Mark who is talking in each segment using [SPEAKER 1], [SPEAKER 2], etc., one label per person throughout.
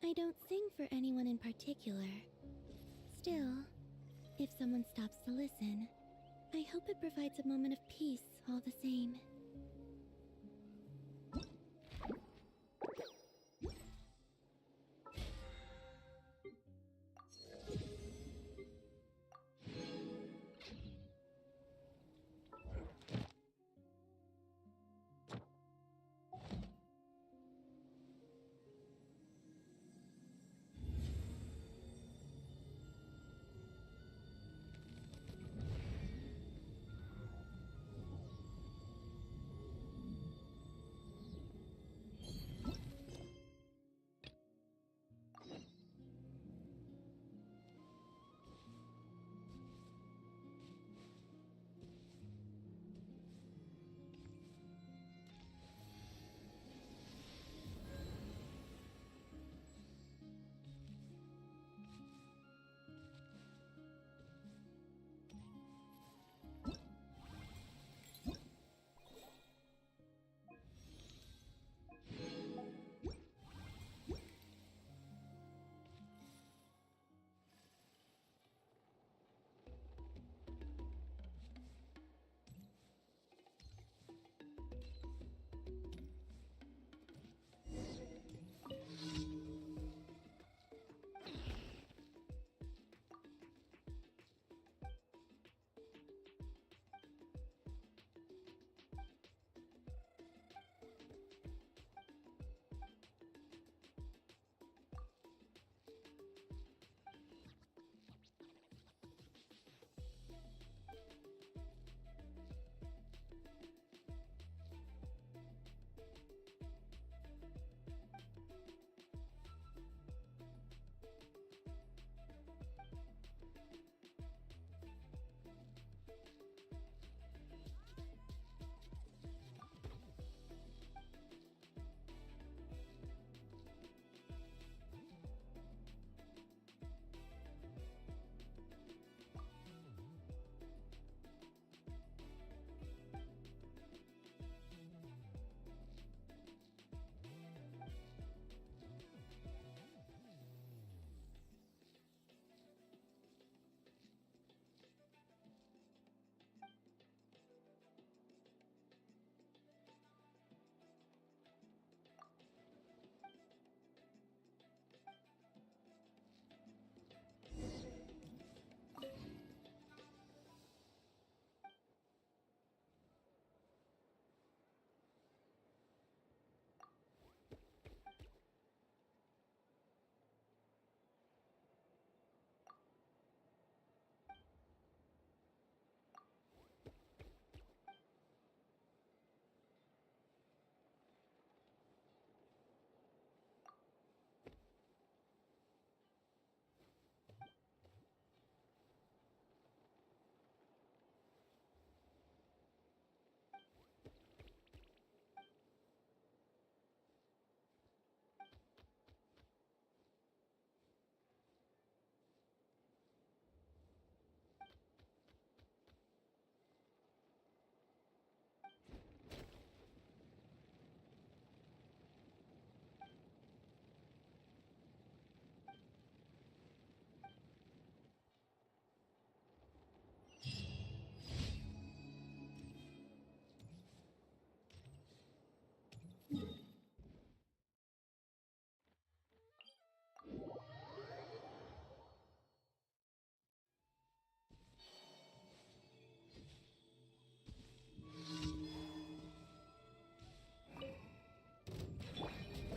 [SPEAKER 1] I don't sing for anyone in particular. Still, if someone stops to listen, I hope it provides a moment of peace all the same.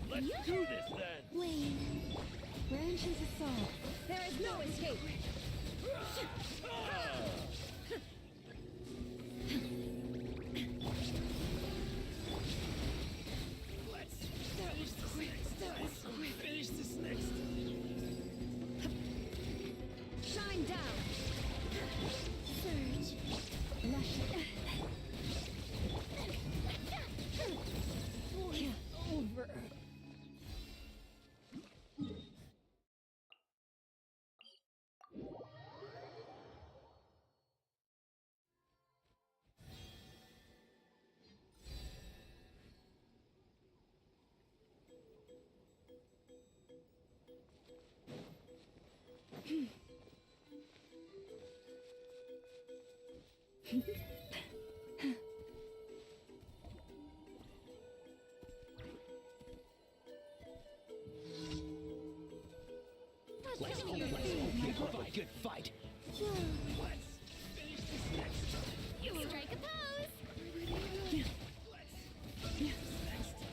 [SPEAKER 2] Let's do this then!
[SPEAKER 1] Wayne, we're ancient assault.
[SPEAKER 3] There is no escape!
[SPEAKER 2] Finish this next!
[SPEAKER 3] Shine down!
[SPEAKER 1] Surge.
[SPEAKER 3] Lush.
[SPEAKER 1] Over.
[SPEAKER 2] Let's hope we give up a good fight. Let's finish this next time.
[SPEAKER 1] You strike a pose!
[SPEAKER 2] Let's finish this next time.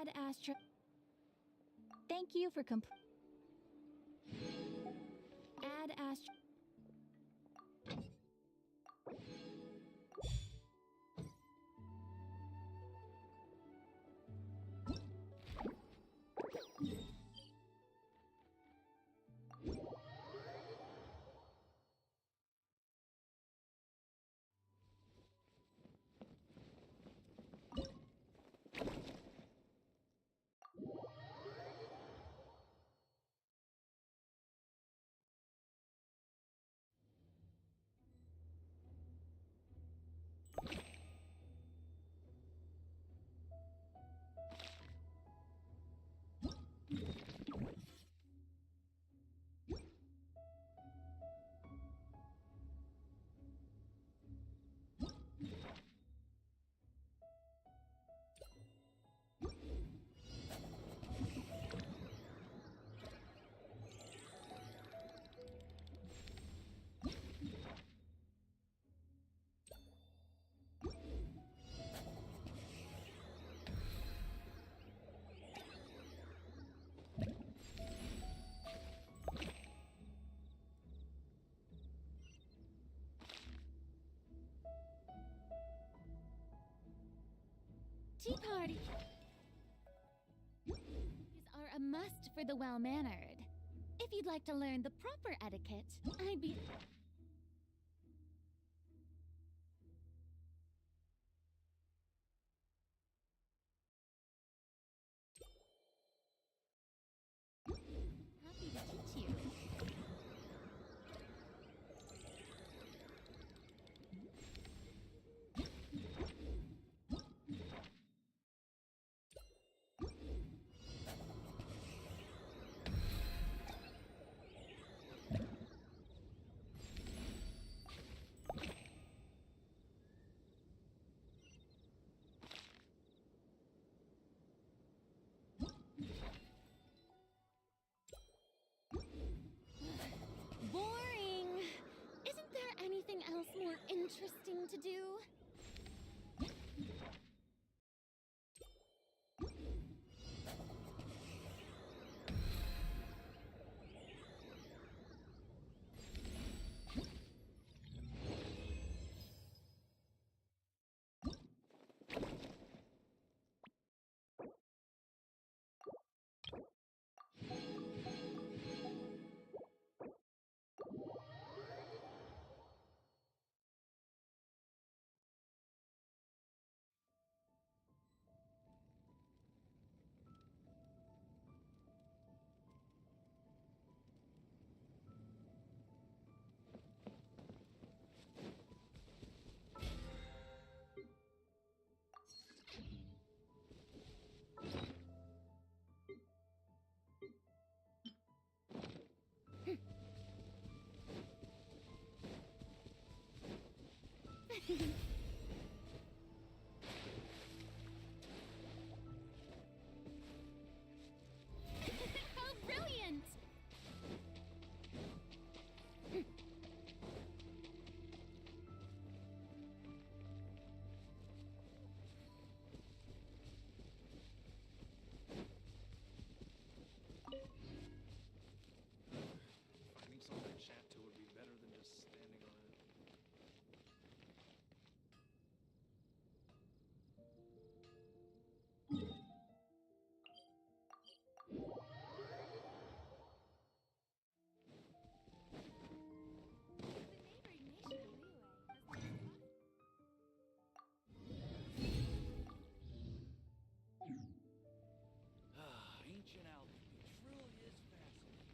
[SPEAKER 1] Add Astra. Thank you for Add Astra. Tea party! These are a must for the well-mannered. If you'd like to learn the proper etiquette, I'd be... happy to teach you. How brilliant!
[SPEAKER 2] Finding something to chat to would be better than just standing on it. Ancient alchemy truly is fascinating.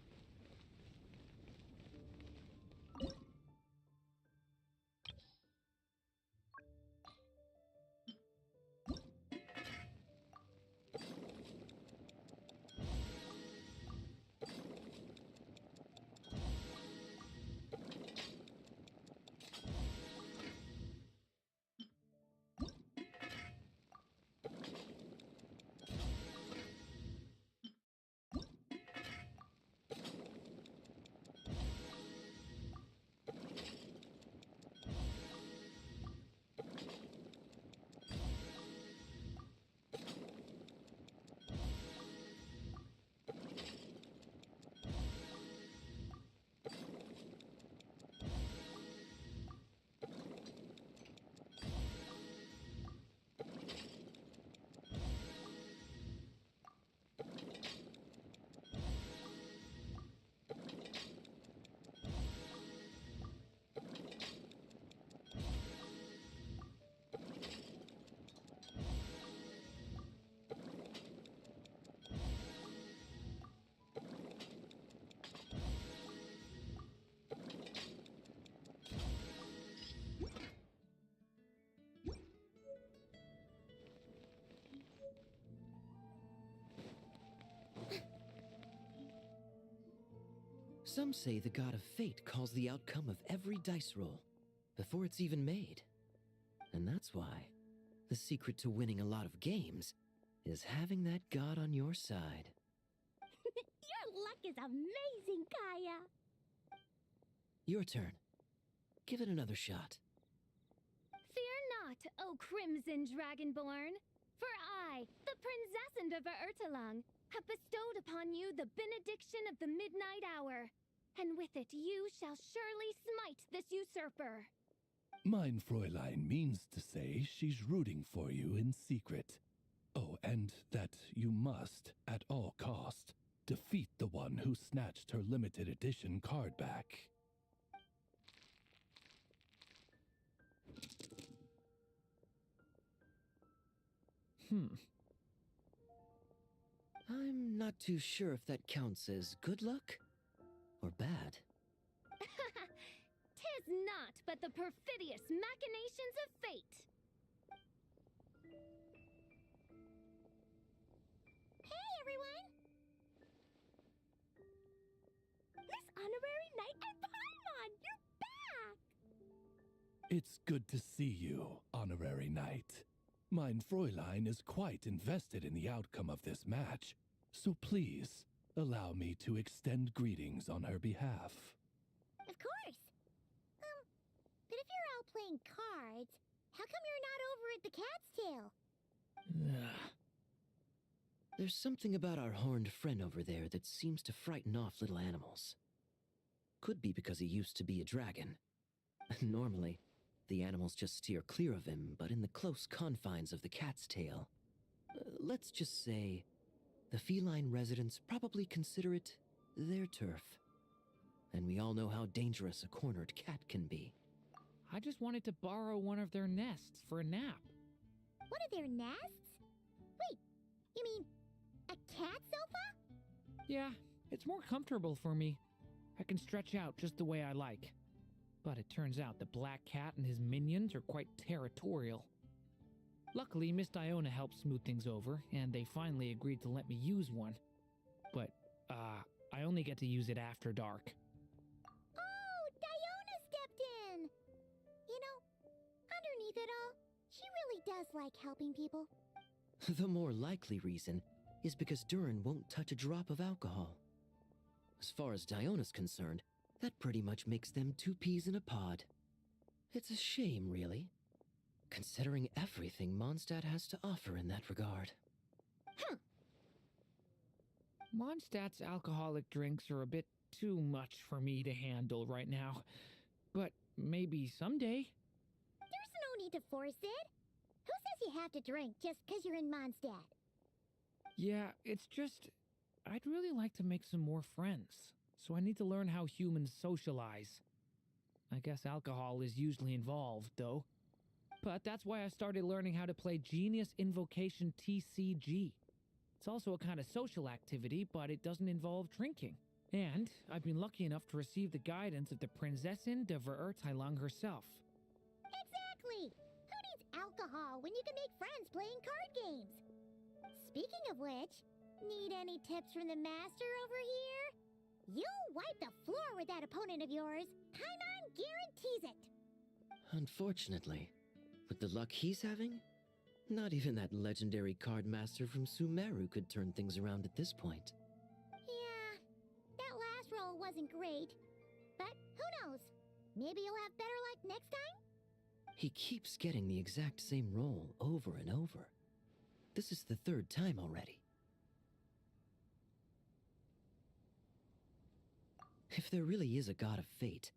[SPEAKER 4] Some say the god of fate calls the outcome of every dice roll before it's even made. And that's why the secret to winning a lot of games is having that god on your side.
[SPEAKER 1] Your luck is amazing, Kaya!
[SPEAKER 4] Your turn. Give it another shot.
[SPEAKER 1] Fear not, O Crimson Dragonborn, for I, the Princess of Ertelung, have bestowed upon you the benediction of the midnight hour, and with it you shall surely smite this usurper.
[SPEAKER 5] Mein Fräulein means to say she's rooting for you in secret. Oh, and that you must, at all cost, defeat the one who snatched her limited edition card back.
[SPEAKER 4] I'm not too sure if that counts as good luck or bad.
[SPEAKER 1] Tis not but the perfidious machinations of fate. Hey, everyone! Miss Honorary Knight and Paimon, you're back!
[SPEAKER 5] It's good to see you, Honorary Knight. Mein Fräulein is quite invested in the outcome of this match, so please allow me to extend greetings on her behalf.
[SPEAKER 1] Of course. But if you're out playing cards, how come you're not over at the Cat's Tail?
[SPEAKER 4] There's something about our horned friend over there that seems to frighten off little animals. Could be because he used to be a dragon. Normally, the animals just steer clear of him, but in the close confines of the Cat's Tail, let's just say, the feline residents probably consider it their turf. And we all know how dangerous a cornered cat can be.
[SPEAKER 6] I just wanted to borrow one of their nests for a nap.
[SPEAKER 1] One of their nests? Wait, you mean a cat sofa?
[SPEAKER 6] Yeah, it's more comfortable for me. I can stretch out just the way I like. But it turns out the Black Cat and his minions are quite territorial. Luckily, Miss Diona helped smooth things over, and they finally agreed to let me use one. But, I only get to use it after dark.
[SPEAKER 1] Oh, Diona stepped in! You know, under
[SPEAKER 7] does like helping people.
[SPEAKER 4] The more likely reason is because Durin won't touch a drop of alcohol. As far as Diona's concerned, that pretty much makes them two peas in a pod. It's a shame, really, considering everything Mondstadt has to offer in that regard.
[SPEAKER 6] Mondstadt's alcoholic drinks are a bit too much for me to handle right now. But maybe someday.
[SPEAKER 7] There's no need to force it. Who says you have to drink just 'cause you're in Mondstadt?
[SPEAKER 6] Yeah, it's just... I'd really like to make some more friends. So I need to learn how humans socialize. I guess alcohol is usually involved, though. But that's why I started learning how to play Genius Invocation TCG. It's also a kind of social activity, but it doesn't involve drinking. And I've been lucky enough to receive the guidance of the Prinzessin de Verurteilung herself.
[SPEAKER 7] Exactly! Who needs alcohol when you can make friends playing card games? Speaking of which, need any tips from the master over here? You'll wipe the floor with that opponent of yours. Paimon guarantees it.
[SPEAKER 4] Unfortunately, with the luck he's having, not even that legendary card master from Sumeru could turn things around at this point.
[SPEAKER 7] Yeah, that last roll wasn't great. But who knows? Maybe you'll have better luck next time?
[SPEAKER 4] He keeps getting the exact same roll over and over. This is the third time already. If there really is a god of fate,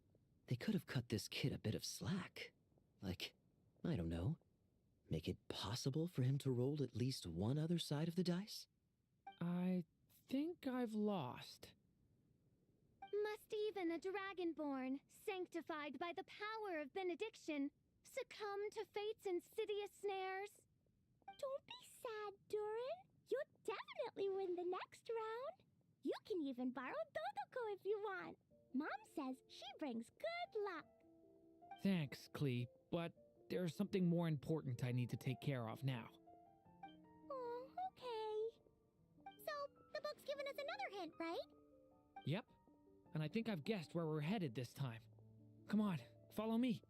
[SPEAKER 4] they could have cut this kid a bit of slack. Like, I don't know, make it possible for him to roll at least one other side of the dice?
[SPEAKER 6] I think I've lost.
[SPEAKER 1] Must even a dragonborn, sanctified by the power of benediction, succumb to fate's insidious snares?
[SPEAKER 7] Don't be sad, Durin. You'll definitely win the next round. You can even borrow Dodoko if you want. Mom says she brings good luck.
[SPEAKER 6] Thanks, Klee, but there's something more important I need to take care of now.
[SPEAKER 7] Oh, okay. So, the book's given us another hint, right?
[SPEAKER 6] Yep, and I think I've guessed where we're headed this time. Come on, follow me.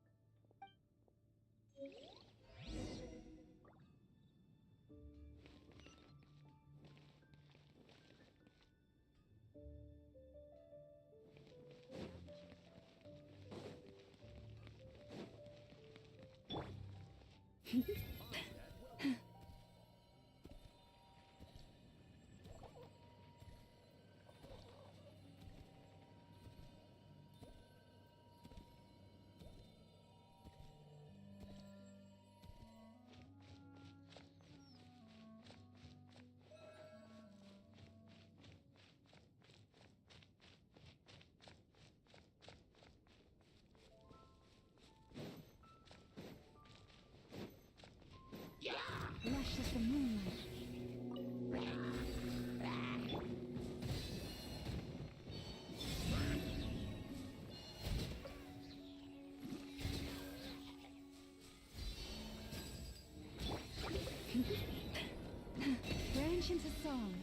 [SPEAKER 3] Lush as the moonlight. Branch into song.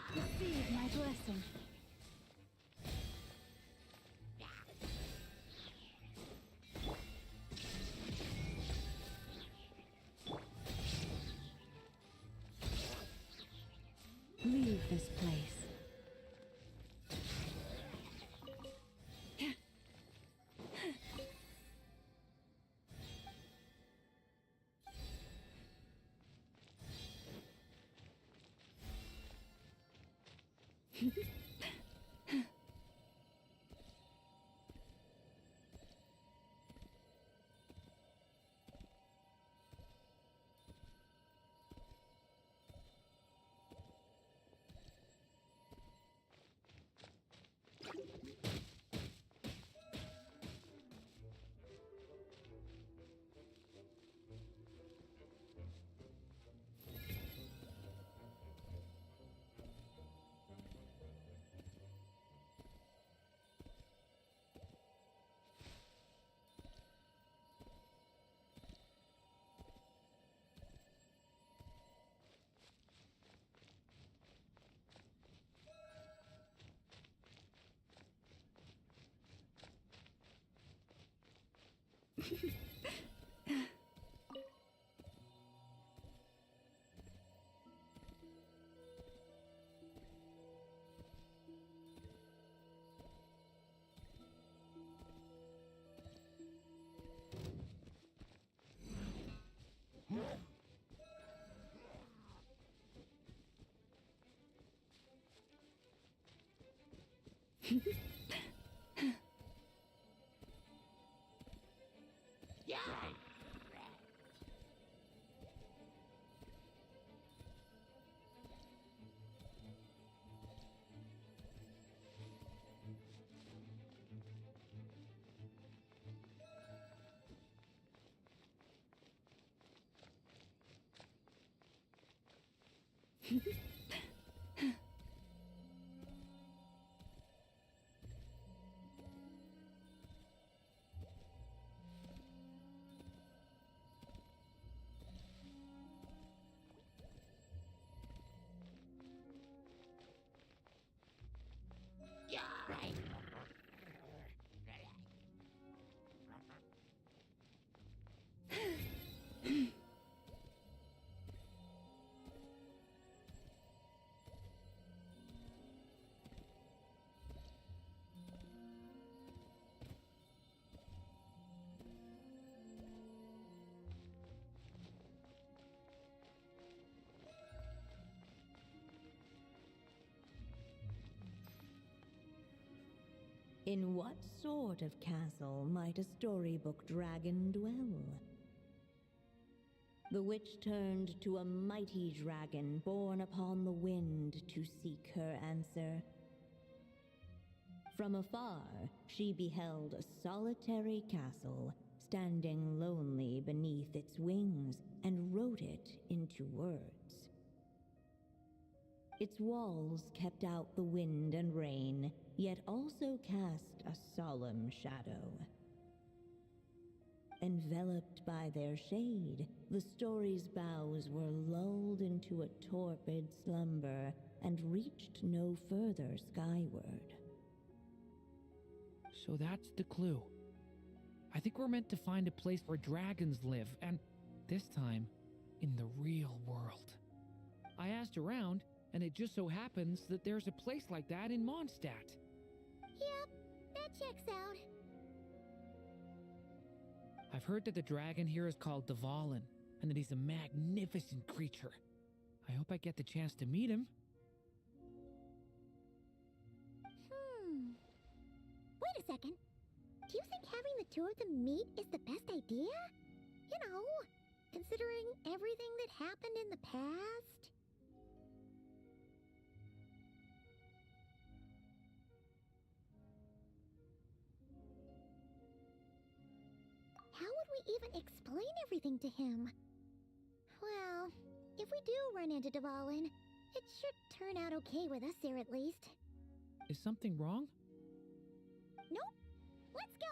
[SPEAKER 3] Receive my blessing. Leave this place.
[SPEAKER 8] In what sort of castle might a storybook dragon dwell? The witch turned to a mighty dragon born upon the wind to seek her answer. From afar, she beheld a solitary castle, standing lonely beneath its wings, and wrote it into words. Its walls kept out the wind and rain, yet also cast a solemn shadow. Enveloped by their shade, the story's boughs were lulled into a torpid slumber and reached no further skyward.
[SPEAKER 6] So that's the clue. I think we're meant to find a place where dragons live, and this time, in the real world. I asked around, and it just so happens that there's a place like that in Mondstadt.
[SPEAKER 7] Yep, that checks out.
[SPEAKER 6] I've heard that the dragon here is called Dvalin, and that he's a magnificent creature. I hope I get the chance to meet him.
[SPEAKER 7] Wait a second. Do you think having the two of them meet is the best idea? You know, considering everything that happened in the past? How would we even explain everything to him? Well, if we do run into Dvalin, it should turn out okay with us here at least.
[SPEAKER 6] Is something wrong?
[SPEAKER 7] Nope. Let's go!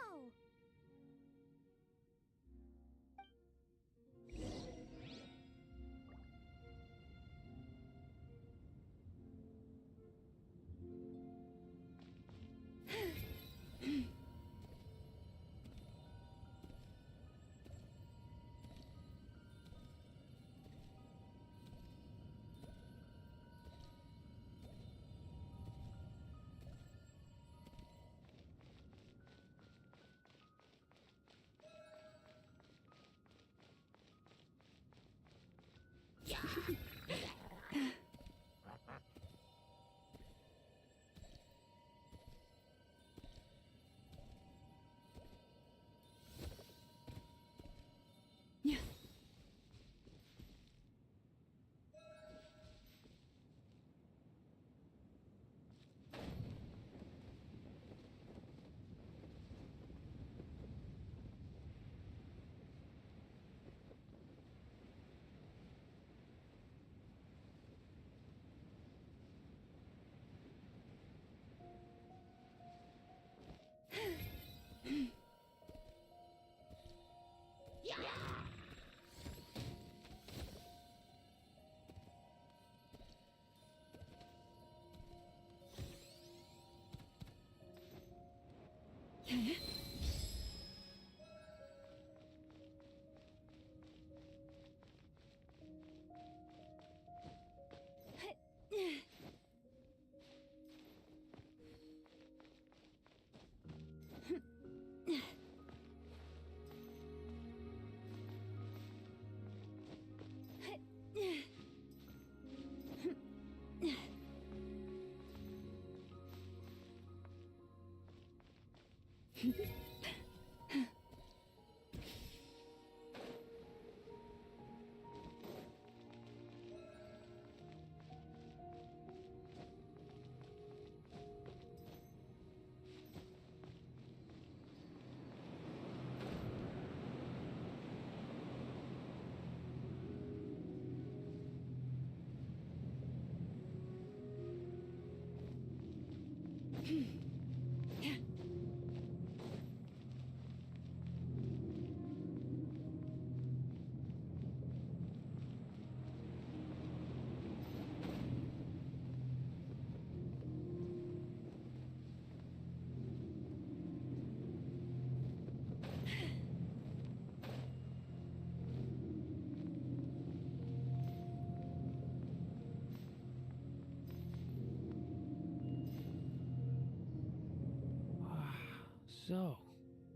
[SPEAKER 6] So,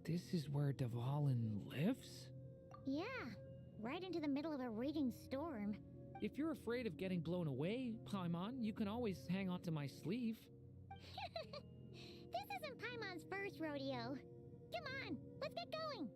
[SPEAKER 6] this is where Dvalin lives?
[SPEAKER 7] Yeah, right into the middle of a raging storm.
[SPEAKER 6] If you're afraid of getting blown away, Paimon, you can always hang onto my sleeve.
[SPEAKER 7] This isn't Paimon's first rodeo. Come on, let's get going.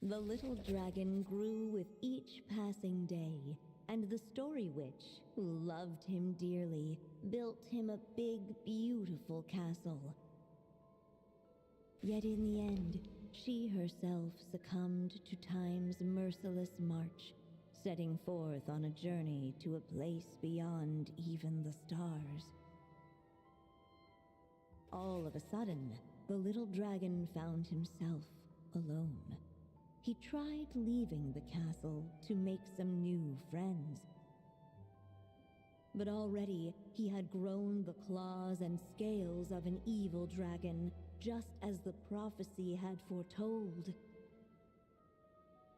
[SPEAKER 8] The little dragon grew with each passing day, and the Story Witch, who loved him dearly, built him a big, beautiful castle. Yet in the end, she herself succumbed to time's merciless march, setting forth on a journey to a place beyond even the stars. All of a sudden, the little dragon found himself alone. He tried leaving the castle to make some new friends. But already he had grown the claws and scales of an evil dragon, just as the prophecy had foretold.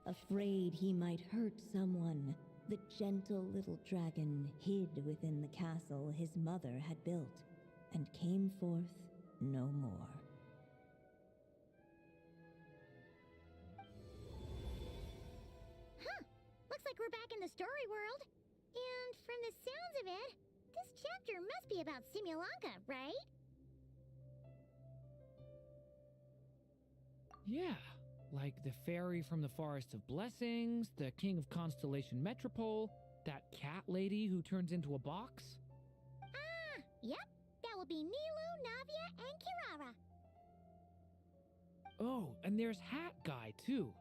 [SPEAKER 8] Afraid he might hurt someone, the gentle little dragon hid within the castle his mother had built and came forth no more.
[SPEAKER 7] Looks like we're back in the story world. And from the sounds of it, this chapter must be about Simulanka, right?
[SPEAKER 6] Yeah, like the fairy from the Forest of Blessings, the king of Constellation Metropole, that cat lady who turns into a box.
[SPEAKER 7] Ah, yep. That will be Nilu, Navia, and Kirara.
[SPEAKER 6] Oh, and there's Hat Guy, too.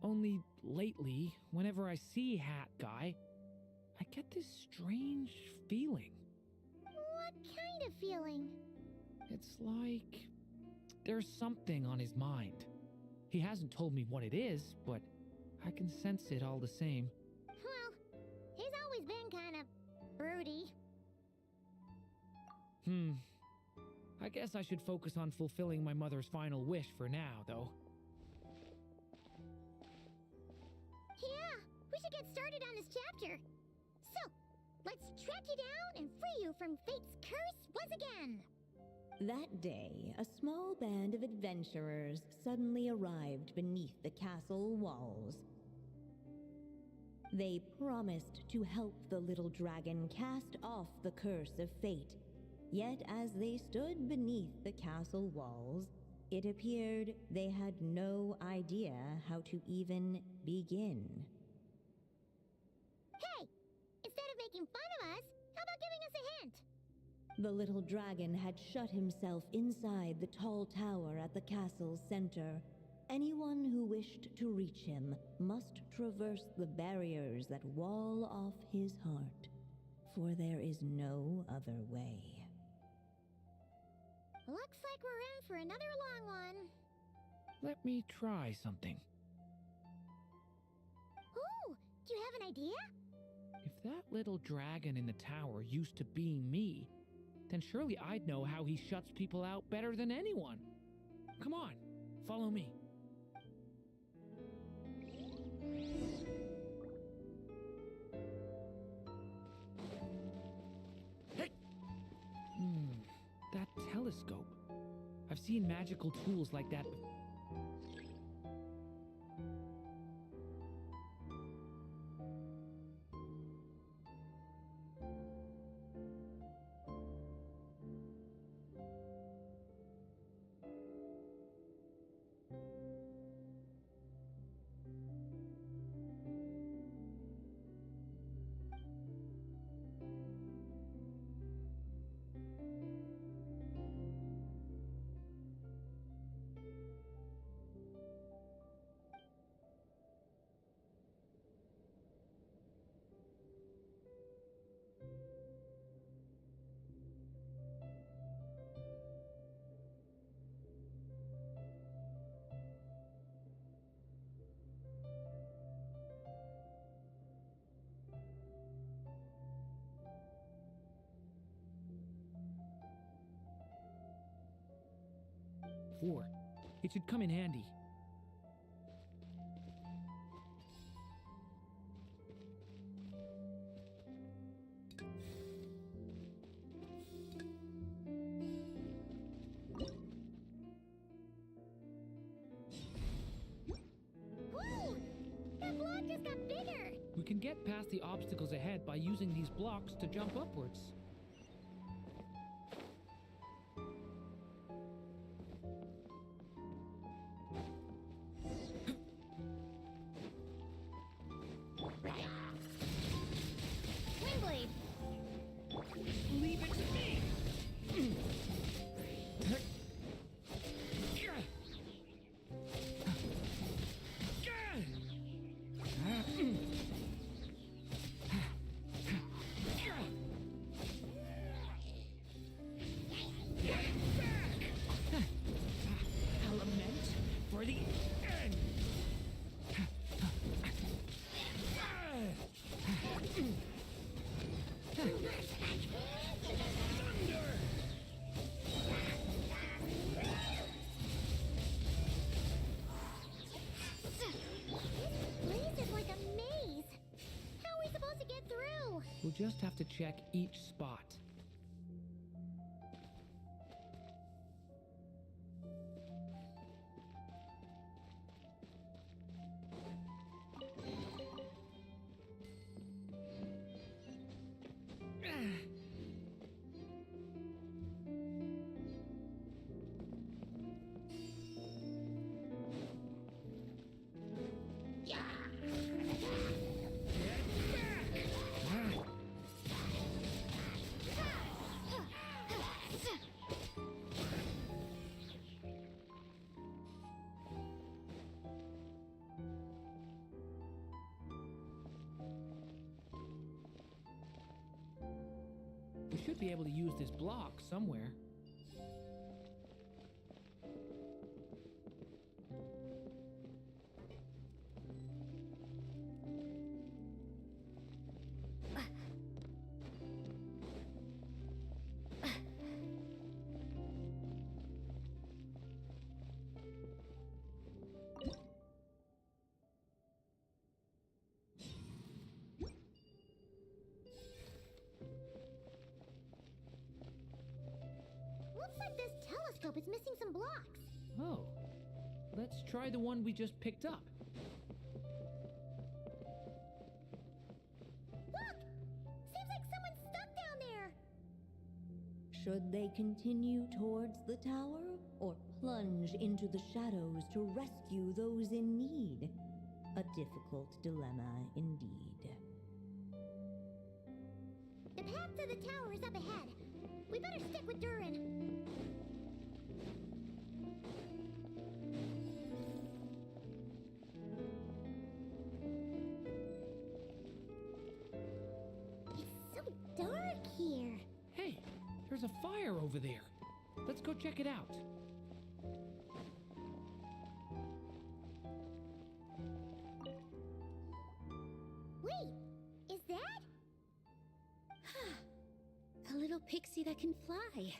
[SPEAKER 6] Only lately, whenever I see Hat Guy, I get this strange feeling.
[SPEAKER 7] What kind of feeling?
[SPEAKER 6] It's like there's something on his mind. He hasn't told me what it is, but I can sense it all the same.
[SPEAKER 7] Well, he's always been kind of broody.
[SPEAKER 6] I guess I should focus on fulfilling my mother's final wish for now, though.
[SPEAKER 7] Yeah, we should get started on this chapter. So, let's track you down and free you from fate's curse once again.
[SPEAKER 8] That day, a small band of adventurers suddenly arrived beneath the castle walls. They promised to help the little dragon cast off the curse of fate. Yet as they stood beneath the castle walls, it appeared they had no idea how to even begin.
[SPEAKER 7] Hey, instead of making fun of us, how about giving us a hint?
[SPEAKER 8] The little dragon had shut himself inside the tall tower at the castle's center. Anyone who wished to reach him must traverse the barriers that wall off his heart, for there is no other way.
[SPEAKER 7] Looks like we're in for another long one.
[SPEAKER 6] Let me try something.
[SPEAKER 7] Ooh, do you have an idea?
[SPEAKER 6] If that little dragon in the tower used to be me, then surely I'd know how he shuts people out better than anyone. Come on, follow me.
[SPEAKER 2] Hey!
[SPEAKER 6] That telescope. I've seen magical tools like that. Four. It should come in handy.
[SPEAKER 7] Whoa! That block just got bigger!
[SPEAKER 6] We can get past the obstacles ahead by using these blocks to jump upwards.
[SPEAKER 1] Windblade!
[SPEAKER 6] Leave it to me! A lament for the end!
[SPEAKER 7] This is like a maze! How are we supposed to get through?
[SPEAKER 6] We'll just have to check each spot. We should be able to use this block somewhere.
[SPEAKER 7] Looks like this telescope is missing some blocks.
[SPEAKER 6] Oh. Let's try the one we just picked up.
[SPEAKER 7] Look! Seems like someone's stuck down there.
[SPEAKER 8] Should they continue towards the tower or plunge into the shadows to rescue those in need? A difficult dilemma indeed.
[SPEAKER 7] The path to the tower is up ahead. We better stick with Durin. It's so dark here.
[SPEAKER 6] Hey, there's a fire over there. Let's go check it out.
[SPEAKER 7] Wait, is that? A little pixie that can fly.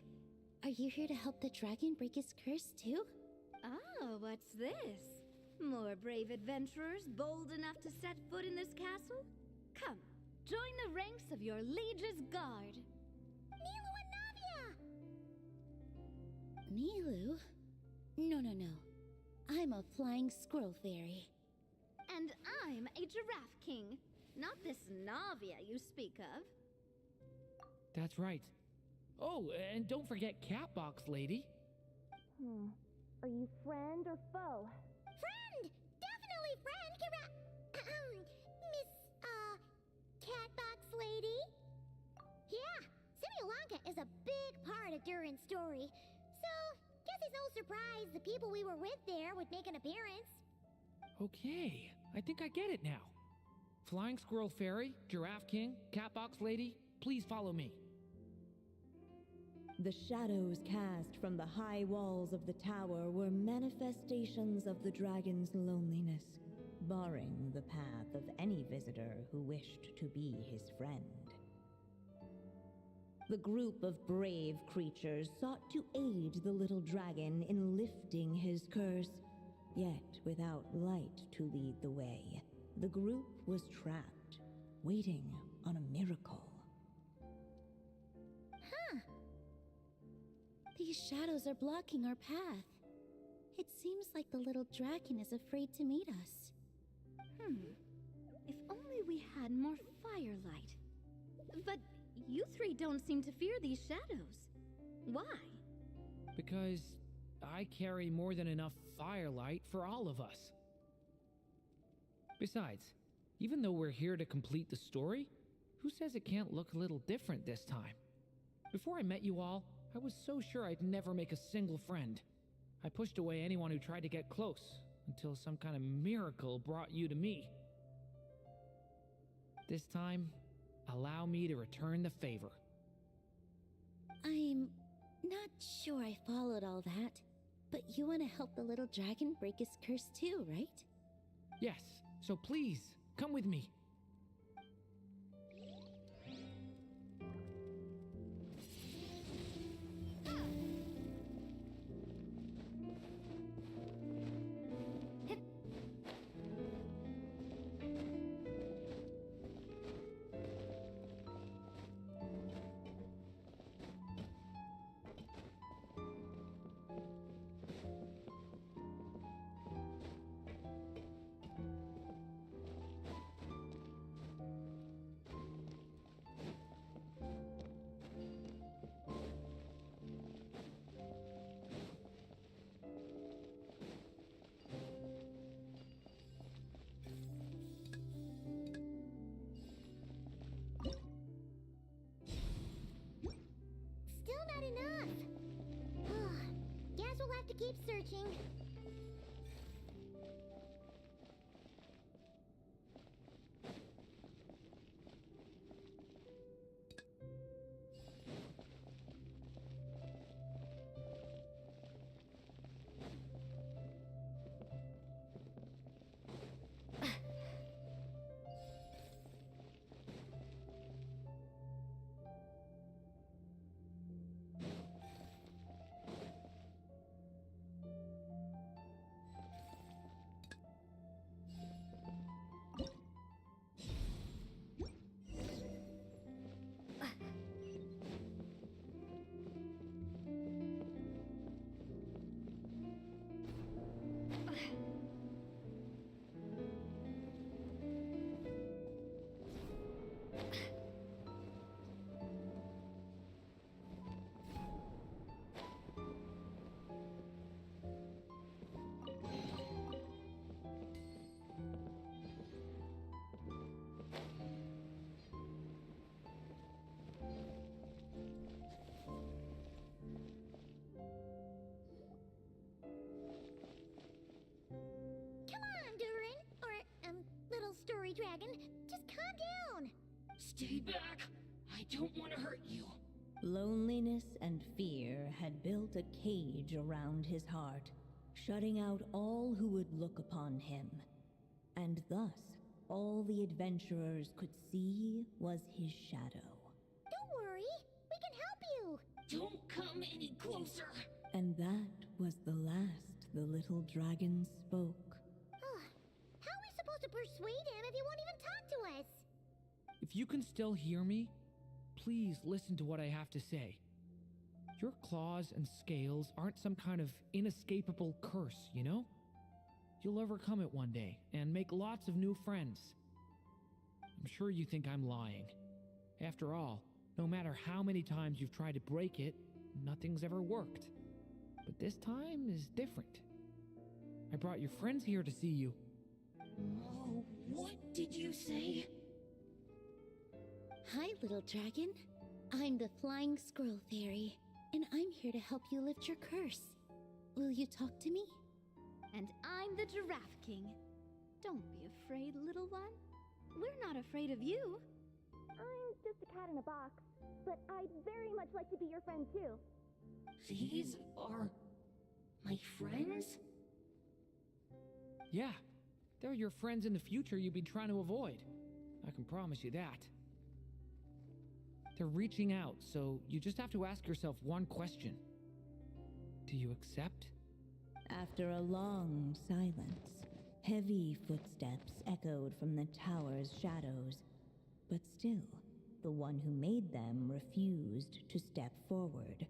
[SPEAKER 7] Are you here to help the dragon break his curse too?
[SPEAKER 9] Oh, what's this? More brave adventurers bold enough to set foot in this castle? Come, join the ranks of your liege's guard.
[SPEAKER 7] Nilu and Navia! Nilu? No. I'm a flying squirrel fairy.
[SPEAKER 9] And I'm a giraffe king, not this Navia you speak of.
[SPEAKER 6] That's right. Oh, and don't forget Catbox Lady.
[SPEAKER 1] Are you friend or foe?
[SPEAKER 7] Friend! Definitely friend, Miss, Catbox Lady? Yeah, Simulonka is a big part of Durin's story. So, guess it's no surprise the people we were with there would make an appearance.
[SPEAKER 6] Okay, I think I get it now. Flying Squirrel Fairy, Giraffe King, Catbox Lady, please follow me.
[SPEAKER 8] The shadows cast from the high walls of the tower were manifestations of the dragon's loneliness, barring the path of any visitor who wished to be his friend. The group of brave creatures sought to aid the little dragon in lifting his curse, yet without light to lead the way. The group was trapped, waiting on a miracle.
[SPEAKER 7] These shadows are blocking our path. It seems like the little dragon is afraid to meet us.
[SPEAKER 9] If only we had more firelight. But you three don't seem to fear these shadows. Why?
[SPEAKER 6] Because I carry more than enough firelight for all of us. Besides, even though we're here to complete the story, who says it can't look a little different this time? Before I met you all, I was so sure I'd never make a single friend. I pushed away anyone who tried to get close, until some kind of miracle brought you to me. This time, allow me to return the favor.
[SPEAKER 7] I'm not sure I followed all that, but you want to help the little dragon break his curse too, right?
[SPEAKER 6] Yes, so please, come with me.
[SPEAKER 7] Still not enough. Guess we'll have to keep searching. Story Dragon, just calm down.
[SPEAKER 2] Stay back! I don't want to hurt you.
[SPEAKER 8] Loneliness and fear had built a cage around his heart, shutting out all who would look upon him. And thus, all the adventurers could see was his shadow.
[SPEAKER 7] Don't worry, we can help you.
[SPEAKER 2] Don't come any closer.
[SPEAKER 8] And that was the last the little dragon spoke.
[SPEAKER 7] How are we supposed to persuade him if he won't even talk to us?
[SPEAKER 6] If you can still hear me, please listen to what I have to say. Your claws and scales aren't some kind of inescapable curse, you know? You'll overcome it one day and make lots of new friends. I'm sure you think I'm lying. After all, no matter how many times you've tried to break it, nothing's ever worked. But this time is different. I brought your friends here to see you.
[SPEAKER 2] Oh, what did you say?
[SPEAKER 10] Hi, little dragon. I'm the Flying Squirrel Fairy, and I'm here to help you lift your curse. Will you talk to me?
[SPEAKER 9] And I'm the Giraffe King. Don't be afraid, little one. We're not afraid of you.
[SPEAKER 1] I'm just a cat in a box, but I'd very much like to be your friend too.
[SPEAKER 2] These are my friends?
[SPEAKER 6] Yeah, they're your friends in the future you've been trying to avoid. I can promise you that. They're reaching out, so you just have to ask yourself one question. Do you accept?
[SPEAKER 8] After a long silence, heavy footsteps echoed from the tower's shadows, but still, the one who made them refused to step forward.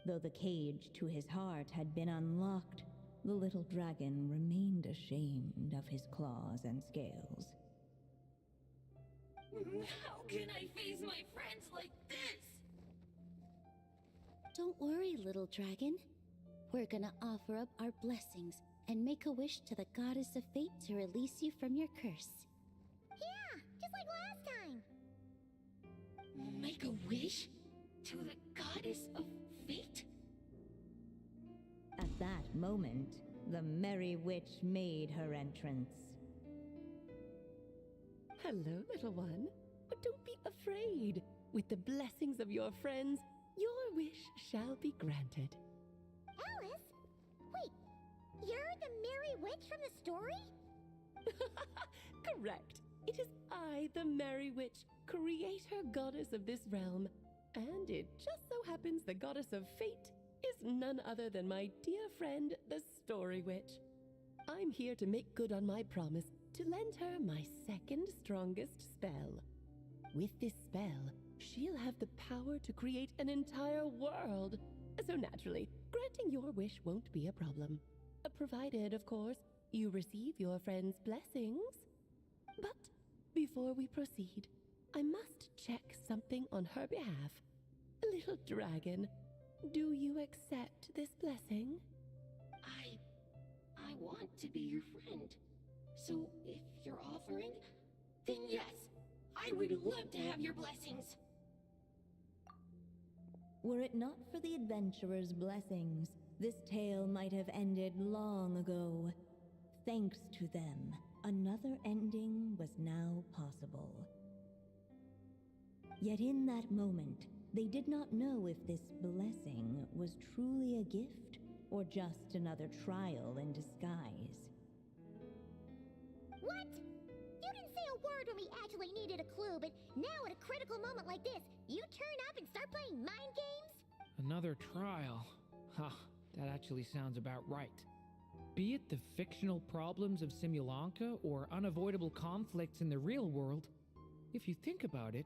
[SPEAKER 8] Though the cage to his heart had been unlocked, the little dragon remained ashamed of his claws and scales.
[SPEAKER 2] How can I face my friends like this?
[SPEAKER 10] Don't worry, little dragon. We're gonna offer up our blessings and make a wish to the goddess of fate to release you from your curse.
[SPEAKER 7] Yeah, just like last time.
[SPEAKER 2] Make a wish? To the goddess of fate?
[SPEAKER 8] At that moment, the merry witch made her entrance.
[SPEAKER 11] Hello, little one. But don't be afraid. With the blessings of your friends, your wish shall be granted.
[SPEAKER 7] Alice? Wait, you're the Merry Witch from the story?
[SPEAKER 11] Correct. It is I, the Merry Witch, creator goddess of this realm. And it just so happens the goddess of fate is none other than my dear friend, the Story Witch. I'm here to make good on my promise to lend her my second strongest spell. With this spell, she'll have the power to create an entire world. So naturally, granting your wish won't be a problem. Provided, of course, you receive your friend's blessings. But before we proceed, I must check something on her behalf. Little dragon, do you accept this blessing?
[SPEAKER 2] I want to be your friend. So if you're offering, then yes, I would love to have your blessings.
[SPEAKER 8] Were it not for the adventurer's blessings, this tale might have ended long ago. Thanks to them, another ending was now possible. Yet in that moment, they did not know if this blessing was truly a gift or just another trial in disguise.
[SPEAKER 7] What? You didn't say a word when we actually needed a clue, but now at a critical moment like this, you turn up and start playing mind games?
[SPEAKER 6] Another trial. Huh, that actually sounds about right. Be it the fictional problems of Simulanka or unavoidable conflicts in the real world, if you think about it,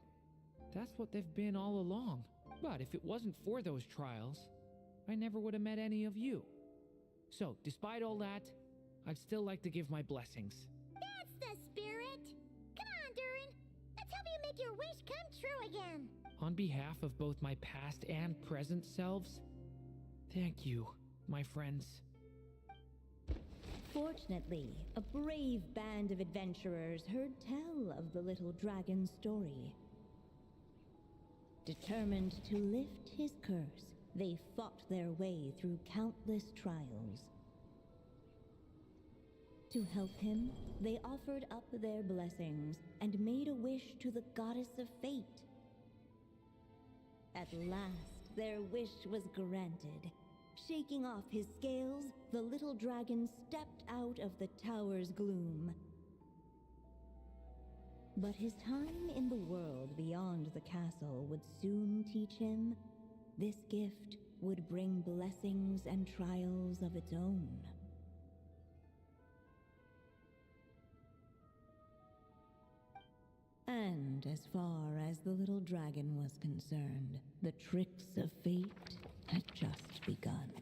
[SPEAKER 6] that's what they've been all along. But if it wasn't for those trials, I never would have met any of you. So, despite all that, I'd still like to give my blessings.
[SPEAKER 7] That's the spirit! Come on, Durin! Let's help you make your wish come true again!
[SPEAKER 6] On behalf of both my past and present selves, thank you, my friends.
[SPEAKER 8] Fortunately, a brave band of adventurers heard tell of the little dragon's story. Determined to lift his curse, they fought their way through countless trials. To help him, they offered up their blessings and made a wish to the goddess of fate. At last, their wish was granted. Shaking off his scales, the little dragon stepped out of the tower's gloom. But his time in the world beyond the castle would soon teach him this gift would bring blessings and trials of its own. And as far as the little dragon was concerned, the tricks of fate had just begun.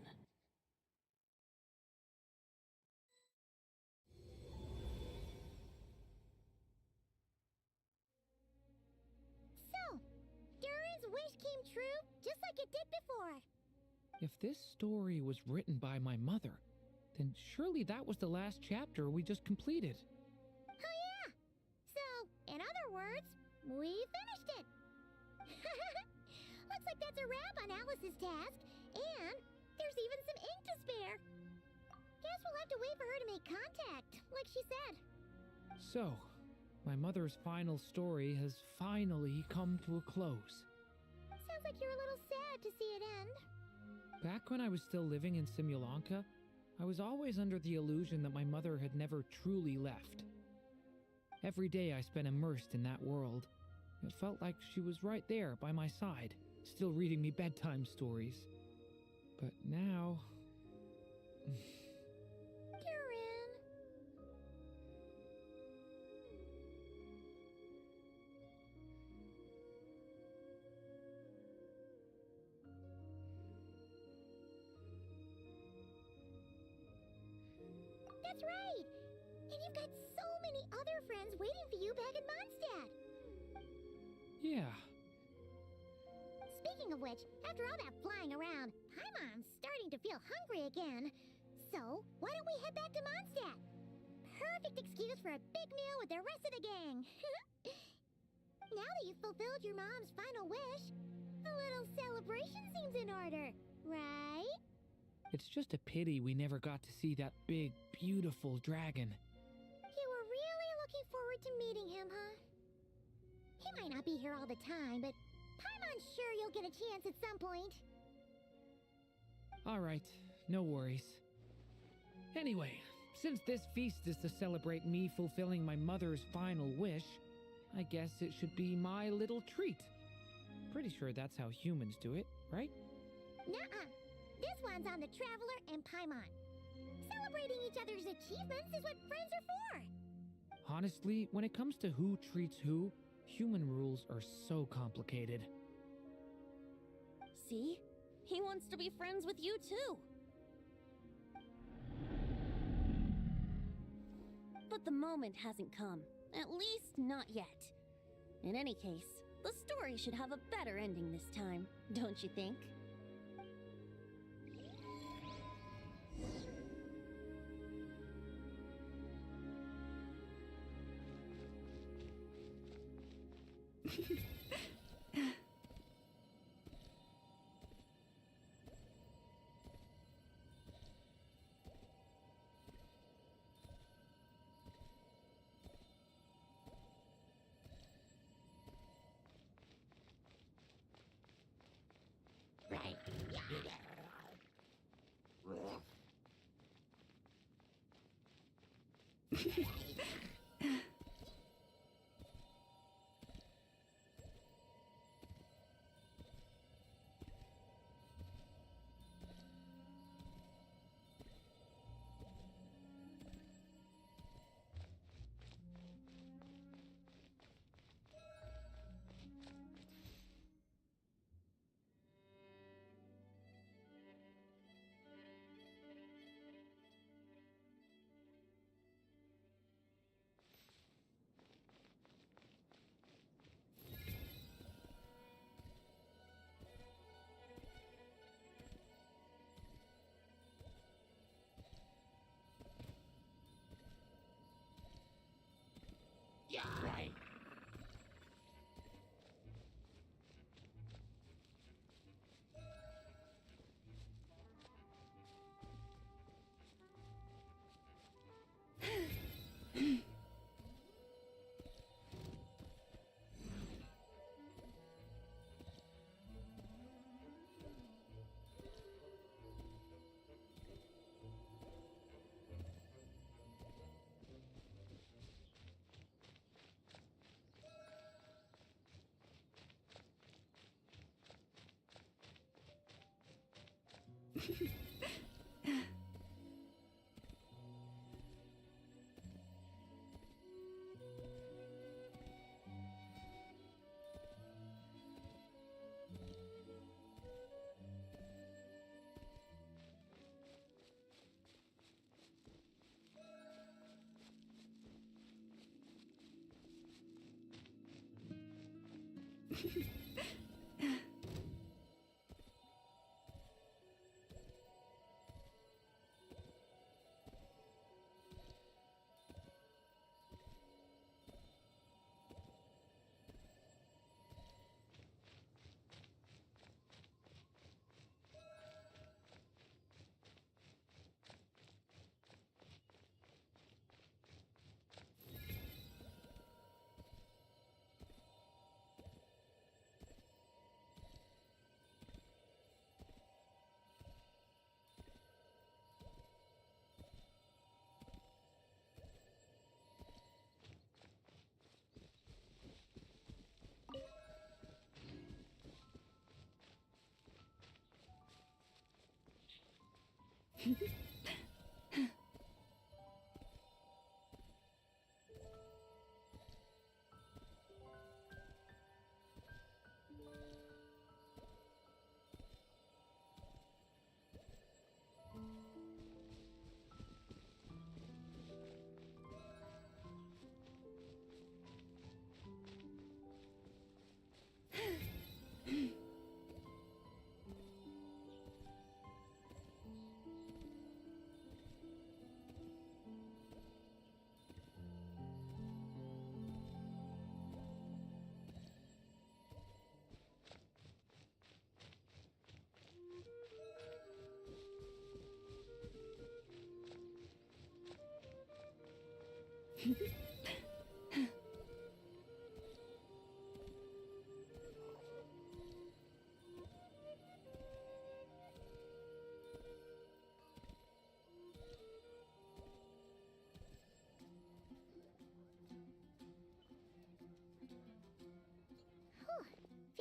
[SPEAKER 7] So, Durin's wish came true, just like it did before.
[SPEAKER 6] If this story was written by my mother, then surely that was the last chapter we just completed.
[SPEAKER 7] Oh yeah! So, in other words, we finished it! Looks like that's a wrap on Alice's task, and there's even some ink to spare. Guess we'll have to wait for her to make contact, like she said.
[SPEAKER 6] So, my mother's final story has finally come to a close.
[SPEAKER 7] Sounds like you're a little sad to see it end.
[SPEAKER 6] Back when I was still living in Simulanka, I was always under the illusion that my mother had never truly left. Every day I spent immersed in that world. It felt like she was right there by my side, still reading me bedtime stories. But now...
[SPEAKER 7] Durin. That's right! And you've got so many other friends waiting for you back in Mondstadt!
[SPEAKER 6] yeah.
[SPEAKER 7] Speaking of which, after all that flying around, Paimon's starting to feel hungry again. So, why don't we head back to Mondstadt? Perfect excuse for a big meal with the rest of the gang. Now that you've fulfilled your mom's final wish, a little celebration seems in order, right?
[SPEAKER 6] It's just a pity we never got to see that big, beautiful dragon.
[SPEAKER 7] You were really looking forward to meeting him, huh? He might not be here all the time, but Paimon's sure you'll get a chance at some point.
[SPEAKER 6] Alright, no worries. Anyway, since this feast is to celebrate me fulfilling my mother's final wish, I guess it should be my little treat. Pretty sure that's how humans do it, right?
[SPEAKER 7] Nuh-uh. This one's on the Traveler and Paimon. Celebrating each other's achievements is what friends are for.
[SPEAKER 6] Honestly, when it comes to who treats who, human rules are so complicated.
[SPEAKER 10] See? He wants to be friends with you too. But the moment hasn't come. At least not yet. In any case, the story should have a better ending this time, don't you think?
[SPEAKER 2] Right.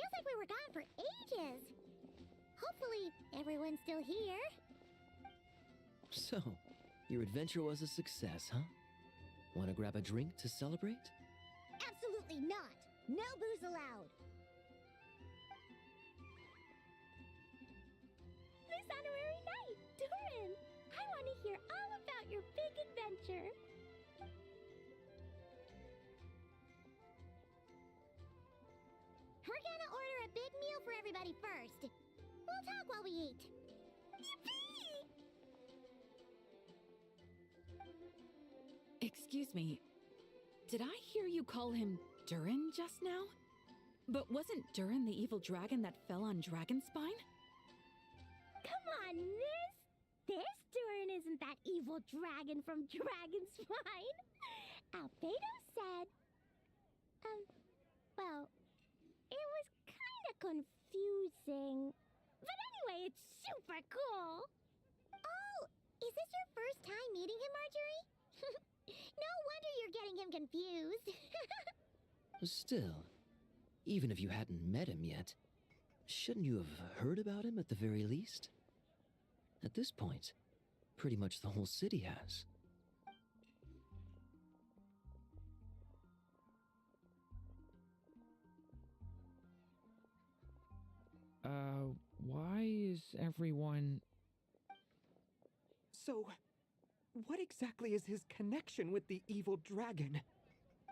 [SPEAKER 7] Feels like we were gone for ages. Hopefully, everyone's still here.
[SPEAKER 4] So, your adventure was a success, huh? Want to grab a drink to celebrate?
[SPEAKER 7] Absolutely not. No booze allowed.
[SPEAKER 1] This honorary knight, Durin! I want to hear all about your big adventure.
[SPEAKER 7] We're gonna order a big meal for everybody first. We'll talk while we eat.
[SPEAKER 12] Excuse me. Did I hear you call him Durin just now? But wasn't Durin the evil dragon that fell on Dragonspine?
[SPEAKER 1] Come on, Miss! This Durin isn't that evil dragon from Dragonspine. Albedo said... well, it was kinda confusing. But anyway, it's super cool.
[SPEAKER 7] Oh, is this your first time meeting him, Marjorie? No wonder you're getting him confused.
[SPEAKER 4] Still, even if you hadn't met him yet, shouldn't you have heard about him at the very least? At this point, pretty much the whole city has.
[SPEAKER 6] Why is everyone...
[SPEAKER 13] So, what exactly is his connection with the evil dragon?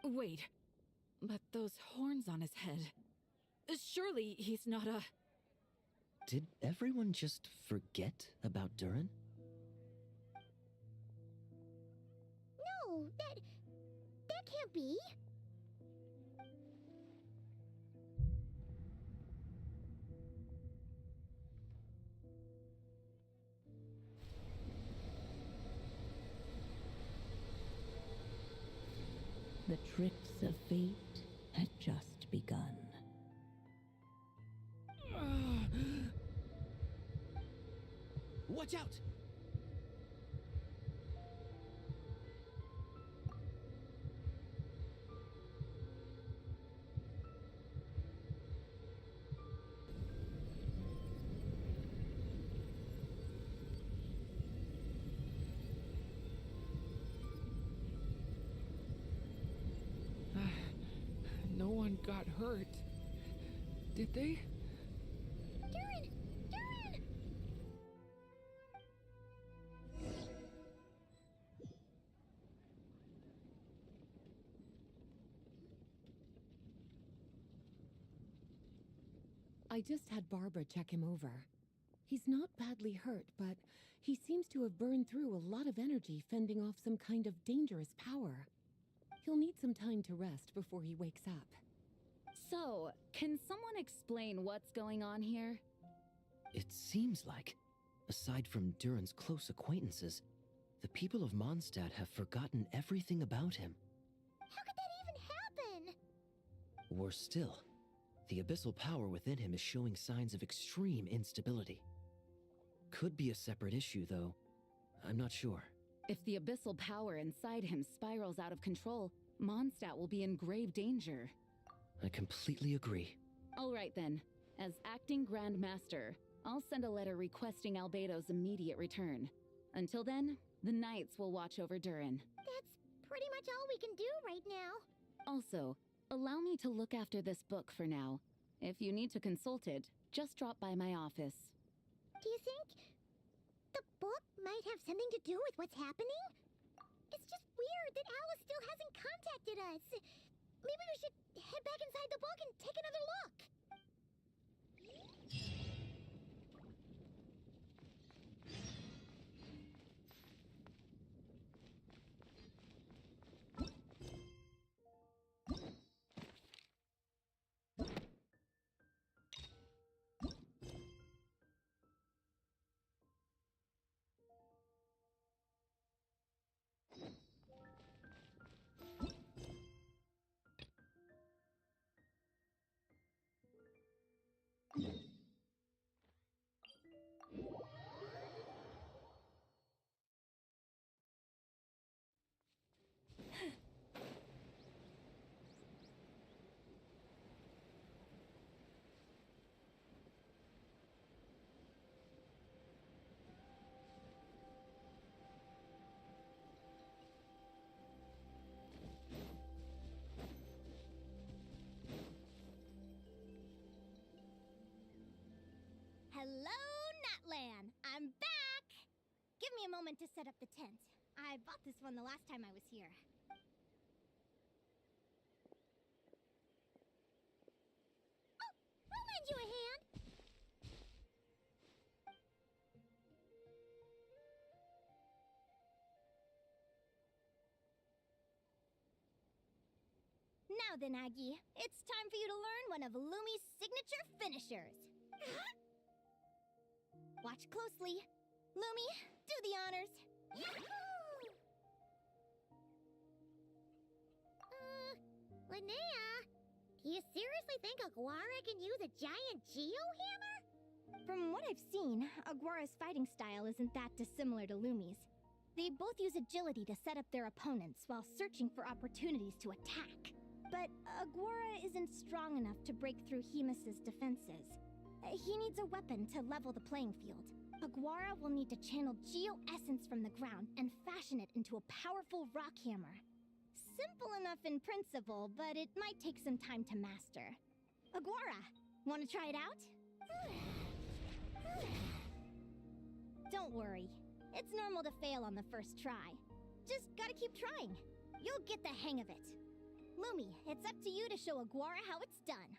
[SPEAKER 12] Wait, but those horns on his head. Surely he's not a...
[SPEAKER 4] Did everyone just forget about Durin?
[SPEAKER 7] No, that can't be.
[SPEAKER 8] The tricks of fate had just begun.
[SPEAKER 4] Watch out!
[SPEAKER 12] hurt. Did they?
[SPEAKER 7] Durin! Durin!
[SPEAKER 11] I just had Barbara check him over. He's not badly hurt, but he seems to have burned through a lot of energy fending off some kind of dangerous power. He'll need some time to rest before he wakes up.
[SPEAKER 3] So, can someone explain what's going on here?
[SPEAKER 4] It seems like, aside from Durin's close acquaintances, the people of Mondstadt have forgotten everything about him.
[SPEAKER 7] How could that even happen?
[SPEAKER 4] Worse still, the abyssal power within him is showing signs of extreme instability. Could be a separate issue, though. I'm not sure.
[SPEAKER 3] If the abyssal power inside him spirals out of control, Mondstadt will be in grave danger.
[SPEAKER 4] I completely agree.
[SPEAKER 3] All right then. As acting Grand Master, I'll send a letter requesting Albedo's immediate return. Until then, the Knights will watch over Durin.
[SPEAKER 7] That's pretty much all we can do right now.
[SPEAKER 3] Also, allow me to look after this book for now. If you need to consult it, just drop by my office.
[SPEAKER 7] Do you think the book might have something to do with what's happening? It's just weird that Alice still hasn't contacted us. Maybe we should head back inside the book and take another look. Hello, Natlan! I'm back! Give me a moment to set up the tent. I bought this one the last time I was here. Oh, I'll lend you a hand! Now then, Aggie, it's time for you to learn one of Lumi's signature finishers. Watch closely. Lumi, do the honors. Linnea, do you seriously think Aguara can use a giant geohammer? From what I've seen, Aguara's fighting style isn't that dissimilar to Lumi's. They both use agility to set up their opponents while searching for opportunities to attack. But Aguara isn't strong enough to break through Hemus's defenses. He needs a weapon to level the playing field. Aguara will need to channel geo-essence from the ground and fashion it into a powerful rock hammer. Simple enough in principle, but it might take some time to master. Aguara, want to try it out? Don't worry. It's normal to fail on the first try. Just gotta keep trying. You'll get the hang of it. Lumi, it's up to you to show Aguara how it's done.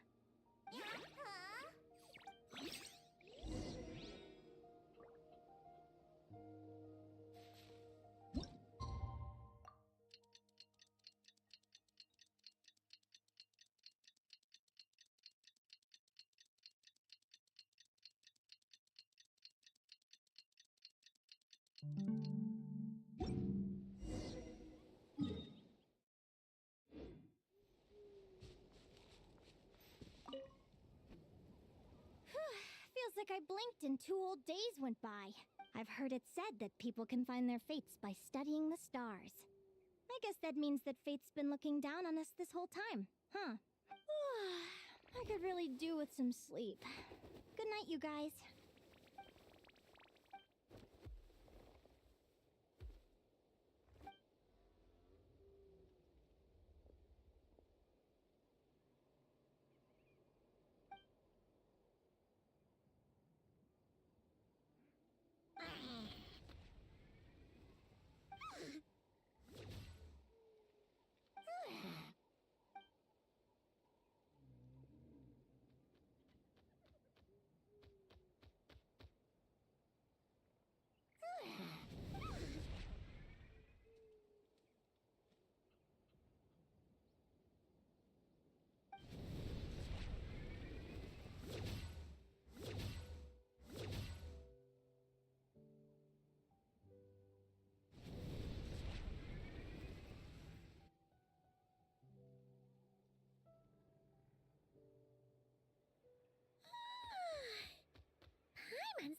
[SPEAKER 7] Feels like I blinked and 2 whole days went by. I've heard it said that people can find their fates by studying the stars. I guess that means that fate's been looking down on us this whole time, huh? I could really do with some sleep. Good night, you guys.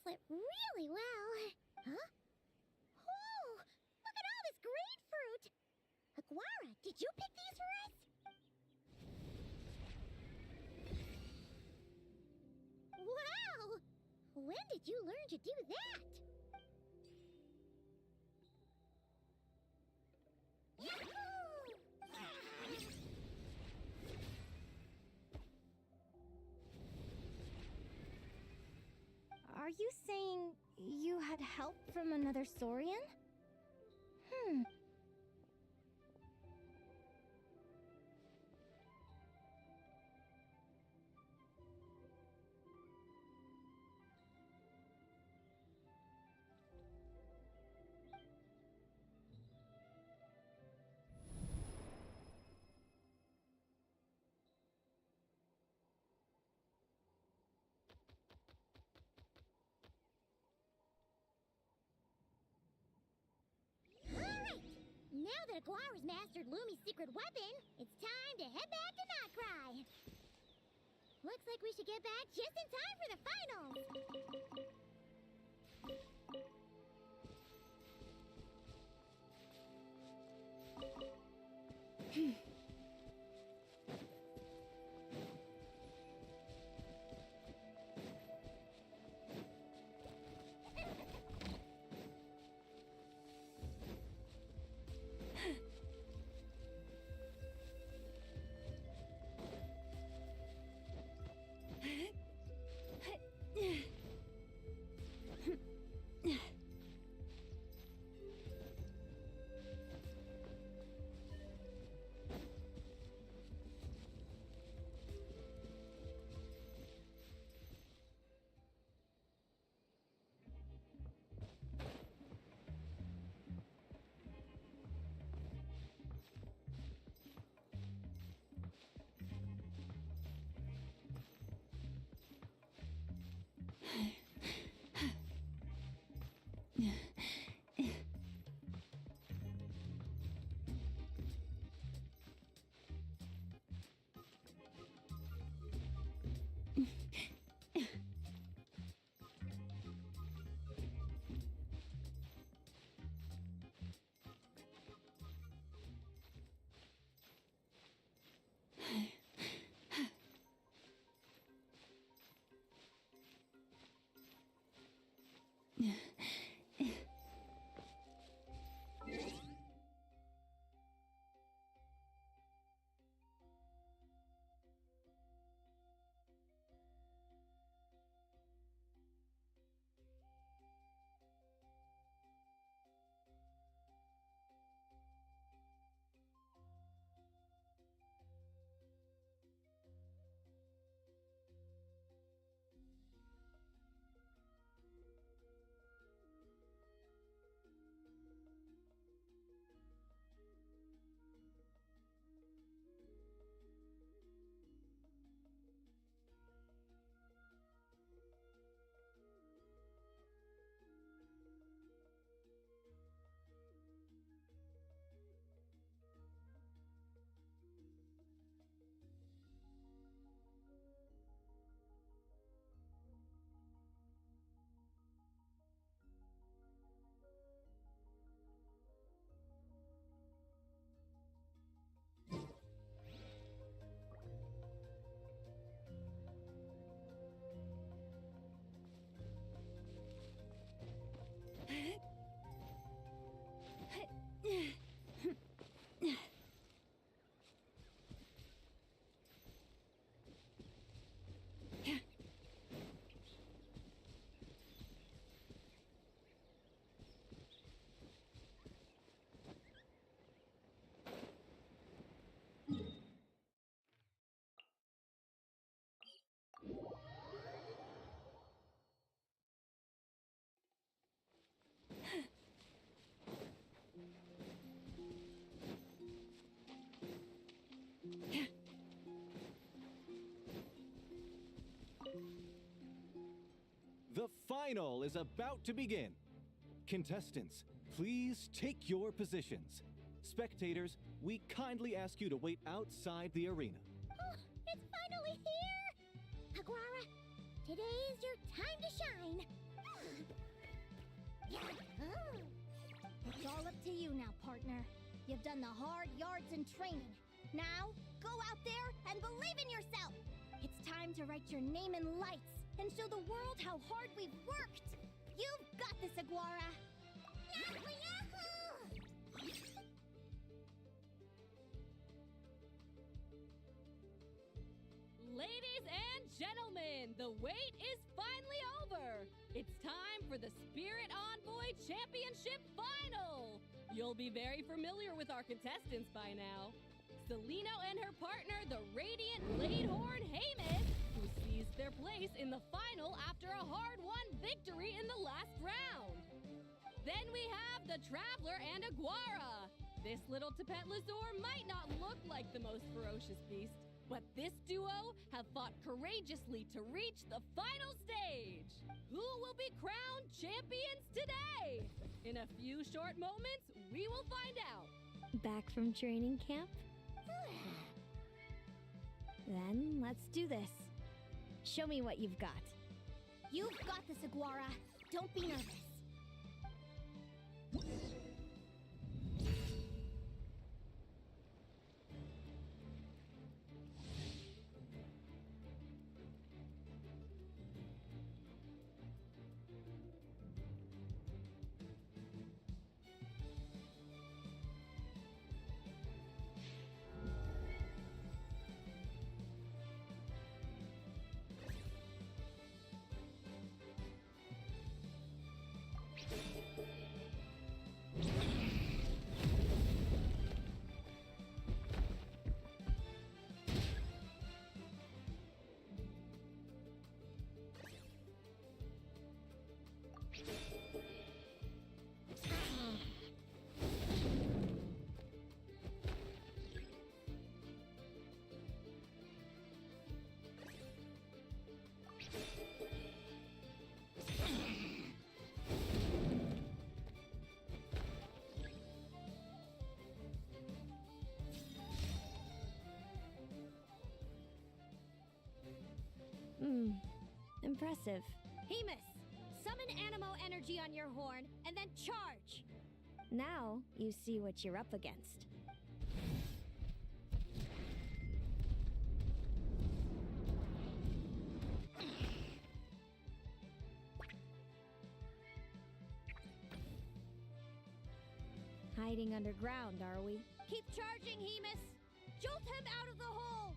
[SPEAKER 7] bracelet really well. Huh? Whoa! Look at all this grapefruit! Aguara, did you pick these for us? Wow! When did you learn to do that? Yahoo!
[SPEAKER 1] Are you saying you had help from another Saurian?
[SPEAKER 7] Now that Aguara's mastered Lumi's secret weapon, it's time to head back to Notcry. Looks like we should get back just in time for the finals.
[SPEAKER 14] The final is about to begin. Contestants, please take your positions. Spectators, we kindly ask you to wait outside the arena.
[SPEAKER 7] Oh, it's finally here! Aguara, today is your time to shine. You've done the hard yards in training. Now, go out there and believe in yourself! It's time to write your name in lights and show the world how hard we've worked! You've got this, Aguara! Yahoo! Yahoo!
[SPEAKER 15] Ladies and gentlemen, the wait is finally over! It's time for the Spirit Envoy Championship Final! You'll be very familiar with our contestants by now. Celino and her partner, the Radiant Bladehorn Hamus, who seized their place in the final after a hard-won victory in the last round. Then we have the Traveler and Aguara. This little Tapetlazaur might not look like the most ferocious beast, but this duo have fought courageously to reach the final stage. Who will be crowned champions today? In a few short moments, we will find out.
[SPEAKER 1] Back from training camp? Then let's do this. Show me what you've got.
[SPEAKER 7] You've got this, Aguara. Don't be nervous.
[SPEAKER 1] Impressive.
[SPEAKER 7] Hamus, summon Animo energy on your horn, and then charge!
[SPEAKER 1] Now you see what you're up against. Hiding underground, are we?
[SPEAKER 7] Keep charging, Hamus! Jolt him out of the hole!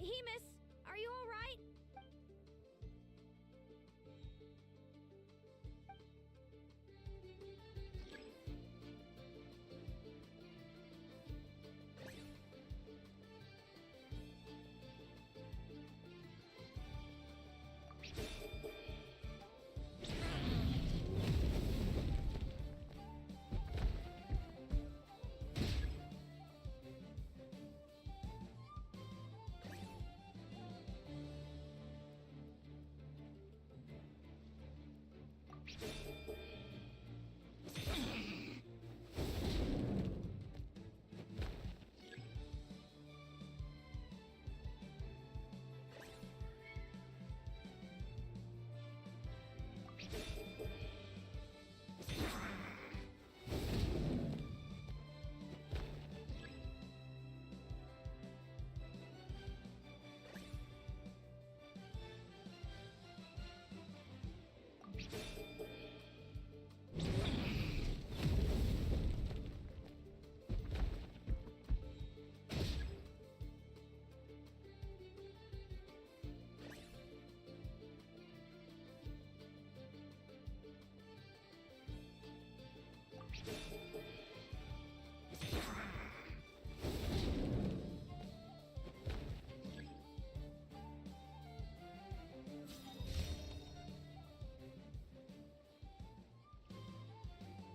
[SPEAKER 1] Hamus, are you all right?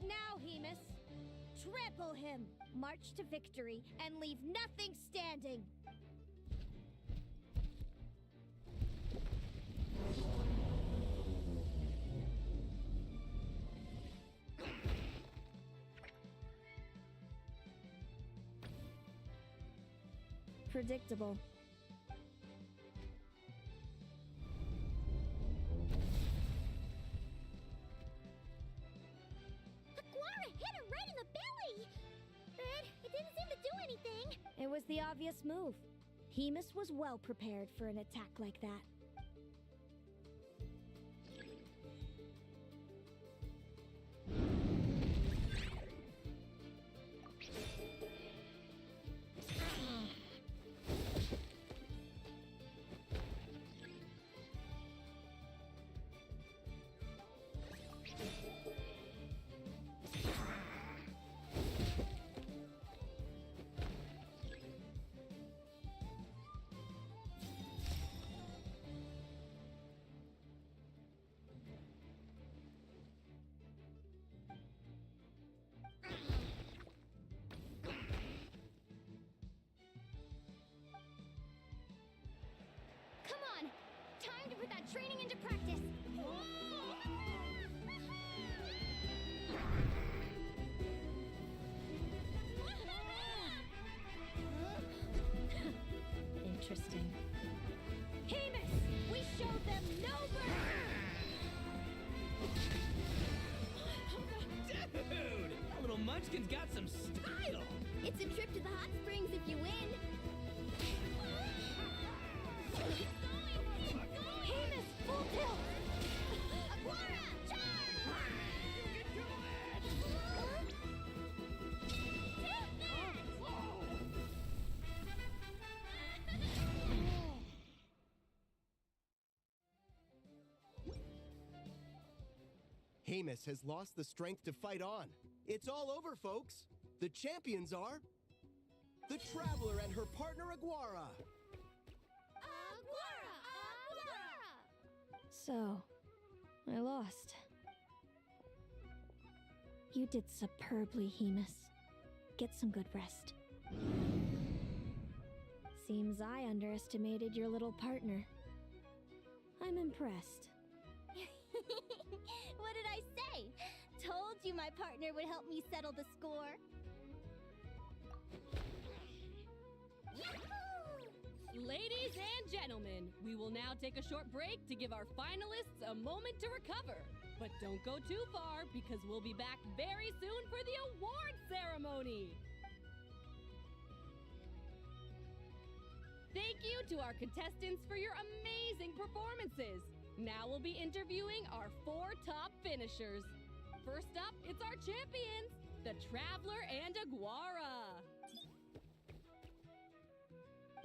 [SPEAKER 7] Now, Hamus, trample him, march to victory, and leave nothing standing!
[SPEAKER 16] predictable.
[SPEAKER 7] Aguara hit him right in the belly! But it didn't seem to do anything.
[SPEAKER 16] It was the obvious move. Hemus was well prepared for an attack like that.
[SPEAKER 1] Come on! Time to put that training into practice!
[SPEAKER 16] Interesting.
[SPEAKER 1] Hemus! We showed them no
[SPEAKER 17] Dude! That little munchkin's got some style!
[SPEAKER 1] It's a trip to the hot springs if you win! Hemus, full tilt! Aguara, charge!
[SPEAKER 18] Hemus has lost the strength to fight on. It's all over, folks. The champions are the Traveler and her partner Aguara.
[SPEAKER 16] So, I lost. You did superbly, Hemus. Get some good rest. Seems I underestimated your little partner. I'm impressed.
[SPEAKER 7] What did I say? Told you my partner would help me settle the score.
[SPEAKER 15] Ladies and gentlemen, we will now take a short break to give our finalists a moment to recover. But don't go too far, because we'll be back very soon for the award ceremony. Thank you to our contestants for your amazing performances. Now we'll be interviewing our 4 top finishers. First up, it's our champions, the Traveler and Aguara.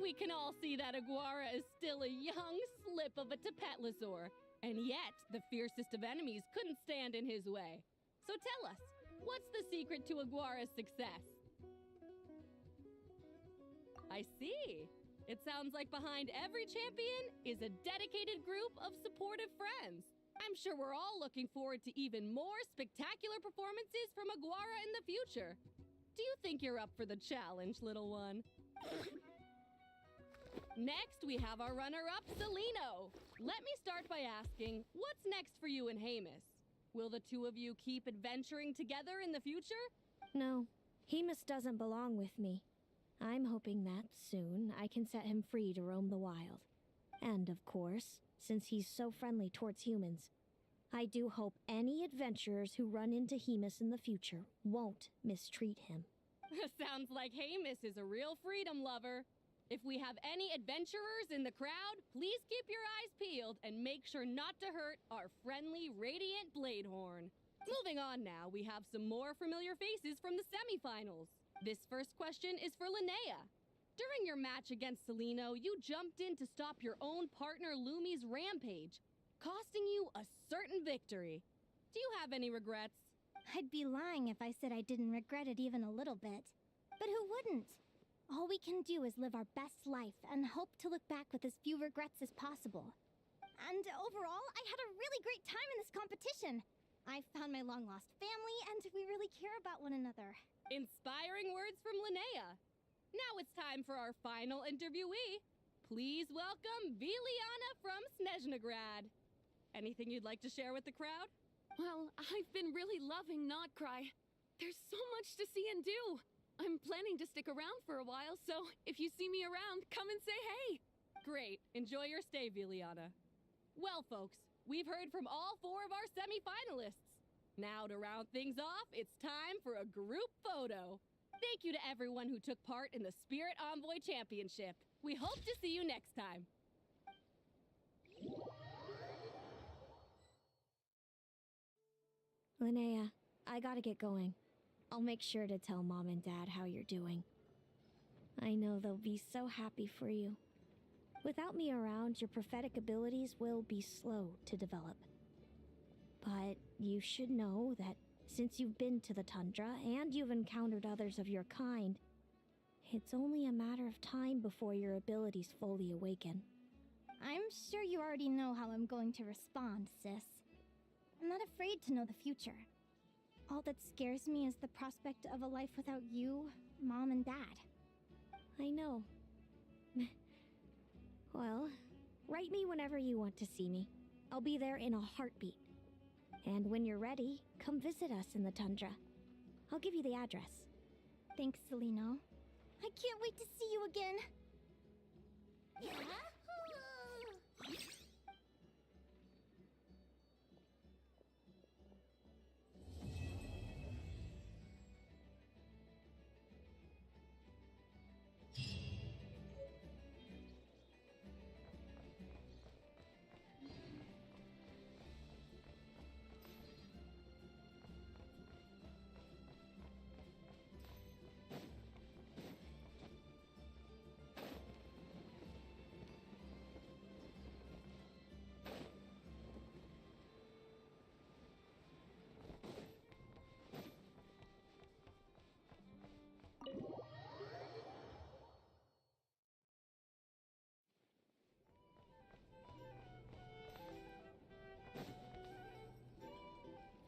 [SPEAKER 15] We can all see that Aguara is still a young slip of a Tepetlosaur, and yet the fiercest of enemies couldn't stand in his way. So tell us, what's the secret to Aguara's success? I see. It sounds like behind every champion is a dedicated group of supportive friends. I'm sure we're all looking forward to even more spectacular performances from Aguara in the future. Do you think you're up for the challenge, little one? Next, we have our runner-up, Celino. Let me start by asking, what's next for you and Hemus? Will the two of you keep adventuring together in the future?
[SPEAKER 16] No, Hemus doesn't belong with me. I'm hoping that soon I can set him free to roam the wild. And of course, since he's so friendly towards humans, I do hope any adventurers who run into Hemus in the future won't mistreat him.
[SPEAKER 15] Sounds like Hemus is a real freedom lover. If we have any adventurers in the crowd, please keep your eyes peeled and make sure not to hurt our friendly, radiant Bladehorn. Moving on now, we have some more familiar faces from the semifinals. This first question is for Linnea. During your match against Celino, you jumped in to stop your own partner Lumi's rampage, costing you a certain victory. Do you have any regrets?
[SPEAKER 7] I'd be lying if I said I didn't regret it even a little bit. But who wouldn't? All we can do is live our best life and hope to look back with as few regrets as possible. And overall, I had a really great time in this competition. I found my long-lost family, and we really care about one another.
[SPEAKER 15] Inspiring words from Linnea. Now it's time for our final interviewee. Please welcome Viliana from Snezhnegrad. Anything you'd like to share with the crowd?
[SPEAKER 12] Well, I've been really loving Not Cry. There's so much to see and do. I'm planning to stick around for a while, so if you see me around, come and say hey.
[SPEAKER 15] Great. Enjoy your stay, Viliana. Well, folks, we've heard from all 4 of our semi-finalists. Now, to round things off, it's time for a group photo. Thank you to everyone who took part in the Spirit Envoy Championship. We hope to see you next time.
[SPEAKER 16] Linnea, I gotta get going. I'll make sure to tell Mom and Dad how you're doing. I know they'll be so happy for you. Without me around, your prophetic abilities will be slow to develop. But you should know that since you've been to the tundra and you've encountered others of your kind, it's only a matter of time before your abilities fully awaken.
[SPEAKER 7] I'm sure you already know how I'm going to respond, sis. I'm not afraid to know the future. All that scares me is the prospect of a life without you, Mom, and Dad.
[SPEAKER 16] I know. Well, write me whenever you want to see me. I'll be there in a heartbeat. And when you're ready, come visit us in the tundra. I'll give you the address.
[SPEAKER 7] Thanks, Celino. I can't wait to see you again.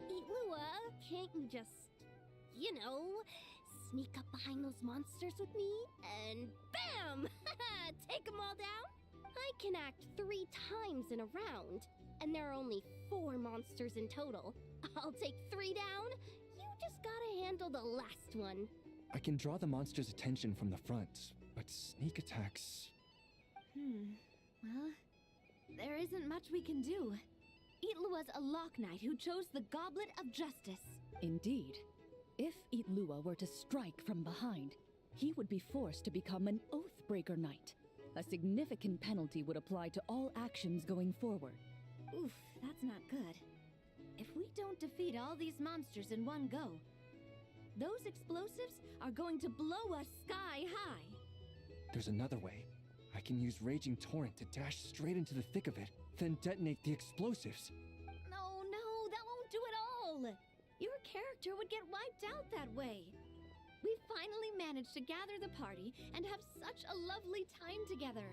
[SPEAKER 10] Lua, can't you just, sneak up behind those monsters with me and BAM! Take them all down? I can act 3 times in a round, and there are only 4 monsters in total. I'll take 3 down. You just gotta handle the last one.
[SPEAKER 13] I can draw the monster's attention from the front, but sneak attacks...
[SPEAKER 9] Well, there isn't much we can do. Itlua's a Lock Knight who chose the Goblet of Justice.
[SPEAKER 3] Indeed. If Itlua were to strike from behind, he would be forced to become an Oathbreaker Knight. A significant penalty would apply to all actions going forward.
[SPEAKER 9] Oof, that's not good. If we don't defeat all these monsters in one go, those explosives are going to blow us sky high.
[SPEAKER 13] There's another way. I can use Raging Torrent to dash straight into the thick of it, then detonate the explosives.
[SPEAKER 9] No, that won't do it all. Your character would get wiped out that way. We finally managed to gather the party and have such a lovely time together.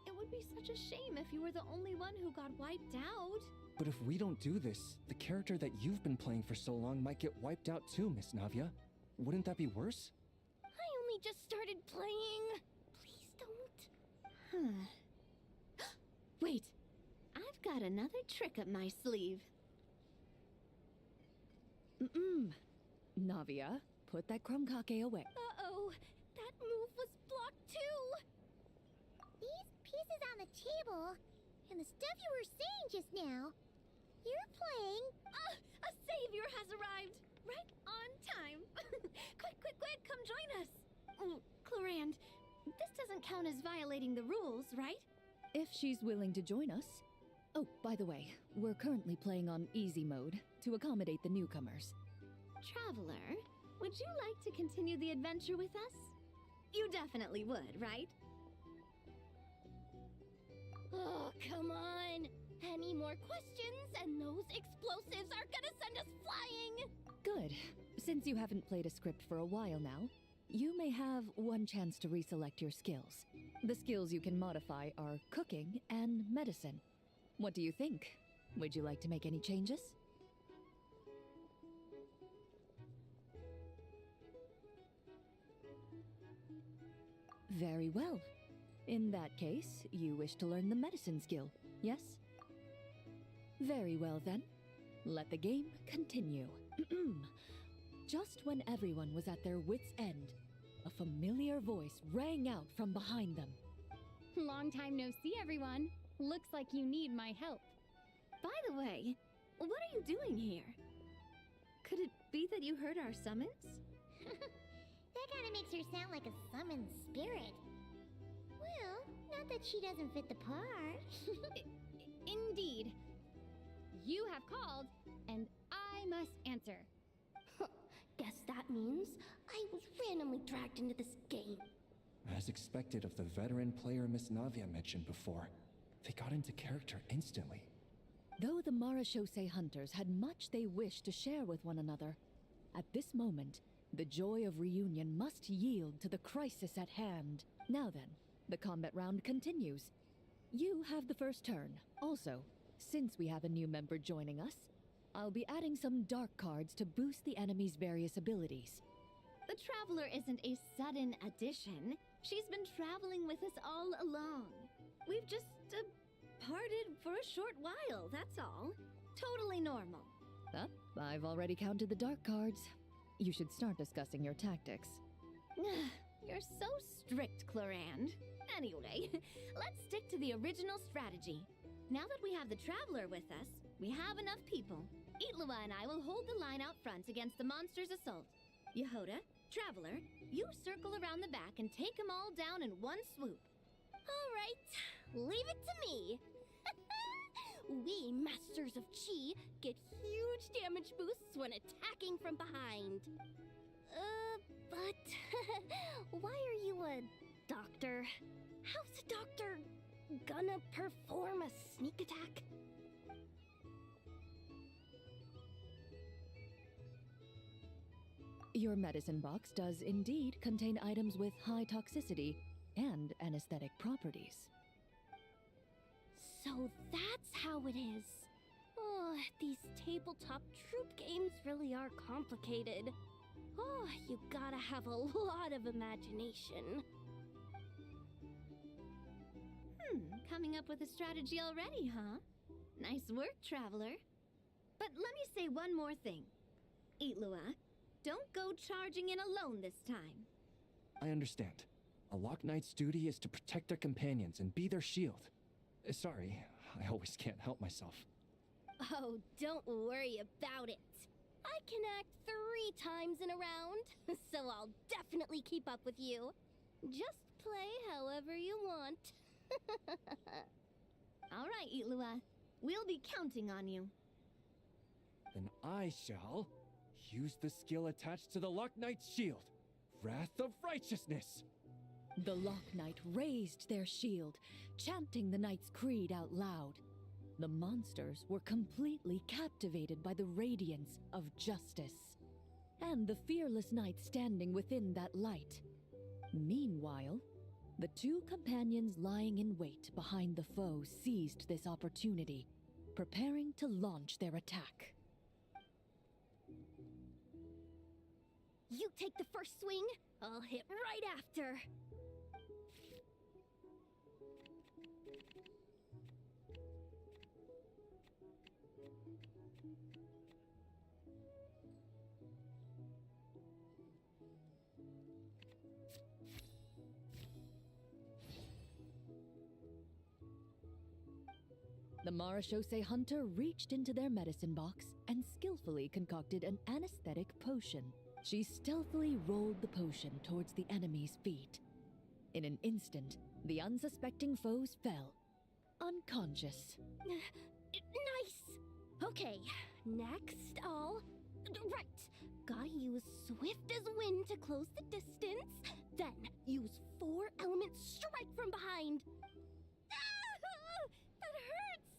[SPEAKER 9] It would be such a shame if you were the only one who got wiped out.
[SPEAKER 13] But if we don't do this, the character that you've been playing for so long might get wiped out too, Miss Navia. Wouldn't that be worse?
[SPEAKER 10] I only just started playing. Please don't.
[SPEAKER 9] Wait, I've got another trick up my sleeve.
[SPEAKER 3] Navia, put that crumkake away.
[SPEAKER 10] Uh-oh, that move was blocked too.
[SPEAKER 7] These pieces on the table, and the stuff you were saying just now, you're playing...
[SPEAKER 9] A savior has arrived! Right on time! Quick, come join us! Clorand, this doesn't count as violating the rules, right?
[SPEAKER 3] If she's willing to join us. Oh, by the way, we're currently playing on easy mode to accommodate the newcomers.
[SPEAKER 9] Traveler, would you like to continue the adventure with us? You definitely would, right?
[SPEAKER 10] Oh, come on! Any more questions and those explosives are gonna send us flying!
[SPEAKER 3] Good. Since you haven't played a script for a while now, you may have one chance to reselect your skills. The skills you can modify are cooking and medicine. What do you think? Would you like to make any changes? Very well. In that case, you wish to learn the medicine skill, yes? Very well then. Let the game continue. Just when everyone was at their wits' end, a familiar voice rang out from behind them.
[SPEAKER 1] Long time no see, everyone. Looks like you need my help.
[SPEAKER 9] By the way, what are you doing here? Could it be that you heard our summons?
[SPEAKER 7] That kind of makes her sound like a summoned spirit. Well, not that she doesn't fit the part.
[SPEAKER 1] Indeed. You have called, and I must answer.
[SPEAKER 10] Guess that means I was randomly dragged into this game.
[SPEAKER 13] As expected of the veteran player Miss Navia mentioned before, they got into character instantly.
[SPEAKER 3] Though the Marashose hunters had much they wished to share with one another, at this moment, the joy of reunion must yield to the crisis at hand. Now then, the combat round continues. You have the first turn. Also, since we have a new member joining us, I'll be adding some dark cards to boost the enemy's various abilities.
[SPEAKER 9] The Traveler isn't a sudden addition. She's been traveling with us all along. We've just parted for a short while, that's all. Totally normal.
[SPEAKER 3] I've already counted the dark cards. You should start discussing your tactics.
[SPEAKER 9] You're so strict, Clorand. Anyway, let's stick to the original strategy. Now that we have the Traveler with us, we have enough people. Itlua and I will hold the line out front against the monster's assault. Yehoda, Traveler, you circle around the back and take them all down in one swoop.
[SPEAKER 10] All right, leave it to me. We Masters of Chi get huge damage boosts when attacking from behind. But why are you a doctor? How's a doctor gonna perform a sneak attack?
[SPEAKER 3] Your medicine box does indeed contain items with high toxicity and anesthetic properties.
[SPEAKER 10] So that's how it is. Oh, these tabletop troop games really are complicated. Oh, you gotta have a lot of imagination.
[SPEAKER 9] Coming up with a strategy already, huh? Nice work, Traveler. But let me say one more thing. Itlua, don't go charging in alone this time.
[SPEAKER 13] I understand. A Lock Knight's duty is to protect their companions and be their shield. Sorry, I always can't help myself.
[SPEAKER 10] Oh, don't worry about it. I can act 3 times in a round, so I'll definitely keep up with you. Just play however you want.
[SPEAKER 9] All right, Itlua. We'll be counting on you.
[SPEAKER 13] Then I shall use the skill attached to the Lock Knight's shield, Wrath of Righteousness.
[SPEAKER 3] The Lock Knight raised their shield, chanting the Knight's creed out loud. The monsters were completely captivated by the radiance of justice, and the fearless knight standing within that light. Meanwhile, the 2 companions lying in wait behind the foe seized this opportunity, preparing to launch their attack.
[SPEAKER 10] You take the first swing, I'll hit right after.
[SPEAKER 3] The Marashose hunter reached into their medicine box and skillfully concocted an anesthetic potion. She stealthily rolled the potion towards the enemy's feet. In an instant, the unsuspecting foes fell, unconscious.
[SPEAKER 10] Nice! Okay, next Right, gotta use swift as wind to close the distance, then use 4 element strike from behind. That hurts!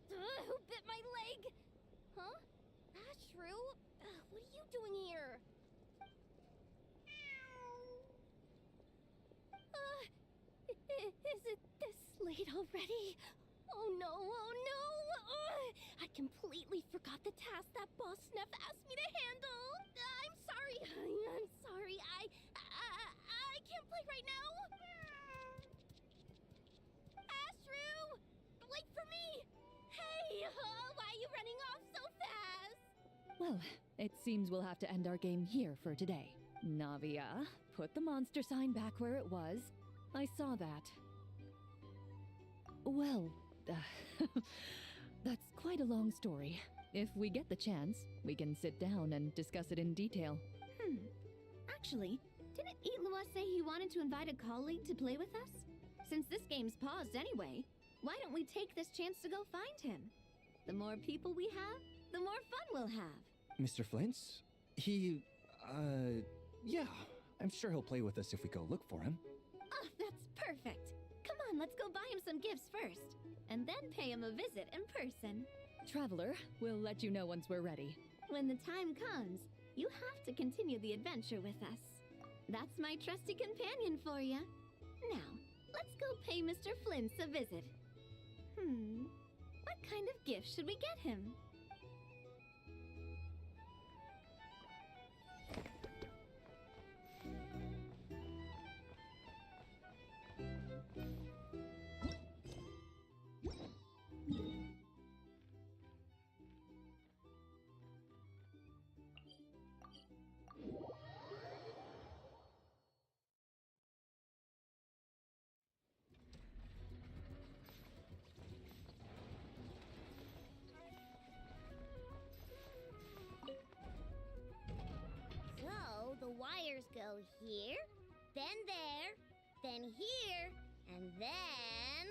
[SPEAKER 10] Who bit my leg? Huh? Ashru? What are you doing here? Is it this late already? Oh no, oh no! I completely forgot the task that Boss Neff asked me to handle. I'm sorry. I'm sorry. I can't play right now. Ashru! Wait for me! Hey! Why are you running off so fast?
[SPEAKER 3] Well, It seems we'll have to end our game here for today. Navia, put the monster sign back where it was. I saw that. Well, that's quite a long story. If we get the chance, we can sit down and discuss it in detail.
[SPEAKER 9] Actually, didn't Itlua say he wanted to invite a colleague to play with us? Since this game's paused anyway, why don't we take this chance to go find him? The more people we have, the more fun we'll have.
[SPEAKER 13] Mr. Flint's? Yeah, I'm sure he'll play with us if we go look for him.
[SPEAKER 9] Oh, that's perfect. Come on, let's go buy him some gifts first, and then pay him a visit in person.
[SPEAKER 3] Traveler, we'll let you know once we're ready.
[SPEAKER 9] When the time comes, you have to continue the adventure with us. That's my trusty companion for you. Now, let's go pay Mr. Flint's a visit. What kind of gift should we get him?
[SPEAKER 7] So, the wires go here, then there, then here, and then...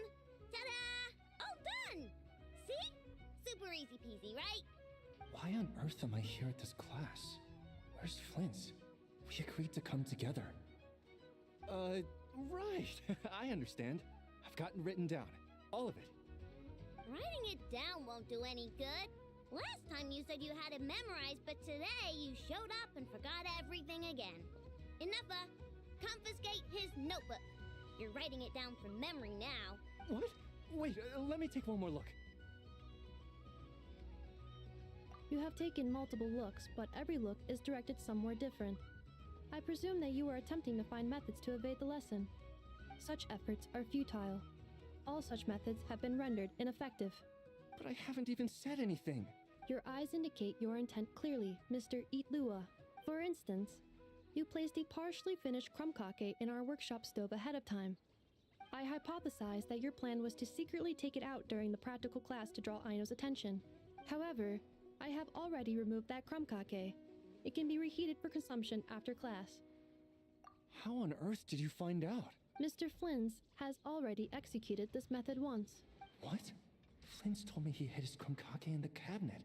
[SPEAKER 7] Ta-da! All done! See? Super easy peasy, right?
[SPEAKER 13] Why on earth am I here at this class? Where's Flint's? We agreed to come together. Right. I understand. I've gotten written down. All of it.
[SPEAKER 7] Writing it down won't do any good. Last time you said you had it memorized, but today you showed up and forgot everything again. Enough. Confiscate his notebook. You're writing it down from memory now.
[SPEAKER 13] What? Wait, let me take one more look.
[SPEAKER 19] You have taken multiple looks, but every look is directed somewhere different. I presume that you are attempting to find methods to evade the lesson. Such efforts are futile. All such methods have been rendered ineffective.
[SPEAKER 13] But I haven't even said anything.
[SPEAKER 19] Your eyes indicate your intent clearly, Mr. Itlua. For instance, you placed a partially finished crumb-cake in our workshop stove ahead of time. I hypothesized that your plan was to secretly take it out during the practical class to draw Aino's attention. However, I have already removed that crumb-cake. It can be reheated for consumption after class.
[SPEAKER 13] How on earth did you find out?
[SPEAKER 19] Mr. Flins has already executed this method once.
[SPEAKER 13] What? Flint's told me he hid his crumb-cake in the cabinet.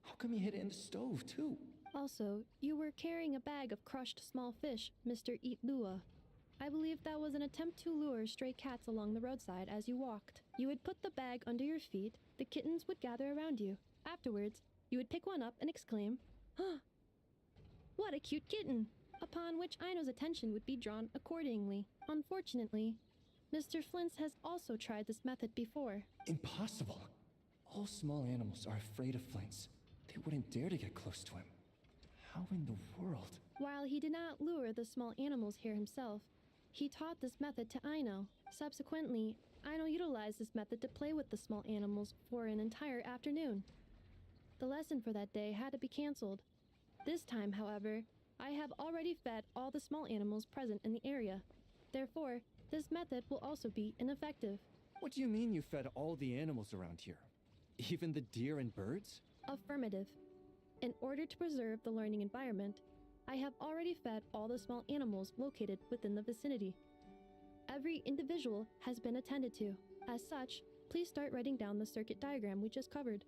[SPEAKER 13] How come he hid it in the stove, too?
[SPEAKER 19] Also, you were carrying a bag of crushed small fish, Mr. Itlua. I believe that was an attempt to lure stray cats along the roadside as you walked. You would put the bag under your feet, the kittens would gather around you. Afterwards, you would pick one up and exclaim, "Huh! What a cute kitten!" Upon which Aino's attention would be drawn accordingly. Unfortunately, Mr. Flint's has also tried this method before.
[SPEAKER 13] Impossible. All small animals are afraid of Flint's. They wouldn't dare to get close to him. How in the world?
[SPEAKER 19] While he did not lure the small animals here himself, he taught this method to Aino. Subsequently, Aino utilized this method to play with the small animals for an entire afternoon. The lesson for that day had to be canceled. This time, however, I have already fed all the small animals present in the area. Therefore, this method will also be ineffective.
[SPEAKER 13] What do you mean you fed all the animals around here? Even the deer and birds?
[SPEAKER 19] Affirmative. In order to preserve the learning environment, I have already fed all the small animals located within the vicinity. Every individual has been attended to. As such, please start writing down the circuit diagram we just covered.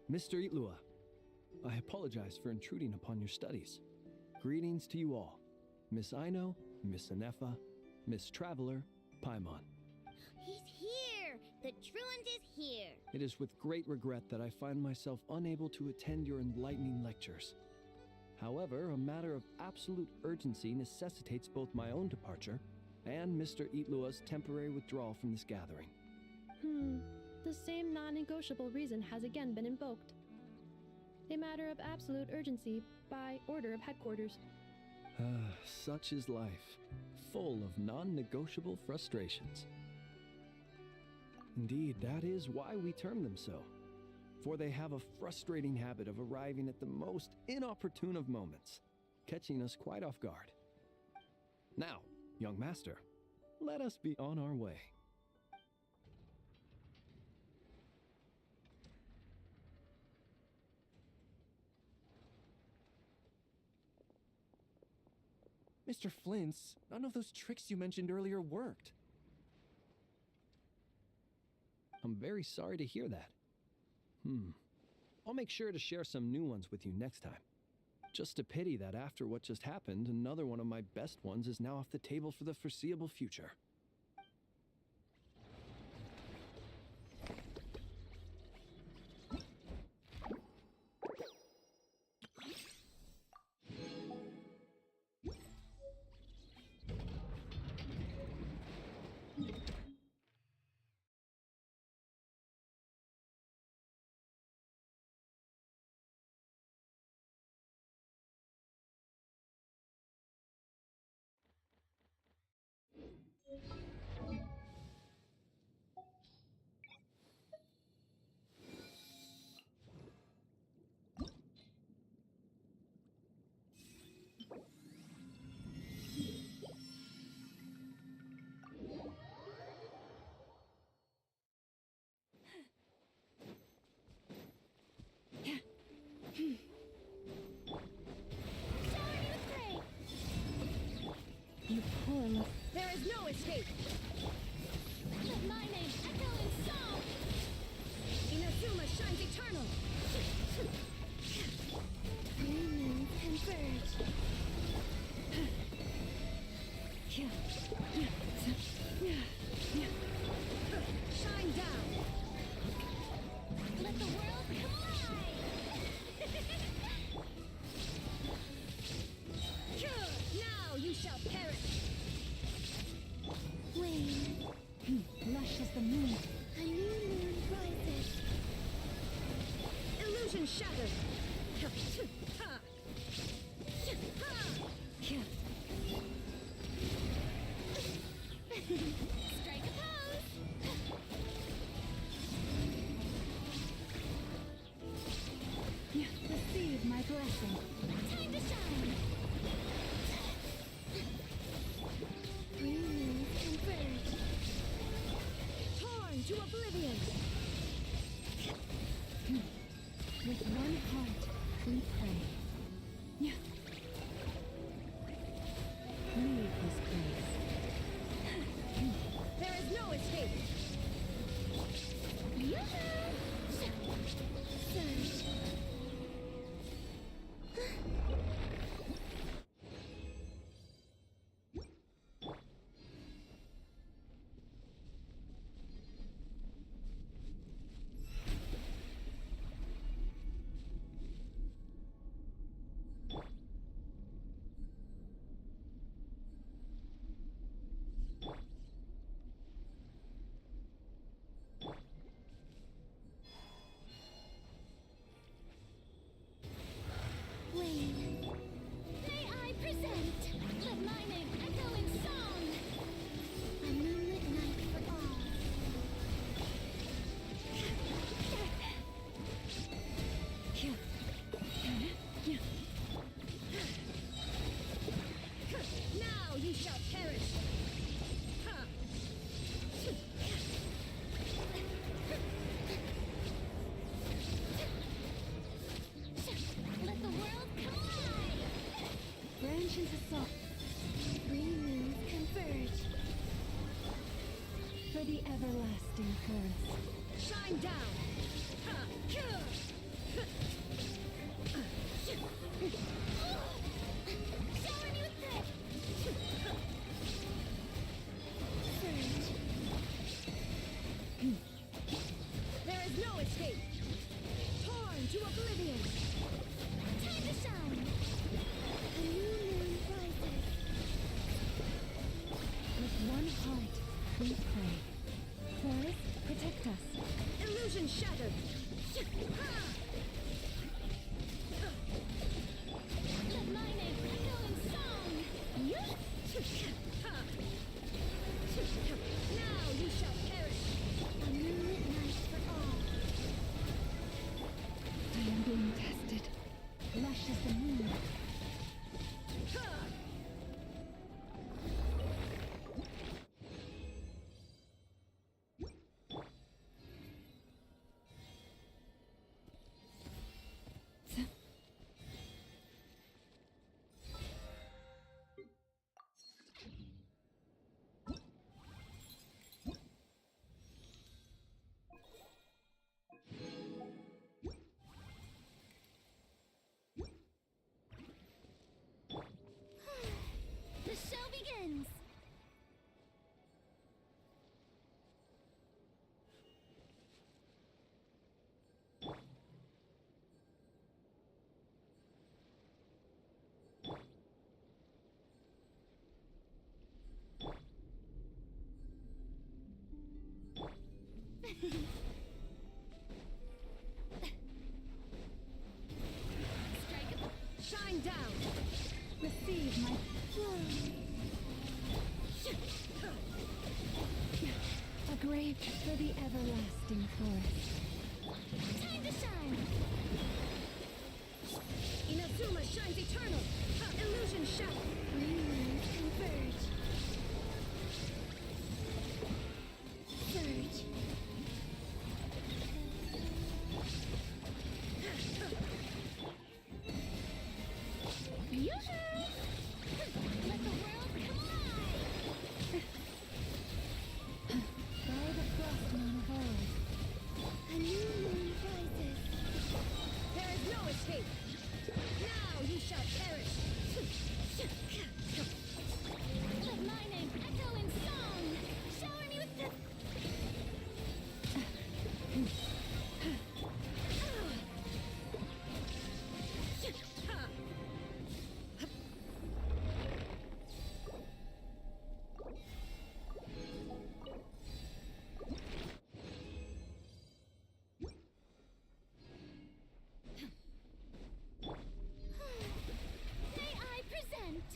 [SPEAKER 14] Mr. Itlua. I apologize for intruding upon your studies. Greetings to you all. Miss Aino, Miss Anefa, Miss Traveler, Paimon.
[SPEAKER 7] He's here! The truant is here!
[SPEAKER 14] It is with great regret that I find myself unable to attend your enlightening lectures. However, a matter of absolute urgency necessitates both my own departure and Mr. Itlua's temporary withdrawal from this gathering.
[SPEAKER 19] The same non-negotiable reason has again been invoked. A matter of absolute urgency by order of headquarters.
[SPEAKER 14] Such is life, full of non-negotiable frustrations.
[SPEAKER 13] Indeed, that is why we term them so. For they have a frustrating habit of arriving at the most inopportune of moments, catching us quite off guard. Now, young master, let us be on our way. Mr. Flint's, none of those tricks you mentioned earlier worked.
[SPEAKER 4] I'm very sorry to hear that. I'll make sure to share some new ones with you next time. Just a pity that after what just happened, another one of my best ones is now off the table for the foreseeable future.
[SPEAKER 16] You poor little... There is no escape!
[SPEAKER 1] Let my name echo in song!
[SPEAKER 16] Inazuma shines eternal!
[SPEAKER 1] Three moons converge.
[SPEAKER 16] Shine down!
[SPEAKER 1] Let the world collide!
[SPEAKER 16] Now you shall perish!
[SPEAKER 1] Wane,
[SPEAKER 16] Lush as the moon.
[SPEAKER 1] a new moon rises.
[SPEAKER 16] Illusion shattered!
[SPEAKER 1] Strike a pose!
[SPEAKER 16] Receive my blessing.
[SPEAKER 1] Time to shine! Three moons converge.
[SPEAKER 16] Torn to oblivion! With one heart, we pray. Leave this place. There is no escape!
[SPEAKER 1] Yoo-hoo! Surge. Wane, may I present? Let my name echo in song. A moonlit night for all.
[SPEAKER 16] Now you shall perish!
[SPEAKER 1] Let the world collide!
[SPEAKER 16] Branches assault
[SPEAKER 1] Three moons converge.
[SPEAKER 16] for the everlasting curse. Shine down!
[SPEAKER 1] Shower me with this! Surge.
[SPEAKER 16] There is no escape! Torn to oblivion!
[SPEAKER 1] Time to shine! A new moon rises.
[SPEAKER 16] With one heart, we pray. Chorus, protect us. Illusion shattered! Shine down! Receive my... A grave for the everlasting forest.
[SPEAKER 1] Time to shine!
[SPEAKER 16] Inazuma shines eternal! Illusion shadow! Dreams converge. Surge.
[SPEAKER 1] Yoo-hoo! Let the world collide!
[SPEAKER 16] By the frostman of old.
[SPEAKER 1] A new moon rises.
[SPEAKER 16] There is no escape! Now you shall perish!
[SPEAKER 1] Let my name echo in song! Shower me with the... May I present?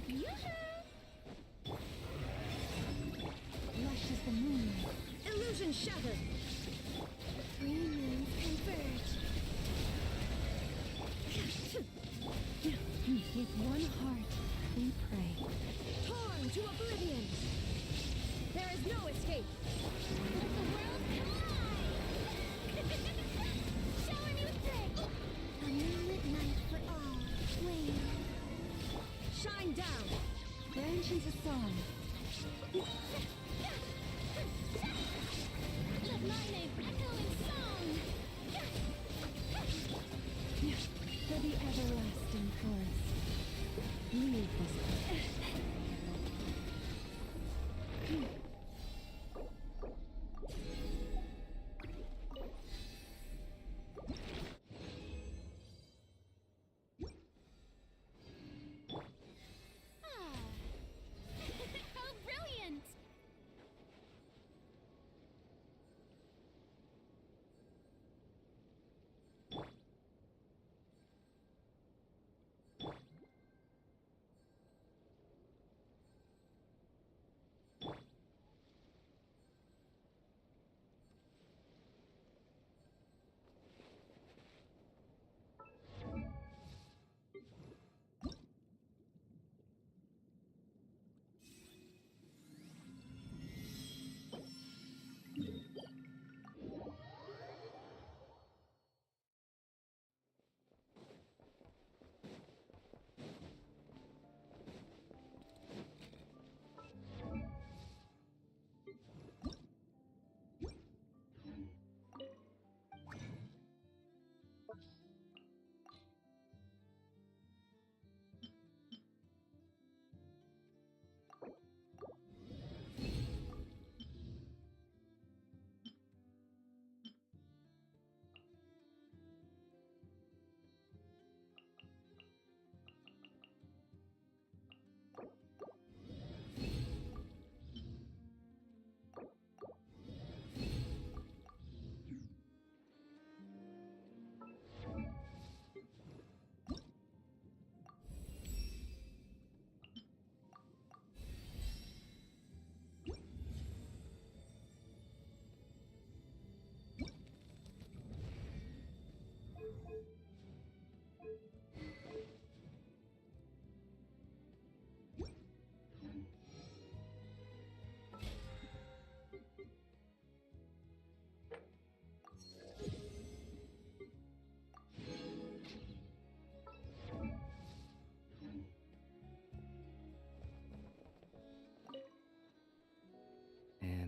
[SPEAKER 1] Yoo-hoo!
[SPEAKER 16] Lush is the moonlight. Illusion shattered!
[SPEAKER 1] Three moons converge.
[SPEAKER 16] With one heart, we pray. Torn to oblivion! There is no escape!
[SPEAKER 1] Let the world collide! Shower me with grace! A moonlit night for all. Wait.
[SPEAKER 16] Shine down! Branch into song.
[SPEAKER 1] Let my name echo in song!
[SPEAKER 16] For the everlasting forest. Leave this place.
[SPEAKER 1] How brilliant!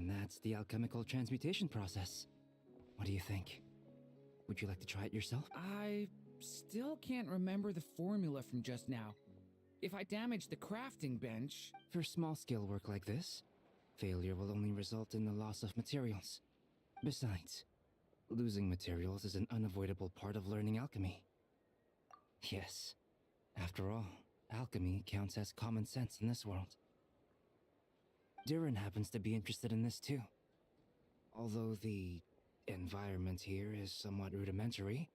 [SPEAKER 20] That's the alchemical transmutation process. What do you think? Would you like to try it yourself?
[SPEAKER 6] I still can't remember the formula from just now. If I damage the crafting bench...
[SPEAKER 20] For small-scale work like this, Failure will only result in the loss of materials. Besides, losing materials is an unavoidable part of learning alchemy. Yes, after all, alchemy counts as common sense in this world. Durin happens to be interested in this too. Although the environment here is somewhat rudimentary,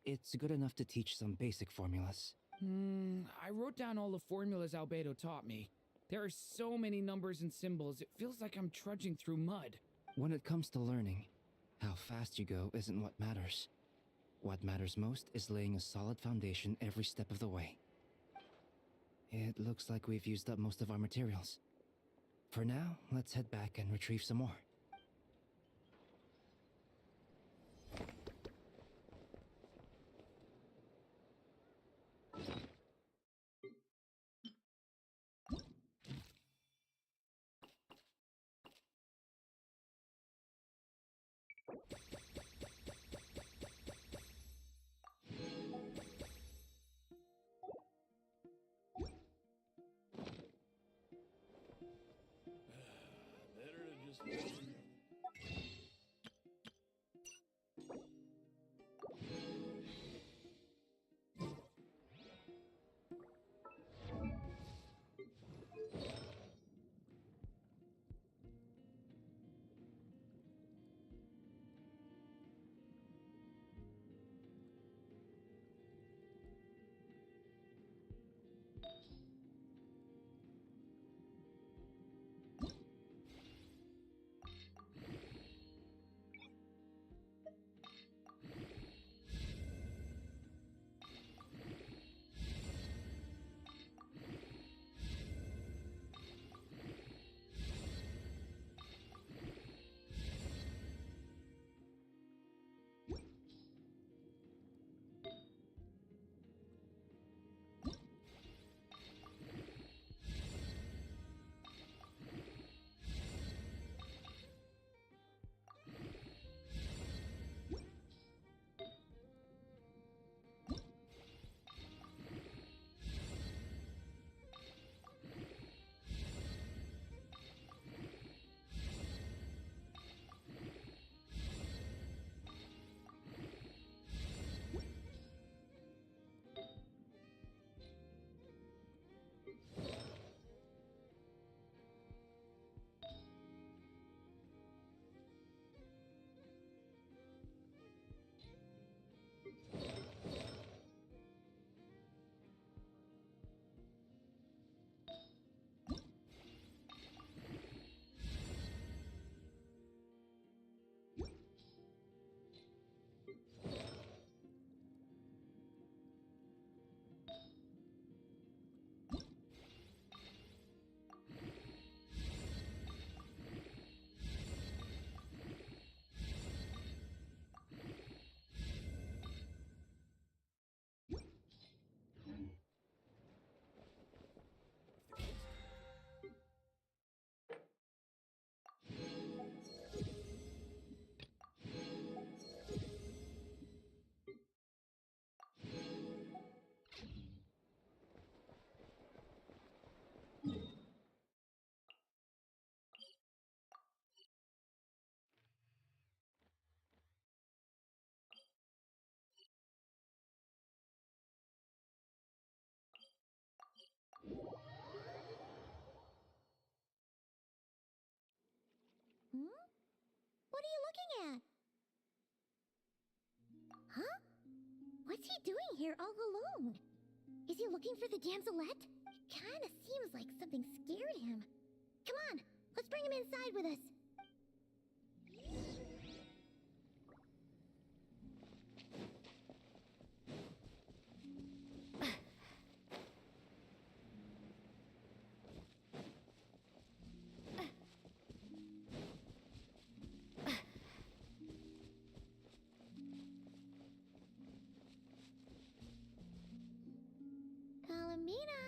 [SPEAKER 20] it's good enough to teach some basic formulas.
[SPEAKER 6] I wrote down all the formulas Albedo taught me. There are so many numbers and symbols, it feels like I'm trudging through mud.
[SPEAKER 20] When it comes to learning, how fast you go isn't what matters. What matters most is laying a solid foundation every step of the way. It looks like we've used up most of our materials. For now, let's head back and retrieve some more.
[SPEAKER 7] What are you looking at? Huh? What's he doing here all alone? Is he looking for the damselette? It kinda seems like something scared him. Come on, let's bring him inside with us. Calamina?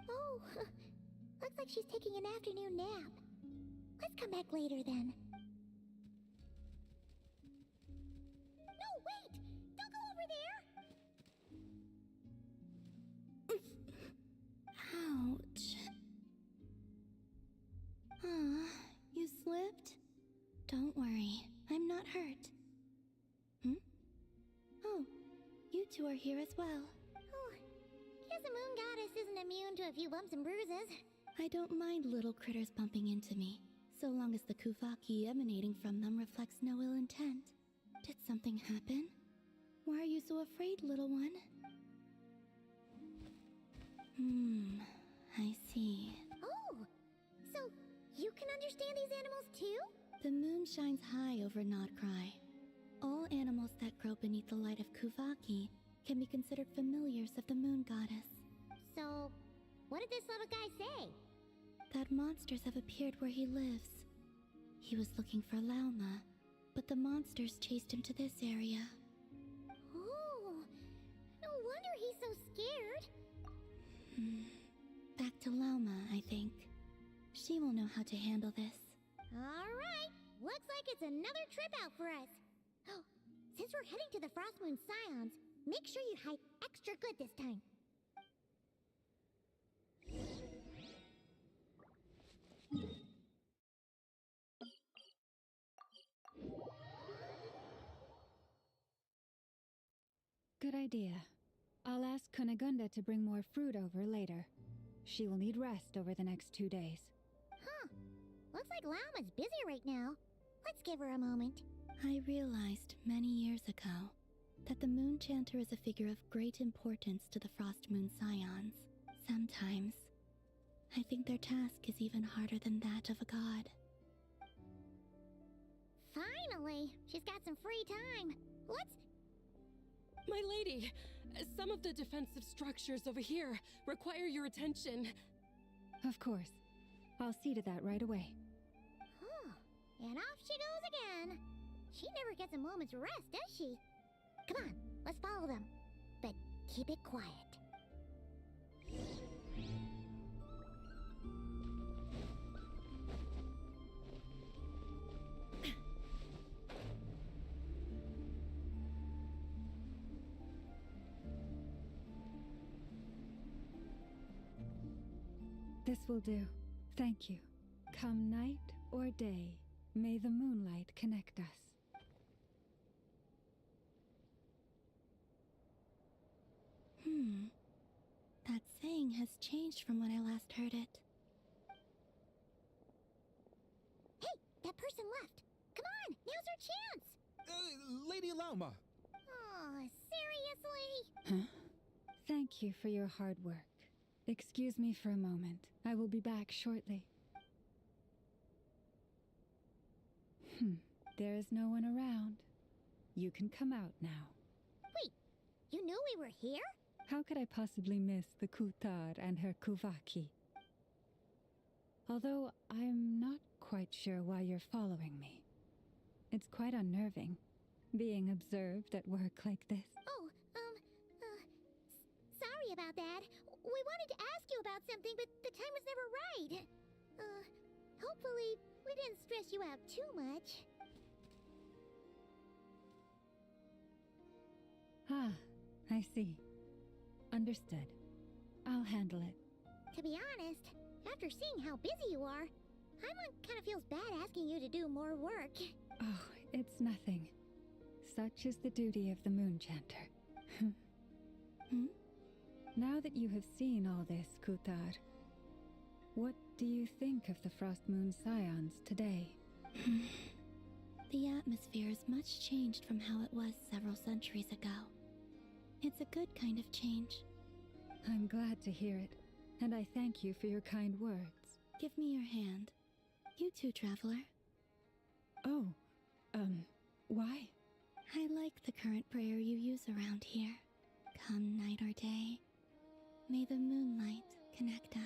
[SPEAKER 7] Oh, looks like she's taking an afternoon nap. Let's come back later then. No, wait! Don't go over there!
[SPEAKER 9] Ouch.
[SPEAKER 21] Don't worry, I'm not hurt. Oh, you two are here as well.
[SPEAKER 7] Oh, guess a moon goddess isn't immune to a few bumps and bruises.
[SPEAKER 21] I don't mind little critters bumping into me, so long as the kuvaki emanating from them reflects no ill intent. Did something happen? Why are you so afraid, little one? I see.
[SPEAKER 7] Oh, so you can understand these animals too?
[SPEAKER 21] The moon shines high over Nodcry. All animals that grow beneath the light of Kuvaki can be considered familiars of the moon goddess.
[SPEAKER 7] So, what did this little guy say?
[SPEAKER 21] That monsters have appeared where he lives. He was looking for Lauma, but the monsters chased him to this area.
[SPEAKER 7] Oh, no wonder he's so scared.
[SPEAKER 21] Back to Lauma, I think. She will know how to handle this.
[SPEAKER 7] Alright, looks like it's another trip out for us. Since we're heading to the Frost Moon Scions, make sure you hide extra good this time.
[SPEAKER 22] Good idea. I'll ask Kunigunda to bring more fruit over later. She will need rest over the next 2 days.
[SPEAKER 7] Huh. Looks like Lauma's busy right now. Let's give her a moment.
[SPEAKER 21] I realized many years ago that the Moon Chanter is a figure of great importance to the Frost Moon Scions. Sometimes, I think their task is even harder than that of a god.
[SPEAKER 7] Finally, she's got some free time. Let's...
[SPEAKER 11] My lady, some of the defensive structures over here require your attention.
[SPEAKER 22] Of course. I'll see to that right away.
[SPEAKER 7] And off she goes again. She never gets a moment's rest, does she? Come on, let's follow them. But keep it quiet.
[SPEAKER 22] This will do. Thank you. Come night or day, may the moonlight connect us.
[SPEAKER 21] That saying has changed from when I last heard it.
[SPEAKER 7] Hey, that person left. Come on, now's our chance.
[SPEAKER 17] Lady Lauma.
[SPEAKER 7] Oh, seriously?
[SPEAKER 22] Huh? Thank you for your hard work. Excuse me for a moment. I will be back shortly. There is no one around. You can come out now.
[SPEAKER 7] Wait, you knew we were here?
[SPEAKER 22] How could I possibly miss the Kutar and her Kuvaki? Although I'm not quite sure why you're following me. It's quite unnerving, being observed at work like this.
[SPEAKER 7] Oh, sorry about that. We wanted to ask you about something, but the time was never right. Hopefully we didn't stress you out too much.
[SPEAKER 22] Ah, I see. Understood. I'll handle it.
[SPEAKER 7] To be honest, after seeing how busy you are, Paimon kind of feels bad asking you to do more work.
[SPEAKER 22] Oh, it's nothing. Such is the duty of the Moon Chanter. Now that you have seen all this, Kutar, what do you think of the Frost Moon Scions today?
[SPEAKER 21] The atmosphere is much changed from how it was several centuries ago. It's a good kind of change.
[SPEAKER 22] I'm glad to hear it, and I thank you for your kind words.
[SPEAKER 21] Give me your hand. You too, traveler.
[SPEAKER 22] Oh, why?
[SPEAKER 21] I like the current prayer you use around here. Come night or day, may the moonlight connect us.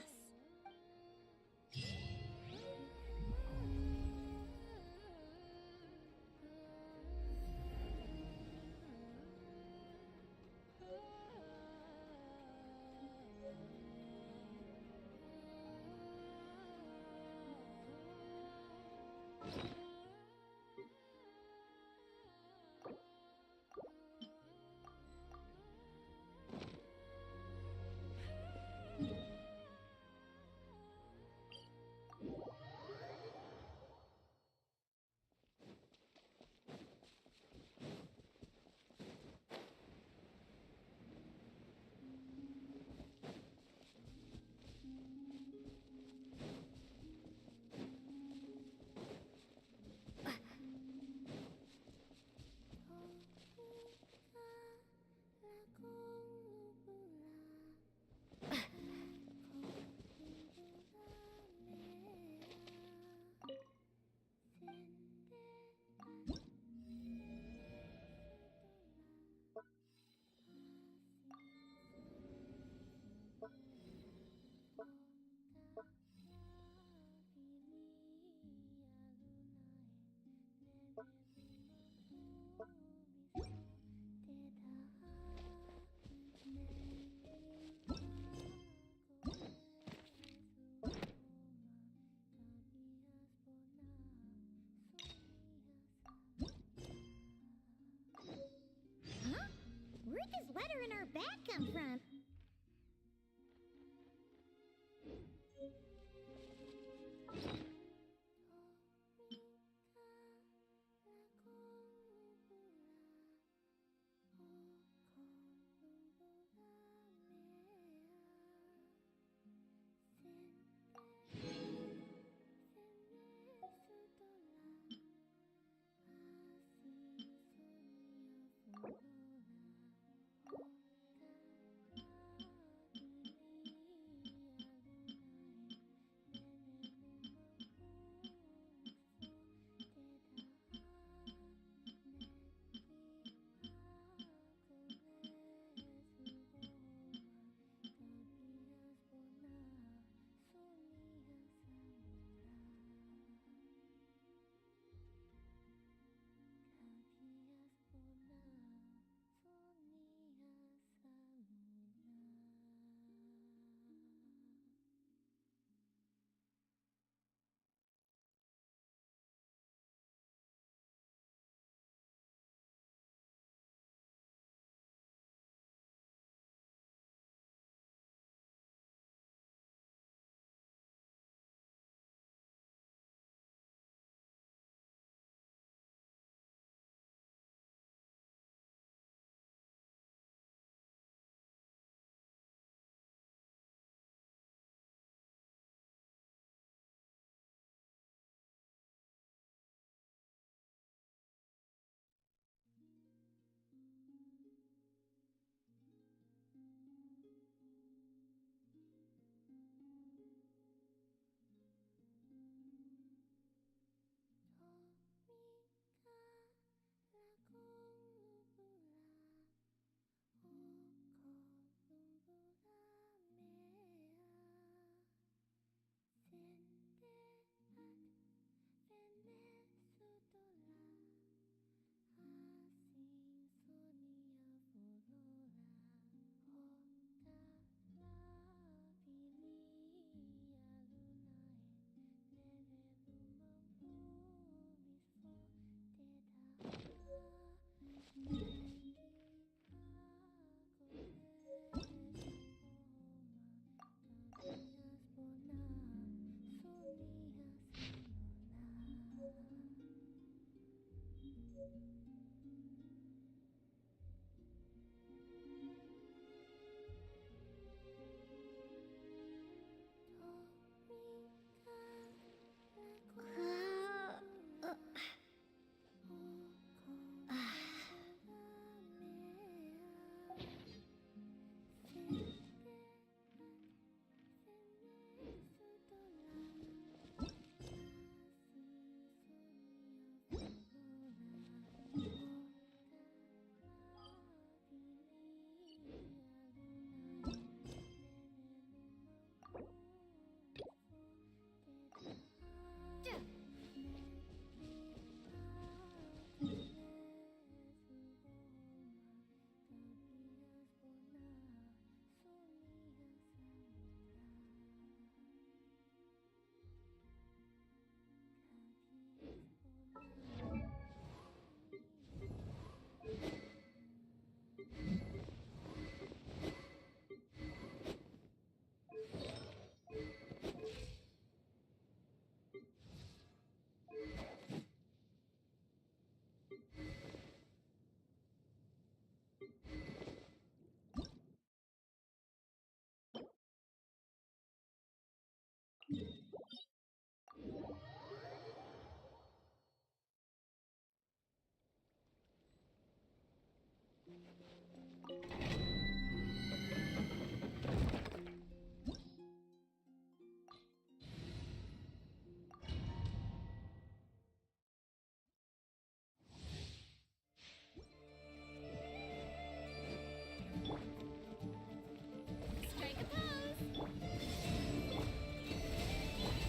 [SPEAKER 7] fire in our bag come from?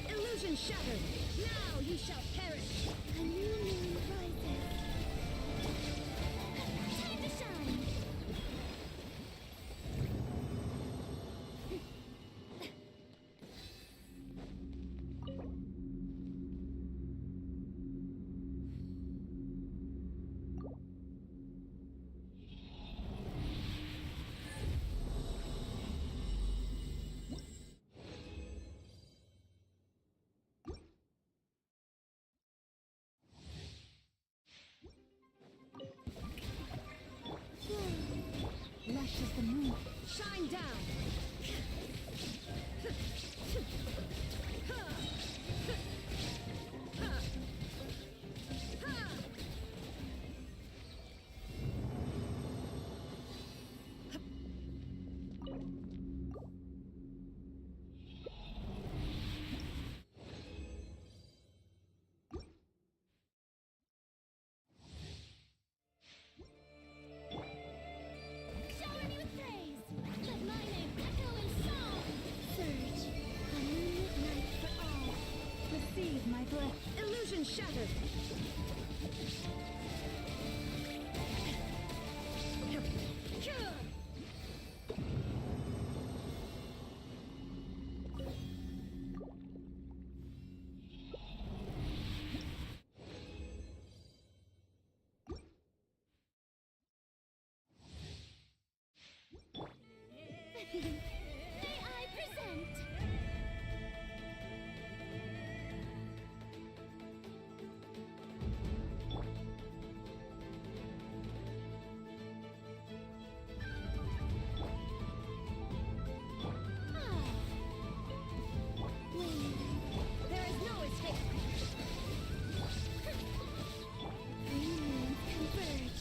[SPEAKER 1] Illusion shattered! Now you shall perish! A new moon rises. Time to shine!
[SPEAKER 16] Receive my bless. Illusion shattered.
[SPEAKER 1] May I present?
[SPEAKER 16] There is no escape.
[SPEAKER 1] Three moons converge.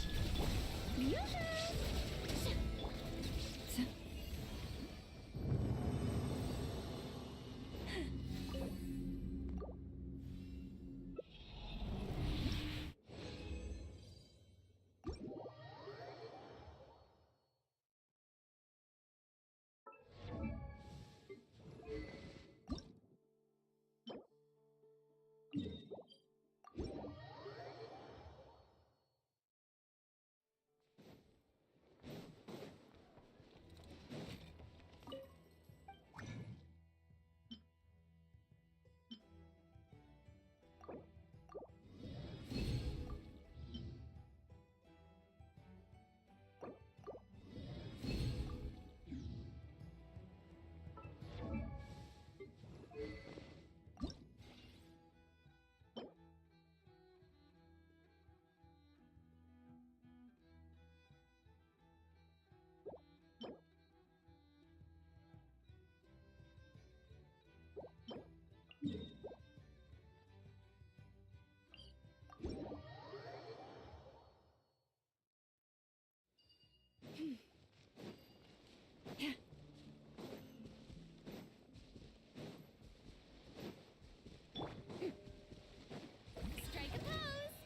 [SPEAKER 1] Strike a pose.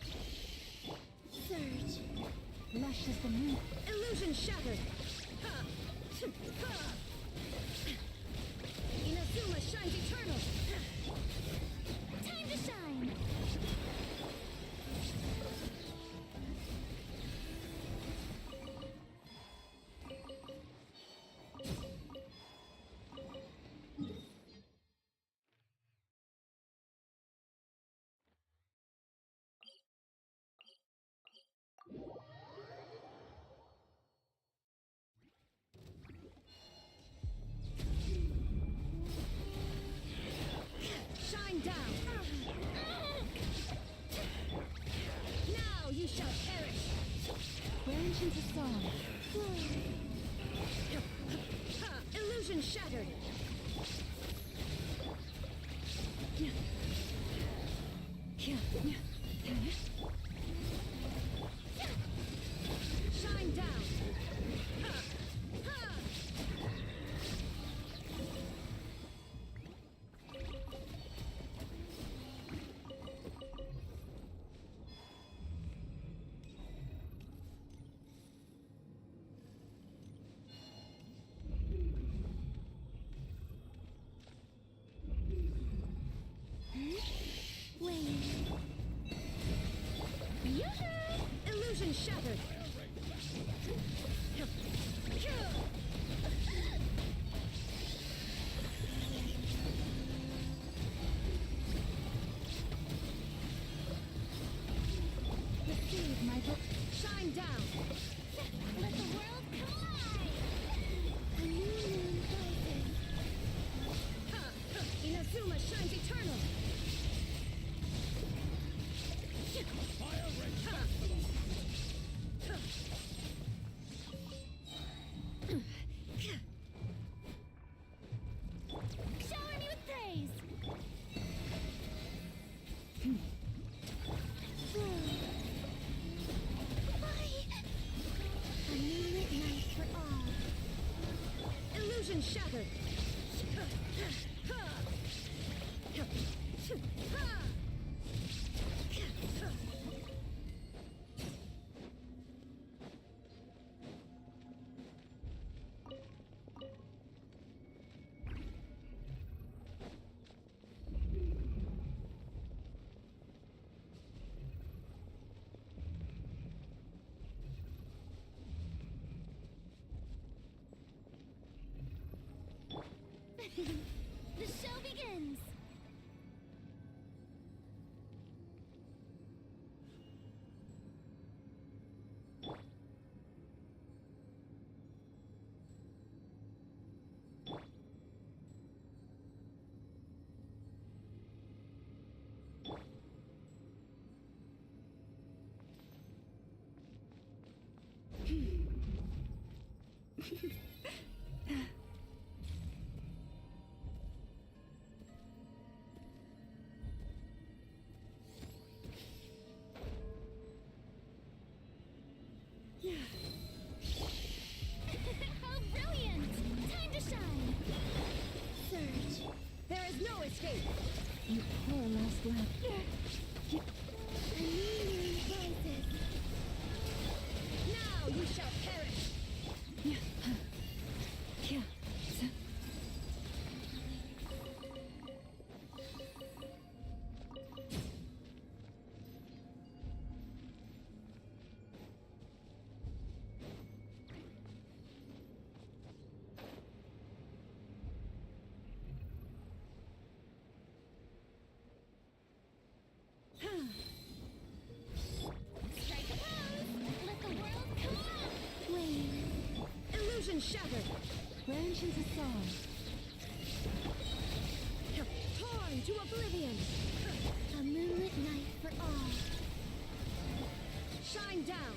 [SPEAKER 1] Surge.
[SPEAKER 16] Lush as the moon. Illusion shattered. Inazuma shines eternal.
[SPEAKER 1] Time to shine.
[SPEAKER 16] Shine down. Now you shall perish. Branch into song. Illusion shattered. Shine down. Illusion shattered. Receive my book. Shine down.
[SPEAKER 1] Let the world collide. A new moon rises.
[SPEAKER 16] Inazuma shines eternal.
[SPEAKER 1] The show begins! How brilliant! Time to shine! Surge! There is no escape!
[SPEAKER 3] You poor last lamp.
[SPEAKER 1] A new moon rises. Now you shall perish!
[SPEAKER 3] Yeah.
[SPEAKER 1] Strike a pose! Let the world come on! Flame!
[SPEAKER 16] Illusion shattered!
[SPEAKER 3] Branch into song.
[SPEAKER 16] Torn to oblivion!
[SPEAKER 1] A moonlit night for all.
[SPEAKER 16] Shine down!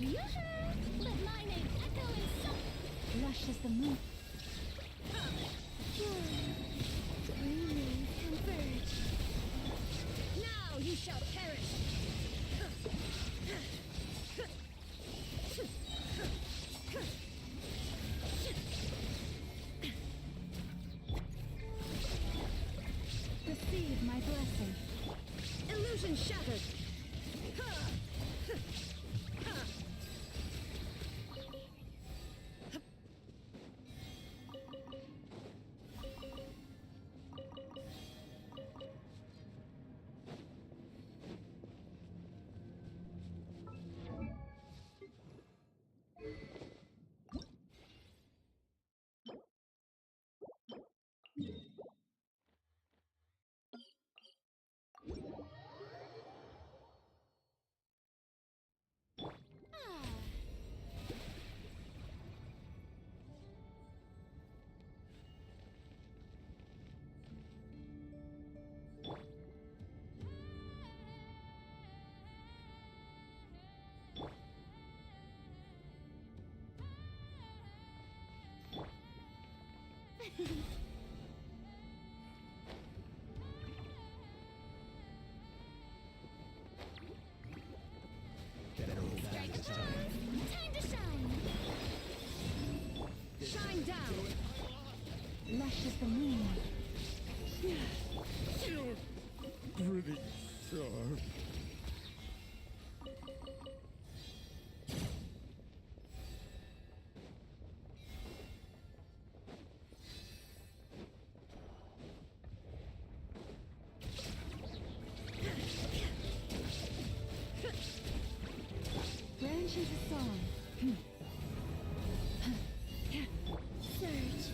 [SPEAKER 1] Yoo-hoo! Let my name echo in song!
[SPEAKER 3] Lush as the moon.
[SPEAKER 1] Three moons converge.
[SPEAKER 16] Now you shall perish!
[SPEAKER 3] Receive my blessing.
[SPEAKER 16] Illusion shattered!
[SPEAKER 1] Strike a pose! Time to shine!
[SPEAKER 16] Shine down!
[SPEAKER 3] Lush as the moon.
[SPEAKER 2] Pretty sharp.
[SPEAKER 3] Branch into song.
[SPEAKER 1] Surge!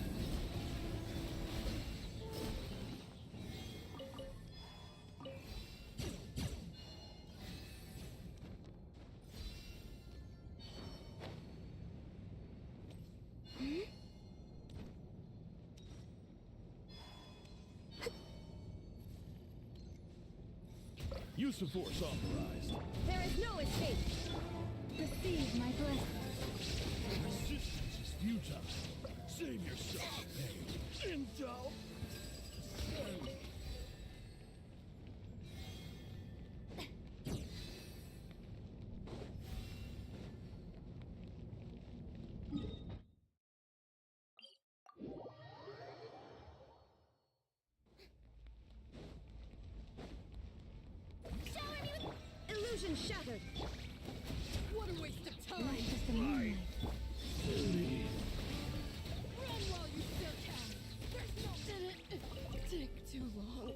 [SPEAKER 2] Use of force authorized.
[SPEAKER 16] There is no escape!
[SPEAKER 3] Receive my blessing.
[SPEAKER 2] Resistance is futile. Save yourself pain. Intel.
[SPEAKER 15] Illusion shattered. What a waste of time.
[SPEAKER 16] Not just a moonlight.
[SPEAKER 15] Run while you still can. There's no. Did it take too long?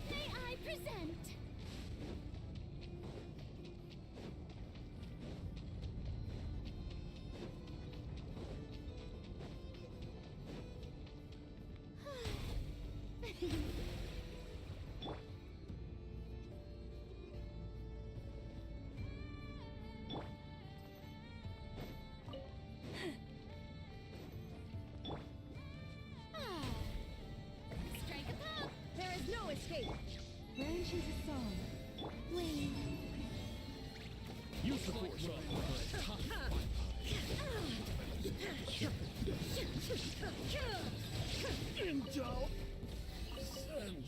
[SPEAKER 1] May I present? Strike a pop!
[SPEAKER 15] There is no escape.
[SPEAKER 16] Branch into song.
[SPEAKER 1] Wait.
[SPEAKER 2] Use the force on In doubt. Send.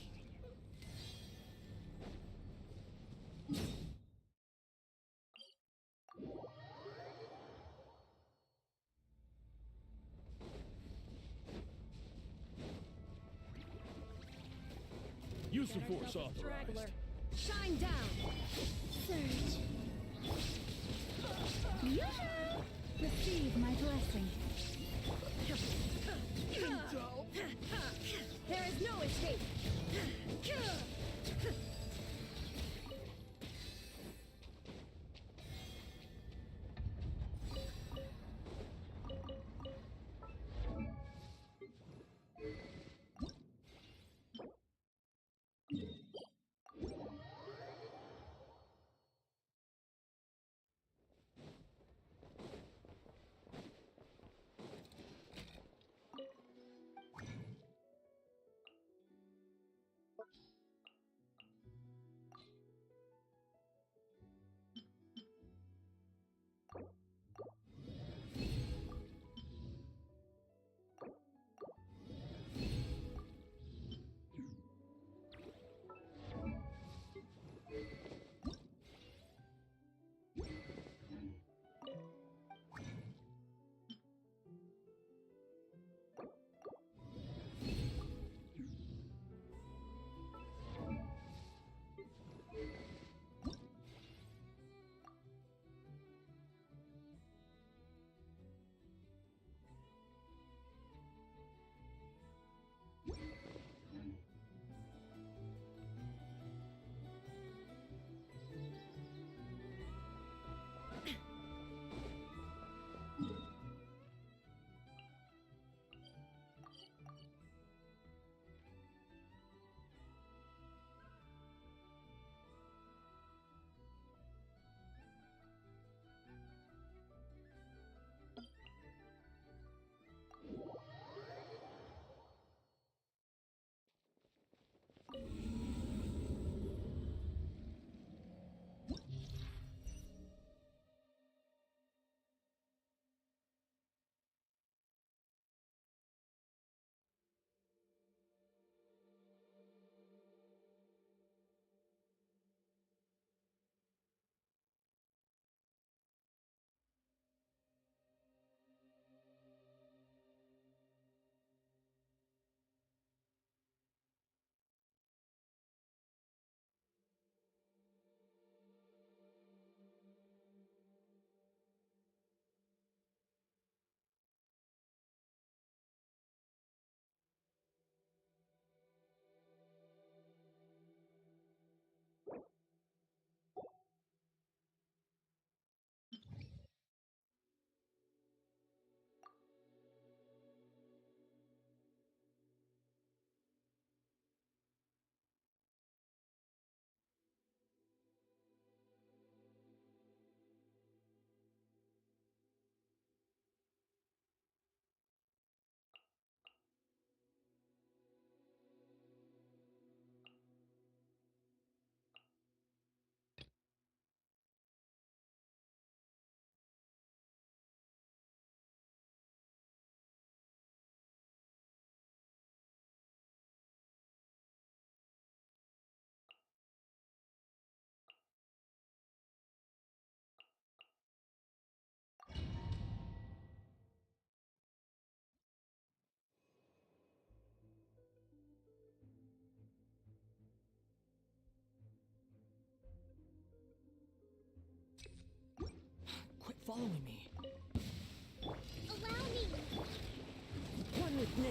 [SPEAKER 2] Use the force authorized.
[SPEAKER 15] Straggler. Shine down.
[SPEAKER 1] Surge.
[SPEAKER 16] Yoo-hoo! Receive my blessing.
[SPEAKER 15] There is no escape.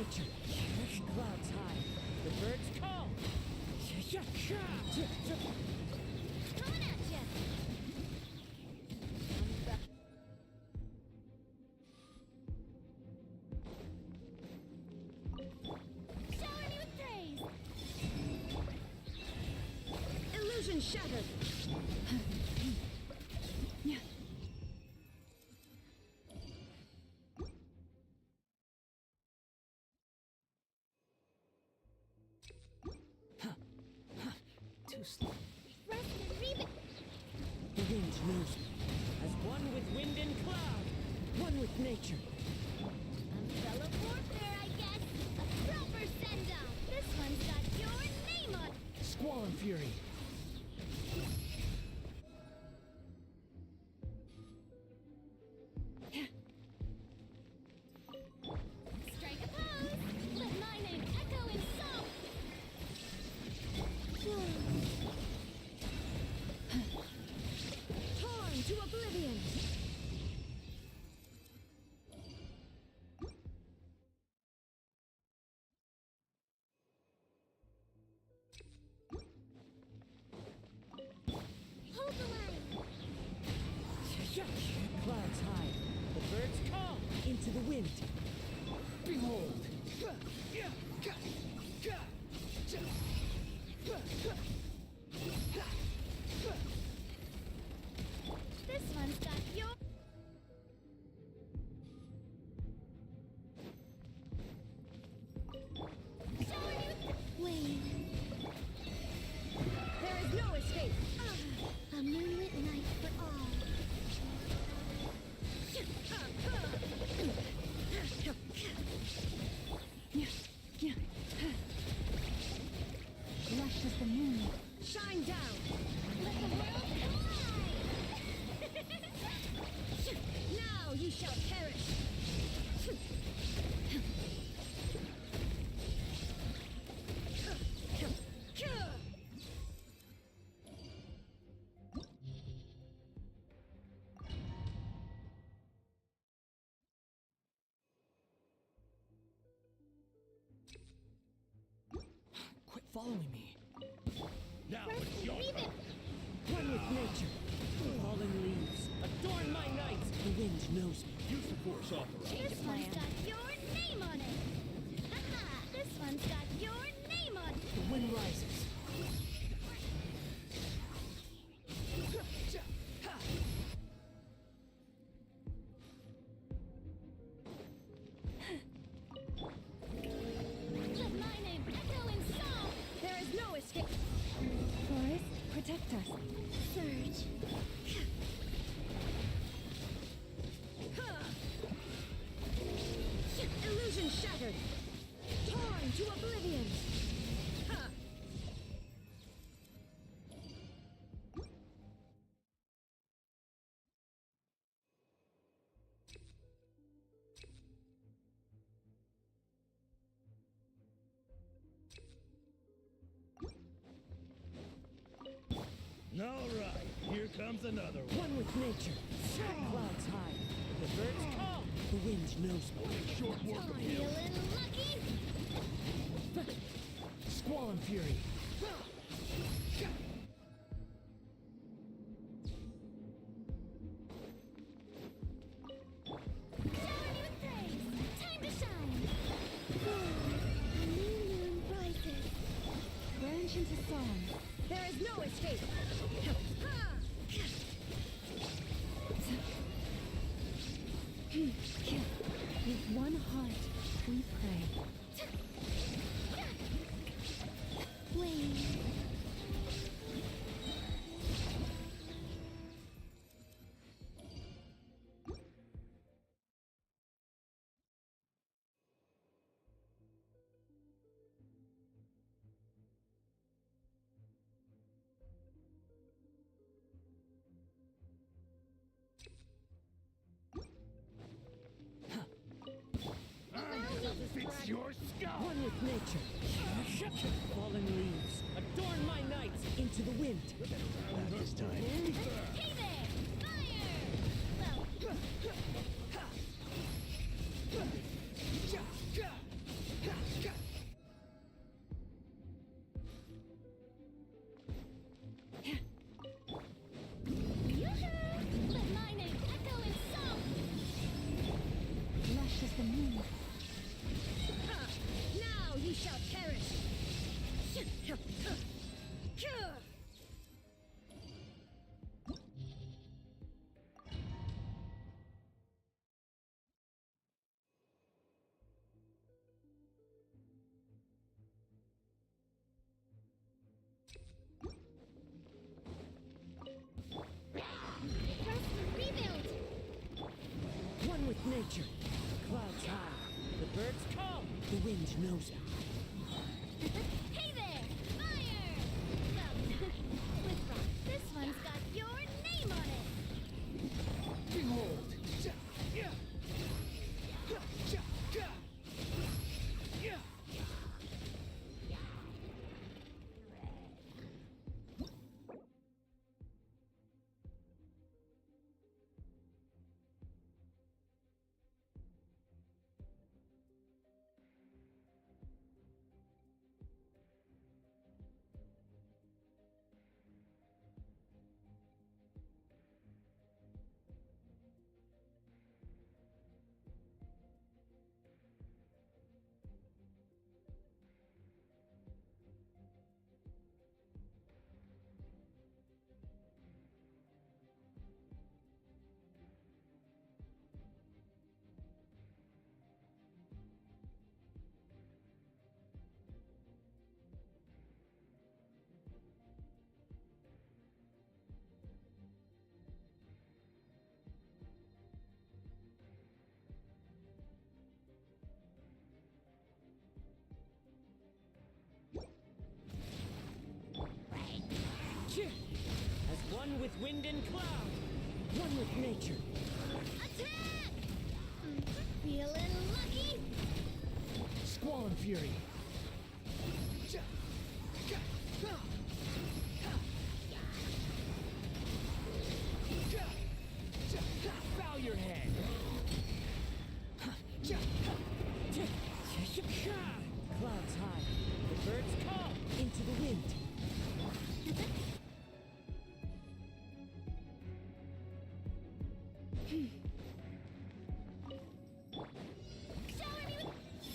[SPEAKER 6] nature. Clouds high. The birds call.
[SPEAKER 1] Coming at ya! Shower me with praise!
[SPEAKER 16] Illusion shattered!
[SPEAKER 6] Too slow.
[SPEAKER 1] Rest and read
[SPEAKER 6] The wind knows me. As one with wind and cloud. One with nature.
[SPEAKER 1] Umbrella warfare, I guess. A proper send-down. This one's got your name on it.
[SPEAKER 6] Squall and fury.
[SPEAKER 1] Strike a pose. Let my name echo in song.
[SPEAKER 16] Torn to oblivion!
[SPEAKER 1] Hold the line.
[SPEAKER 6] Clouds high. The birds call. Into the wind. Behold.
[SPEAKER 1] This one's got your... Shower me with...
[SPEAKER 10] Wait,
[SPEAKER 16] There is no escape!
[SPEAKER 10] a moonlit night for all.
[SPEAKER 22] Lush as the moon.
[SPEAKER 16] Shine down!
[SPEAKER 1] Let the world collide!
[SPEAKER 16] Now you shall perish!
[SPEAKER 6] Quit following me.
[SPEAKER 2] Now it's your turn.
[SPEAKER 6] One with nature. Fallen leaves. Adorn my nights. The wind knows me.
[SPEAKER 2] Use the force authorized.
[SPEAKER 1] This one's got your name on it. Haha! This one's got your name on it.
[SPEAKER 6] The wind rises.
[SPEAKER 1] Let my name echo in song.
[SPEAKER 16] There is no escape!
[SPEAKER 22] Forest, protect us.
[SPEAKER 1] Surge.
[SPEAKER 16] Illusion shattered! Torn to oblivion!
[SPEAKER 2] All right, here comes another one.
[SPEAKER 6] One with nature. Clouds high. The birds call. The wind knows me.
[SPEAKER 2] Short work of him.
[SPEAKER 1] Feeling lucky?
[SPEAKER 6] Squall and fury.
[SPEAKER 1] Shower me with praise. Time to shine.
[SPEAKER 10] A new moon rises.
[SPEAKER 22] Branch into song.
[SPEAKER 16] There is no escape!
[SPEAKER 22] With one heart, we pray.
[SPEAKER 10] Wait,
[SPEAKER 2] Fix your skull.
[SPEAKER 6] One with nature. Fallen leaves. Adorn my nights. Into the wind.
[SPEAKER 13] Not this time.
[SPEAKER 1] Hey there! Fire! Well,
[SPEAKER 17] nature. Clouds high. The birds come. The wind knows it.
[SPEAKER 1] Hey there! Fire! Well, with rock, this one's got your name on it!
[SPEAKER 17] Behold. As one with wind and cloud, one with nature.
[SPEAKER 1] Attack! Feeling lucky?
[SPEAKER 17] Squall and fury. Bow your head. Clouds high. The birds come into the wind.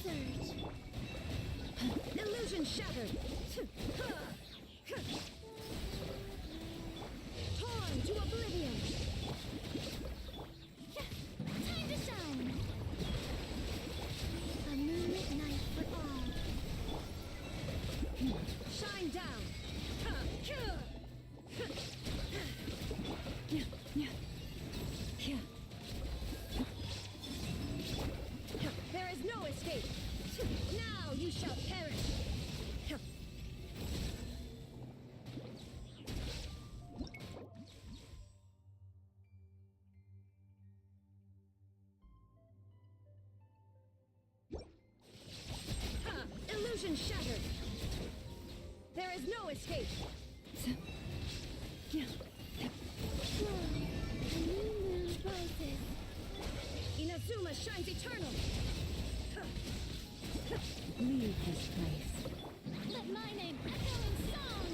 [SPEAKER 1] Surge.
[SPEAKER 16] Illusion shattered! Torn to oblivion!
[SPEAKER 1] Time to shine! A moonlit night for all.
[SPEAKER 16] Shine down! There is no escape! Now you shall perish! Illusion shattered! There is no escape!
[SPEAKER 1] A new moon rises.
[SPEAKER 16] Inazuma shines eternal!
[SPEAKER 3] Leave this place.
[SPEAKER 1] Let my name echo in song!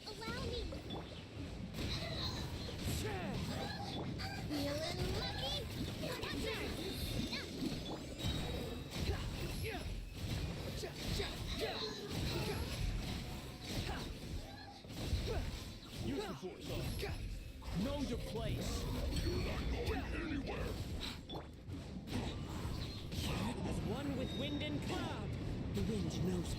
[SPEAKER 1] Allow me! Feeling lucky? Attack!
[SPEAKER 17] Use the force. Know your place. You're not going anywhere. As one with wind and cloud, the wind knows it.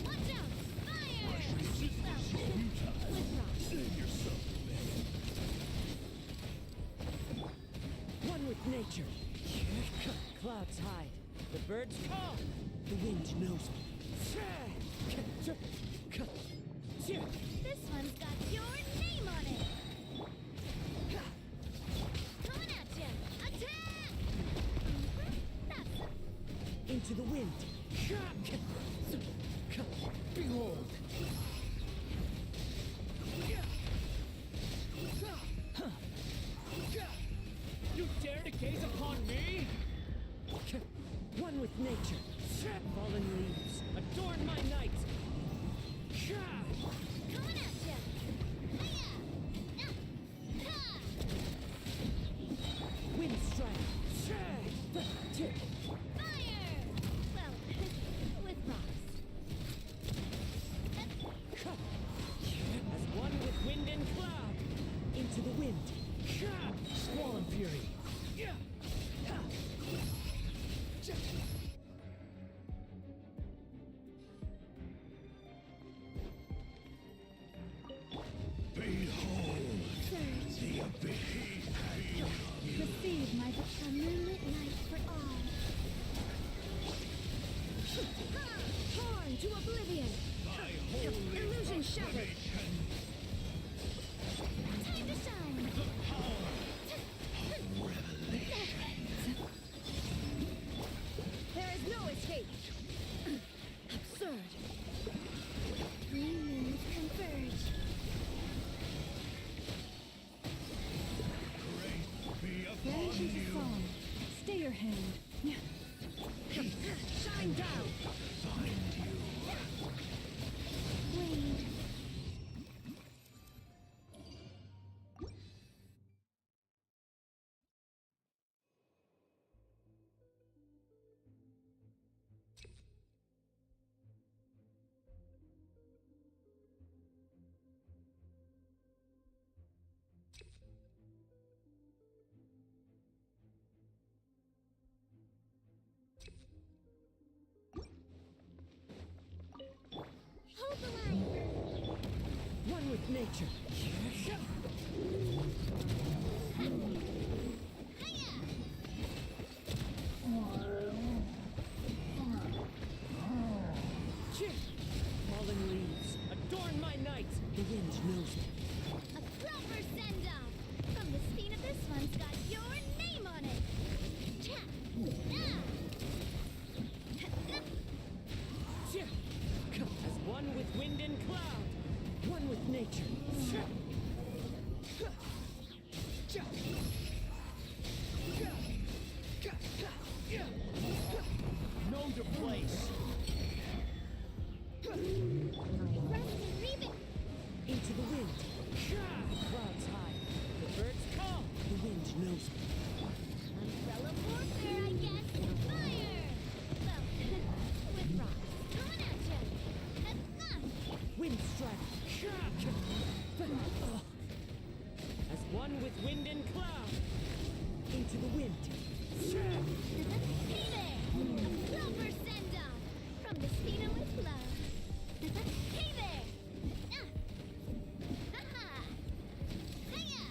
[SPEAKER 1] Watch out! Fire!
[SPEAKER 2] With rock. Save yourself,
[SPEAKER 17] One with nature. Clouds hide. The birds call. The wind knows it.
[SPEAKER 1] This one's got your name on it! Coming at you! Attack! That's
[SPEAKER 17] Into the wind. Behold. You dare to gaze upon me? One with nature. Fallen leaves adorn my night.
[SPEAKER 22] Receive my
[SPEAKER 7] A moonlit night for all.
[SPEAKER 16] Torn to oblivion! Illusion shattered!
[SPEAKER 7] Time to shine.
[SPEAKER 16] There is no escape! Absurd!
[SPEAKER 7] Three moons converge.
[SPEAKER 22] Branch into song. Stay your hand.
[SPEAKER 16] Shine down!
[SPEAKER 7] Wade. Hold the line.
[SPEAKER 17] One with nature. Fallen leaves, adorn my night. The wind knows it.
[SPEAKER 1] A proper send-off! From the spine of this one's got your name on it! Cha!
[SPEAKER 17] As one with wind and cloud, one with nature. Know your place. Into the wind. Clouds high. The birds call. The wind knows me.
[SPEAKER 1] Umbrella warfare, I guess! Fire! Well, with rocks. Coming at ya!
[SPEAKER 17] Wind strike. As one with wind and cloud. Into the wind.
[SPEAKER 1] Hey there! A proper send-off! From the spina with love. Hey there! Ha-ha! Hiya!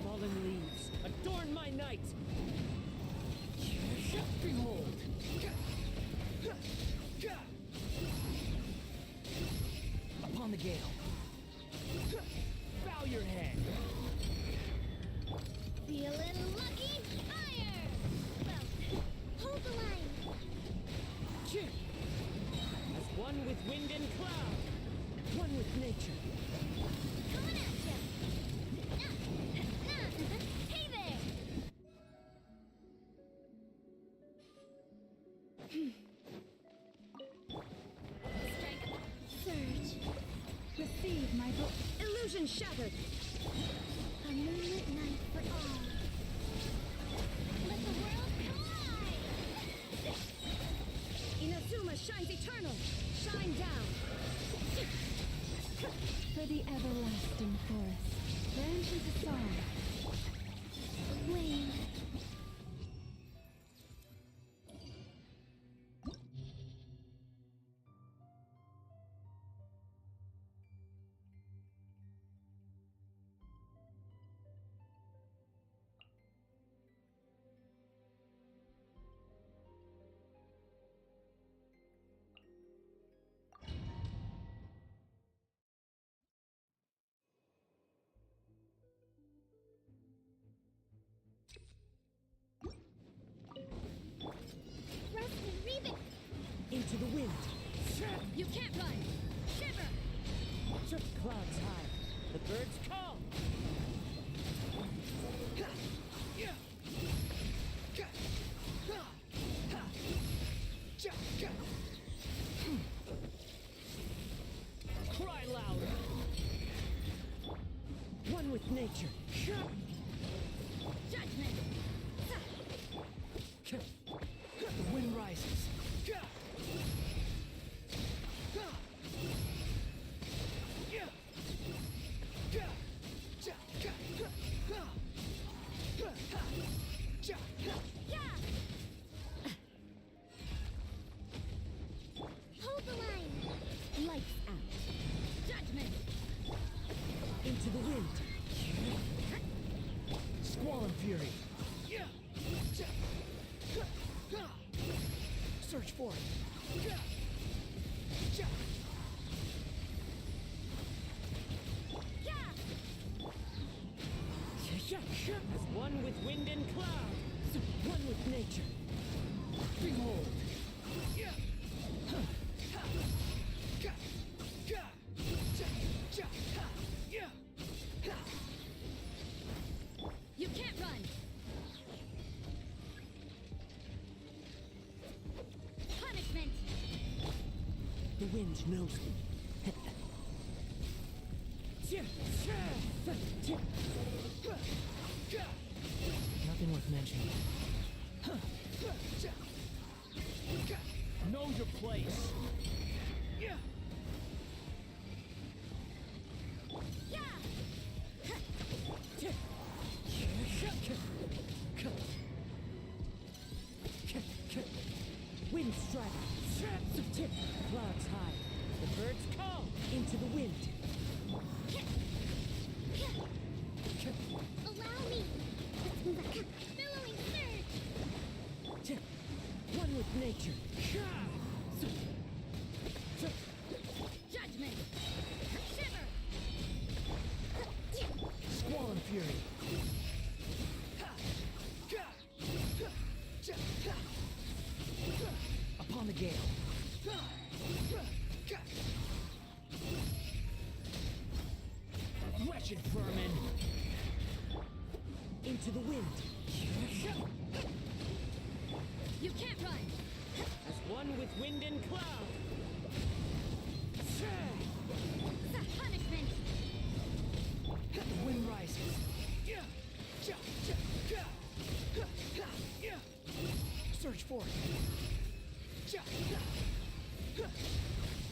[SPEAKER 17] Fallen leaves, adorn my night. Behold. Upon the gale. Bow your head.
[SPEAKER 1] Feeling lucky? Fire! Well,
[SPEAKER 7] Hold the line.
[SPEAKER 17] As one with wind and cloud, one with nature.
[SPEAKER 1] coming at ya! Hey there! Strike.
[SPEAKER 7] Surge.
[SPEAKER 22] Receive my book.
[SPEAKER 16] Illusion shattered!
[SPEAKER 7] A moonlit night for all.
[SPEAKER 1] Let the world collide!
[SPEAKER 16] Inazuma shines eternal! Shine down!
[SPEAKER 22] For the everlasting forest. Branch into song.
[SPEAKER 7] Wade.
[SPEAKER 17] Into the wind.
[SPEAKER 1] You can't run! Shiver!
[SPEAKER 17] Clouds high. The birds call. Cry louder. One with nature.
[SPEAKER 1] Judgment!
[SPEAKER 17] The wind rises.
[SPEAKER 7] Hold the line.
[SPEAKER 16] Lights out.
[SPEAKER 1] Judgment!
[SPEAKER 17] Into the wind.
[SPEAKER 2] Fury. Search for it.
[SPEAKER 17] As one with wind and cloud, one with nature. Behold.
[SPEAKER 1] You can't run! Punishment!
[SPEAKER 17] The wind knows me.
[SPEAKER 6] Nothing worth mentioning. Know your place.
[SPEAKER 17] Wind strike. Clouds high. The birds call into the wind.
[SPEAKER 7] Allow me! Billowing surge!
[SPEAKER 17] One with nature.
[SPEAKER 1] Judgment! Shiver!
[SPEAKER 2] Squall Fury. Upon the gale.
[SPEAKER 6] Wretched vermin!
[SPEAKER 17] Into the wind.
[SPEAKER 1] You can't run!
[SPEAKER 17] As one with wind and cloud.
[SPEAKER 1] Punishment!
[SPEAKER 2] The wind rises. Search for it.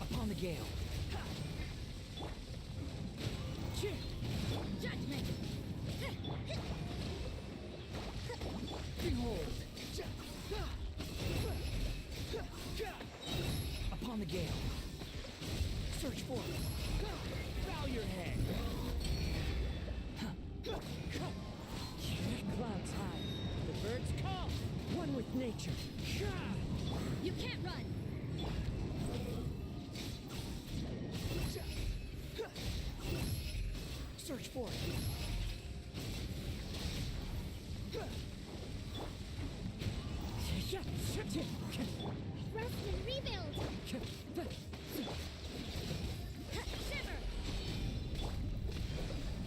[SPEAKER 2] Upon the gale.
[SPEAKER 1] Judgment!
[SPEAKER 2] Behold. Upon the gale. Search for it.
[SPEAKER 6] Bow your head!
[SPEAKER 17] Clouds high. The birds call. One with nature.
[SPEAKER 1] You can't run!
[SPEAKER 2] Search for it.
[SPEAKER 7] Rest and rebuild!
[SPEAKER 1] Shiver!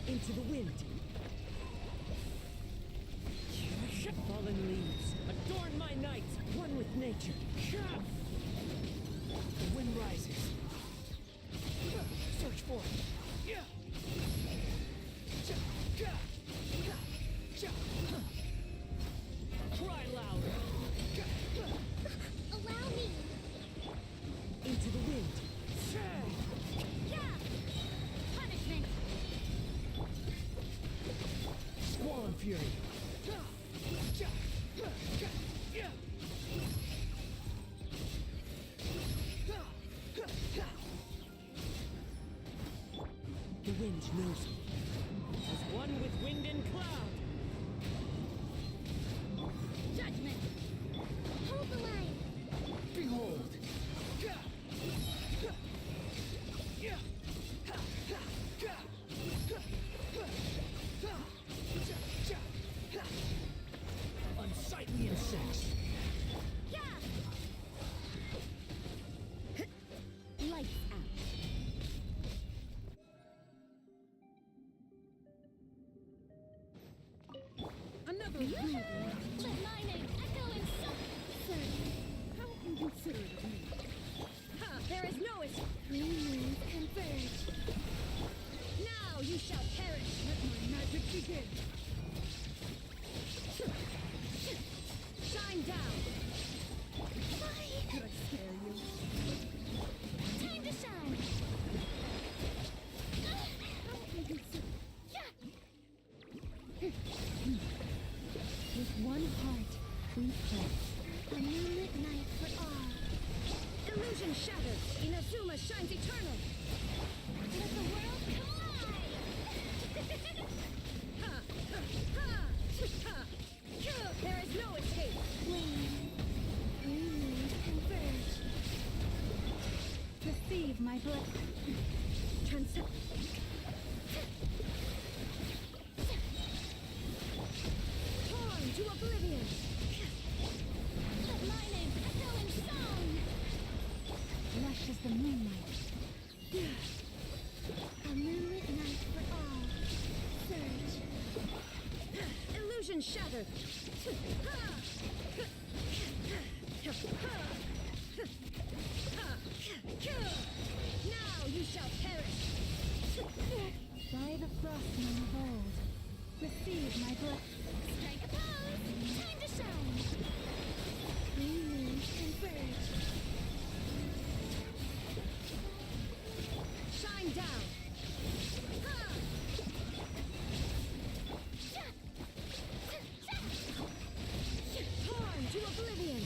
[SPEAKER 17] Into the wind. Fallen leaves. Adorn my night. One with nature.
[SPEAKER 2] The wind rises. Search for it.
[SPEAKER 6] Cry louder!
[SPEAKER 7] Allow me!
[SPEAKER 17] Into the wind.
[SPEAKER 1] Punishment!
[SPEAKER 2] Squall Fury.
[SPEAKER 17] The wind knows me. As one with wind and cloud.
[SPEAKER 1] Judgment!
[SPEAKER 7] Hold the line!
[SPEAKER 2] Behold.
[SPEAKER 6] Unsightly insects!
[SPEAKER 1] Lights out!
[SPEAKER 15] Another
[SPEAKER 1] Let my name echo in some...
[SPEAKER 15] How inconsiderate of me.
[SPEAKER 1] Ha! There is no escape! Three moons converge! Now you shall perish!
[SPEAKER 15] Let my magic begin.
[SPEAKER 1] Shine down!
[SPEAKER 15] Could I scare you?
[SPEAKER 1] Time to shine!
[SPEAKER 15] How inconsiderate.
[SPEAKER 16] With one heart, we pray.
[SPEAKER 7] A moonlit night for all.
[SPEAKER 1] Illusion shattered! Inazuma shines eternal! Let the world collide! Ha! Ha! Ha!
[SPEAKER 16] There is no escape! Converge.
[SPEAKER 22] Receive my blessing.
[SPEAKER 16] Torn to oblivion!
[SPEAKER 1] The lightning echoing song!
[SPEAKER 22] Lush as the moonlight.
[SPEAKER 1] A moonlit night for all. Surge.
[SPEAKER 16] Illusion shattered! Now you shall perish!
[SPEAKER 22] By the frostmen of old. Receive my blessing.
[SPEAKER 1] Strike a pose! Time to shine! New moon converge.
[SPEAKER 16] Shine down! Torn to oblivion!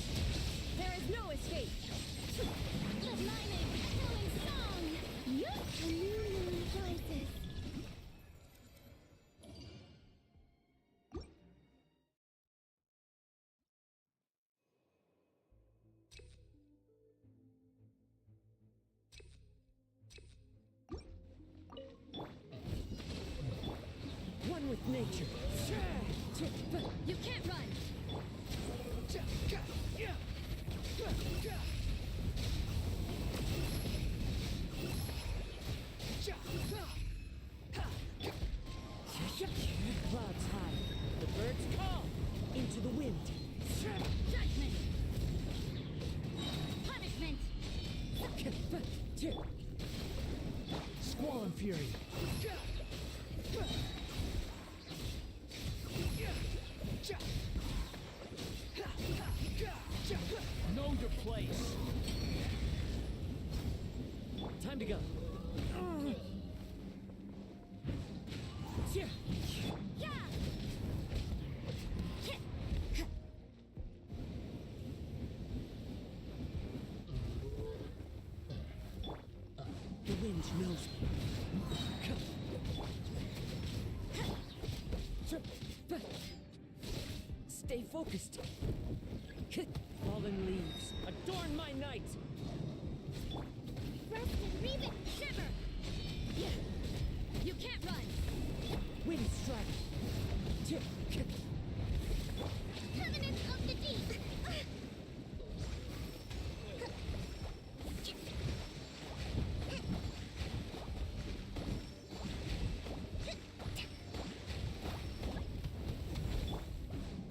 [SPEAKER 16] There is no escape!
[SPEAKER 1] The lightning echoing song! Yup! A new moon rises.
[SPEAKER 17] One with nature.
[SPEAKER 16] You can't run!
[SPEAKER 17] Clouds high. The birds call. Into the wind.
[SPEAKER 1] Judgment! Punishment!
[SPEAKER 17] Squall and fury.
[SPEAKER 6] Know your place.
[SPEAKER 17] Time to go. The wind knows me. Stay focused. Fallen leaves, adorn my night.
[SPEAKER 1] Rust and reave it! Shiver!
[SPEAKER 16] You can't run!
[SPEAKER 17] Wind strike.
[SPEAKER 1] Covenant of the deep!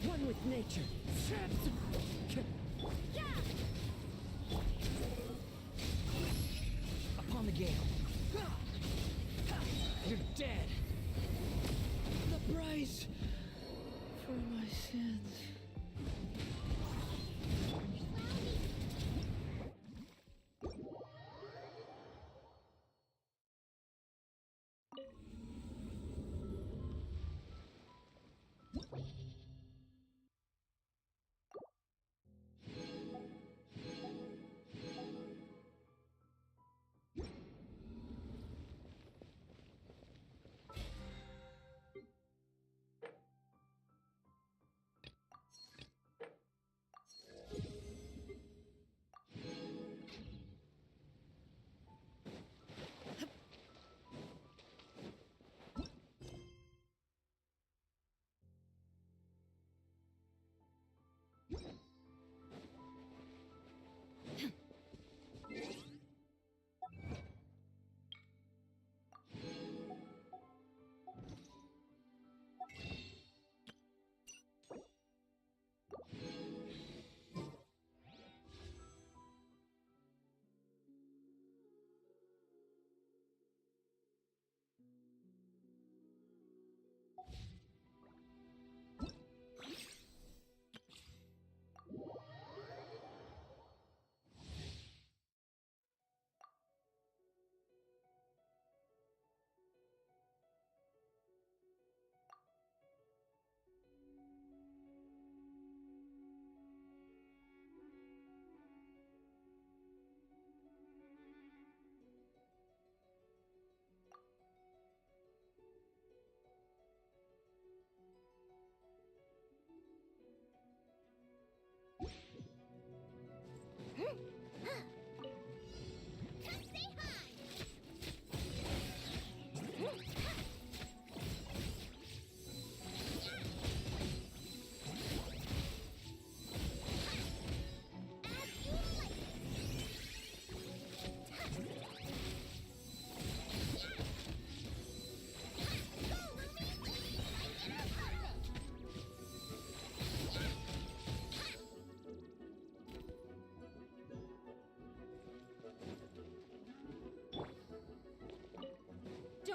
[SPEAKER 17] One with nature. Upon the gale. You're dead. The price for my sins.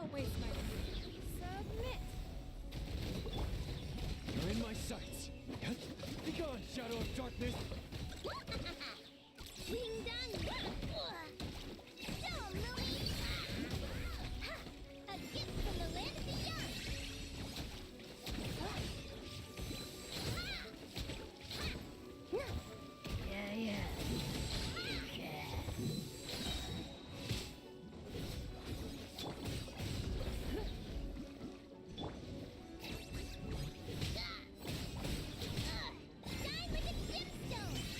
[SPEAKER 15] Don't waste my time. Submit!
[SPEAKER 13] You're in my sights. Be gone, Shadow of Darkness.
[SPEAKER 7] Ding dong! Dumb, Louie! Ha! A gift from the land of the young!
[SPEAKER 17] Yeah.
[SPEAKER 7] Die with a gemstone!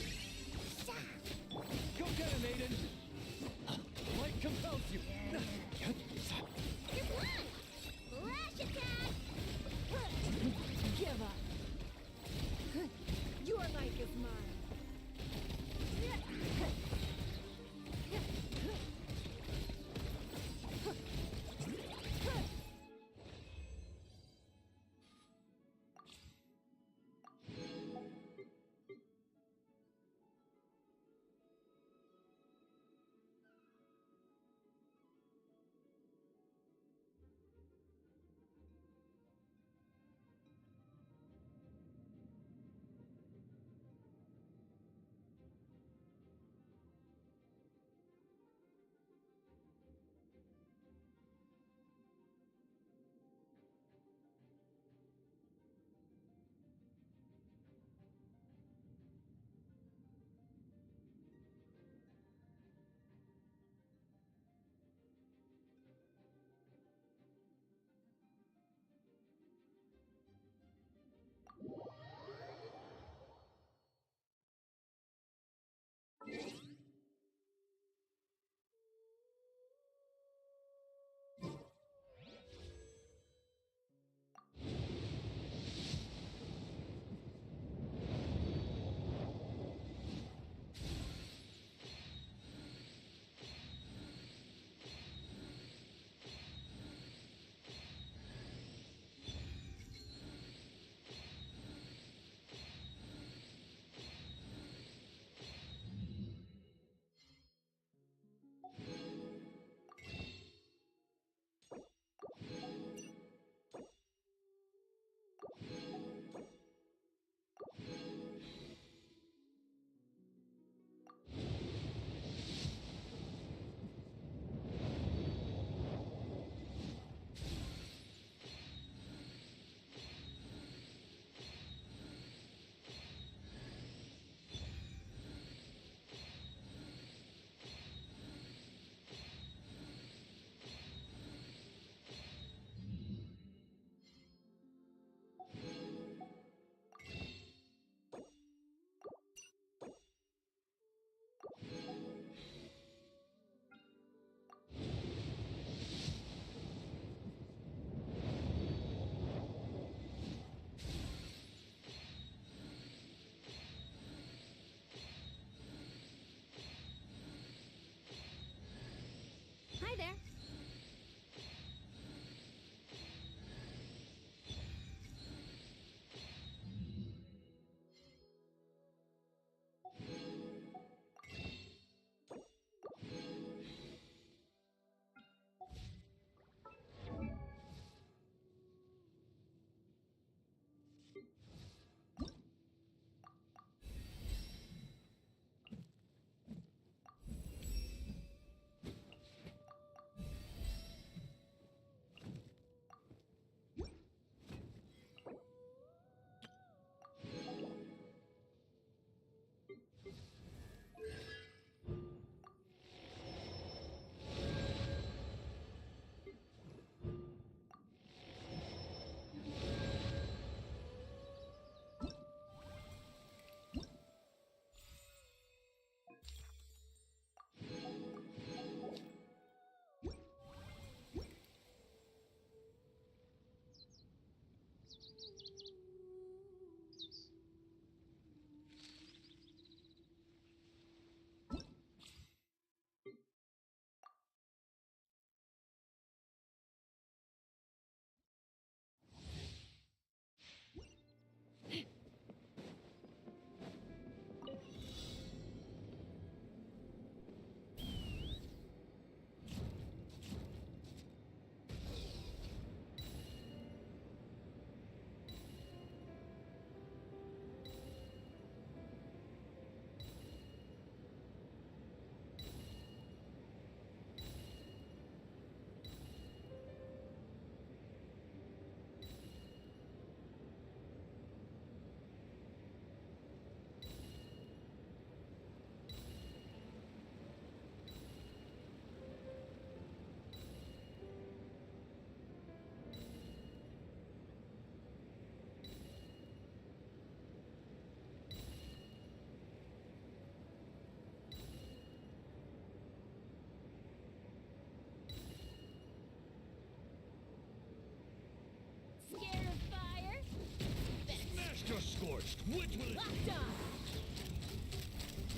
[SPEAKER 2] Which will it
[SPEAKER 15] Locked on!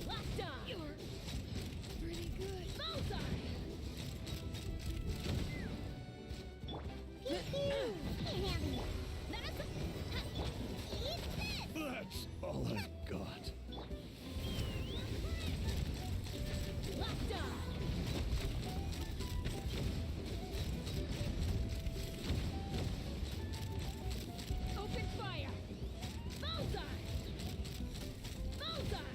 [SPEAKER 15] Locked on!
[SPEAKER 9] You're pretty good.
[SPEAKER 15] Bullseye!
[SPEAKER 7] Pew pew! Can't have it.
[SPEAKER 15] Medicine!
[SPEAKER 7] Eat this!
[SPEAKER 2] That's all I've got.
[SPEAKER 15] Locked on! Open fire! Bullseye! Bullseye!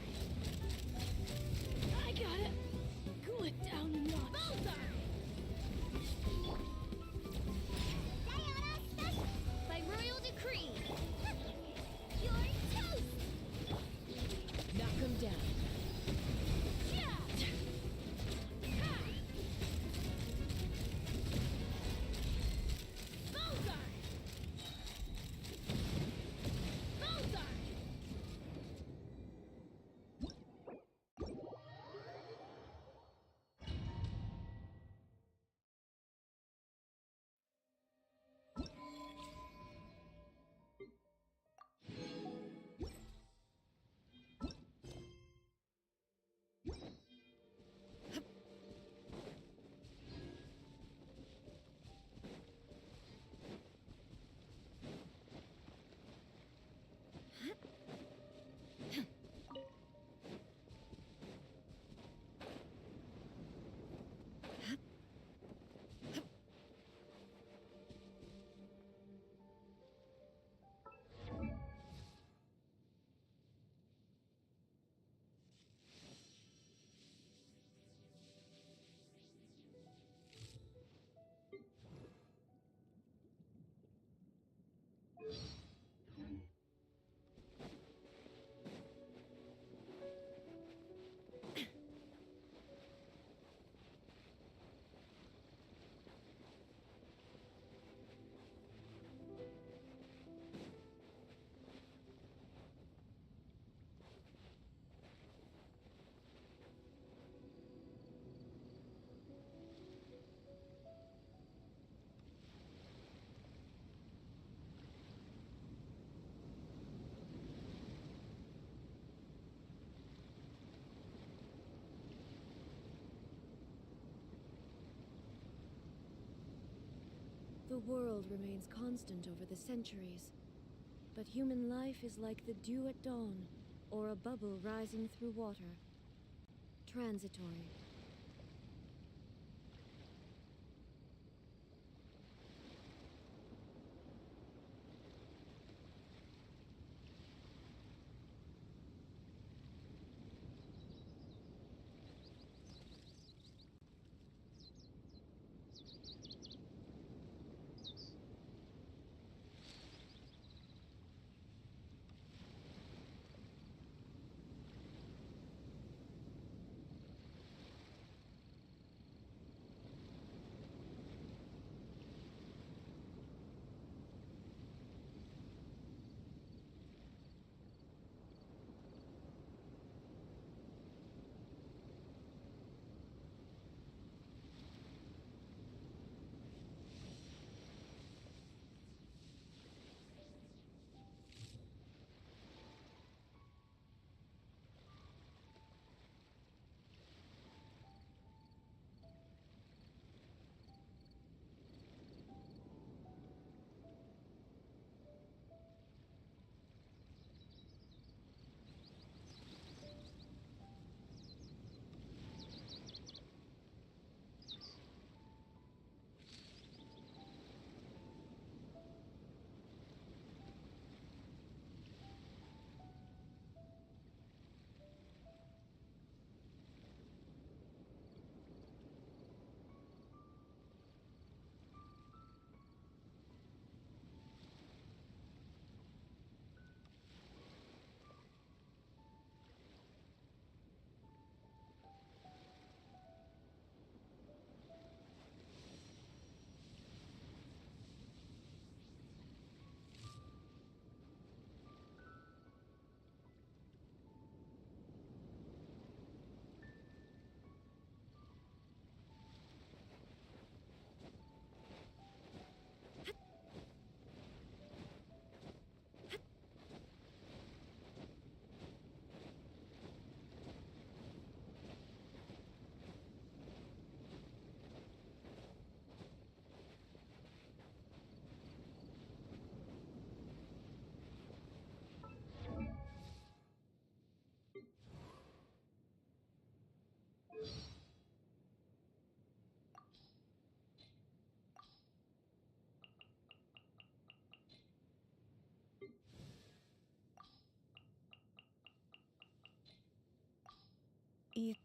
[SPEAKER 9] I got it. Cool it down a notch.
[SPEAKER 15] Bullseye!
[SPEAKER 7] Diana, special!
[SPEAKER 1] By royal decree. You're toast!
[SPEAKER 9] Knock him down.
[SPEAKER 15] Yeah! Ha! Bullseye! Bullseye!
[SPEAKER 5] The world remains constant over the centuries, but human life is like the dew at dawn, or a bubble rising through water. Transitory.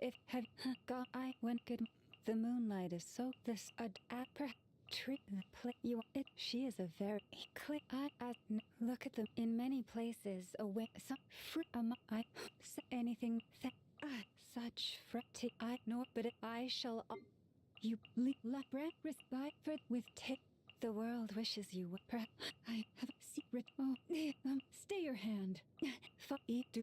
[SPEAKER 22] if have God I went good. The moonlight is so this upper tree play you it. She is a very clear. Look at them in many places away. Some fruit I say anything that such fretty I know, but I shall. You la bread respite for with take. The world wishes you were. I have a secret. Oh, stay your hand. Do.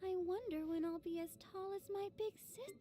[SPEAKER 9] I wonder when I'll be as tall as my big sis.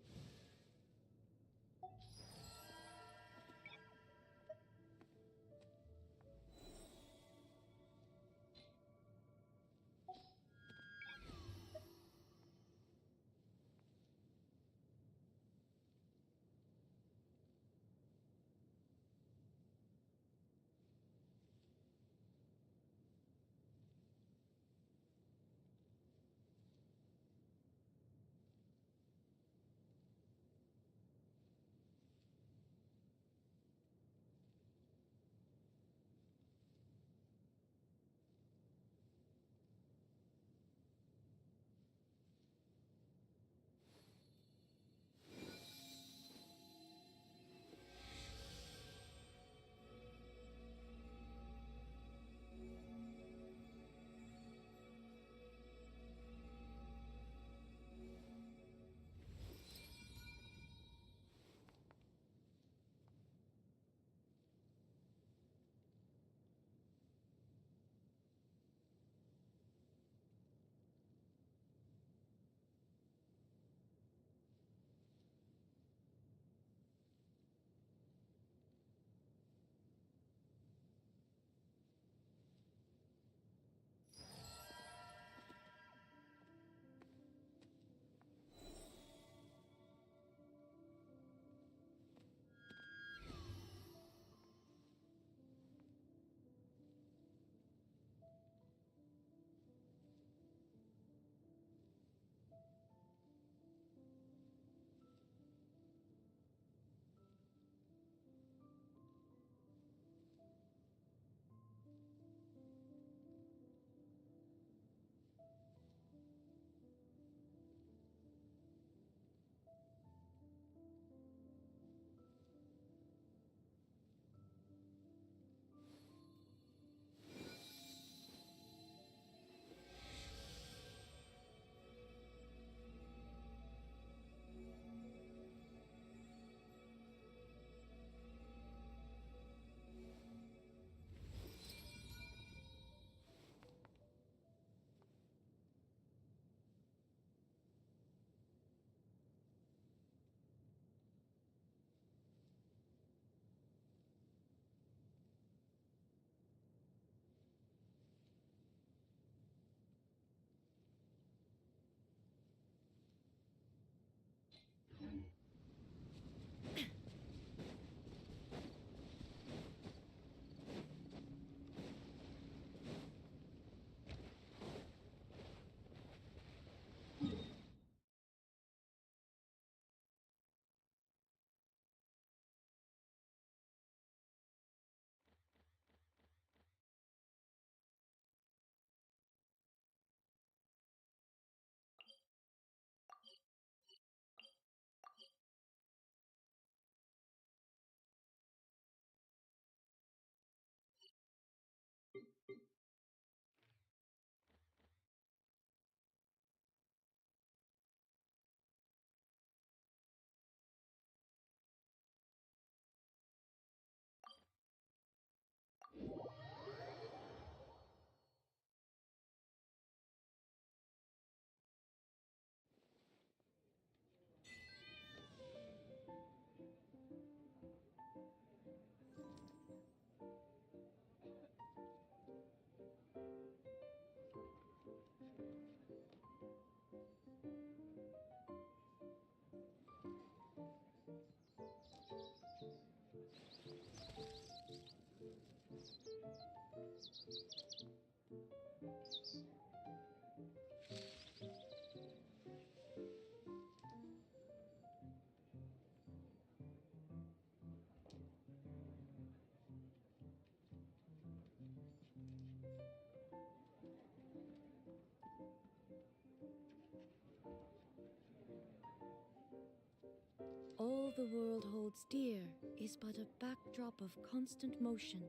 [SPEAKER 5] the world holds dear is but a backdrop of constant motion.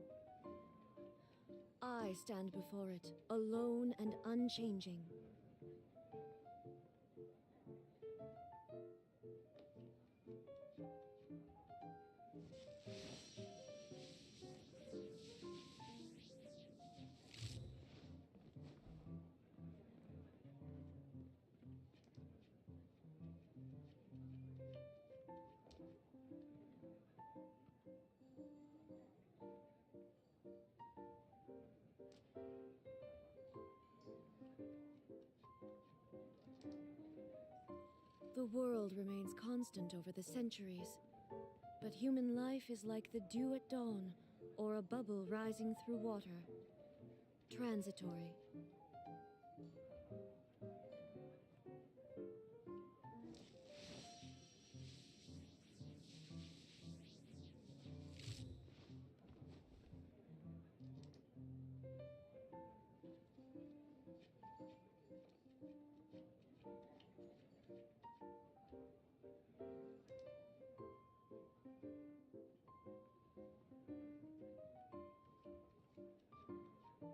[SPEAKER 5] I stand before it, alone and unchanging. The world remains constant over the centuries, but human life is like the dew at dawn, or a bubble rising through water. Transitory.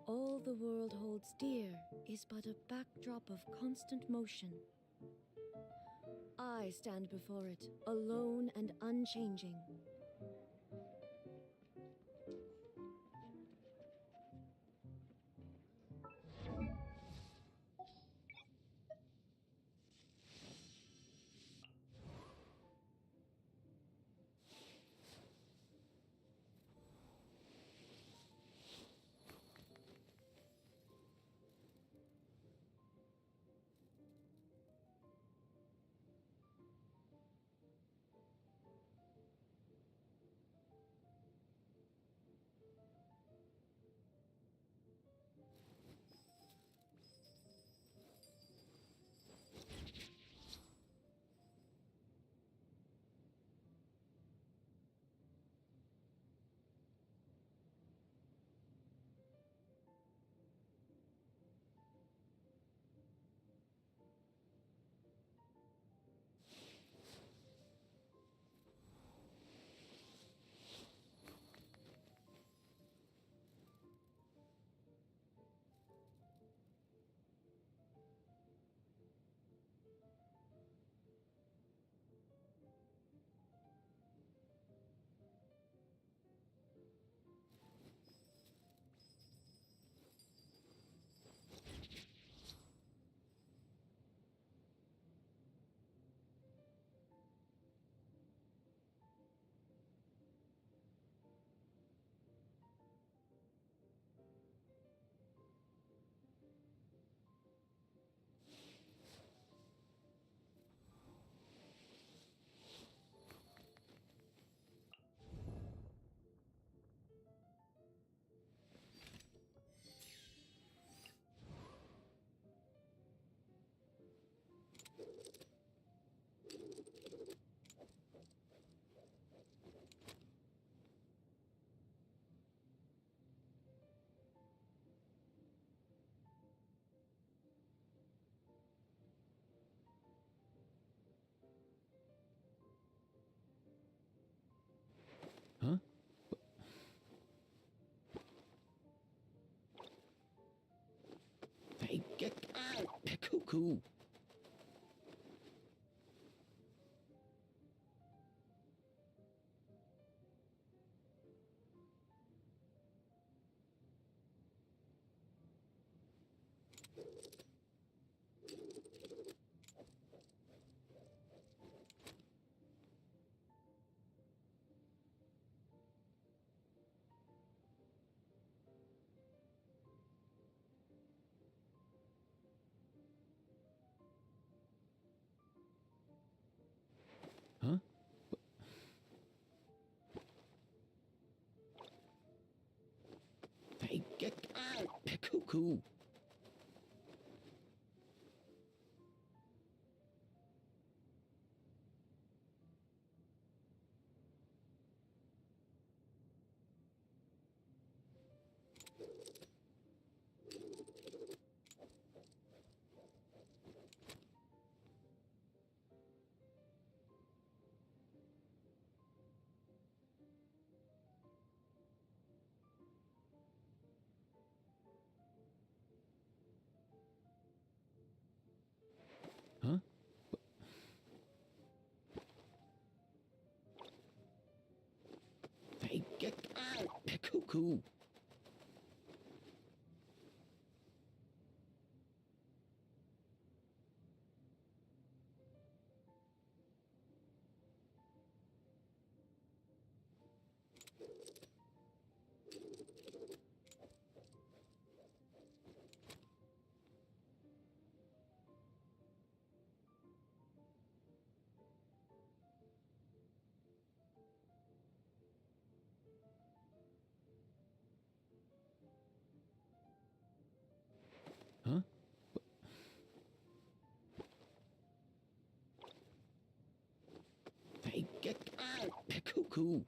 [SPEAKER 5] All the world holds dear is but a backdrop of constant motion. I stand before it, alone and unchanging.
[SPEAKER 13] Huh? Hey, get out! Cuckoo! Huh? Hey, get out! Cuckoo!
[SPEAKER 4] Cuckoo.
[SPEAKER 13] Huh?
[SPEAKER 4] Hey, get out! Cuckoo.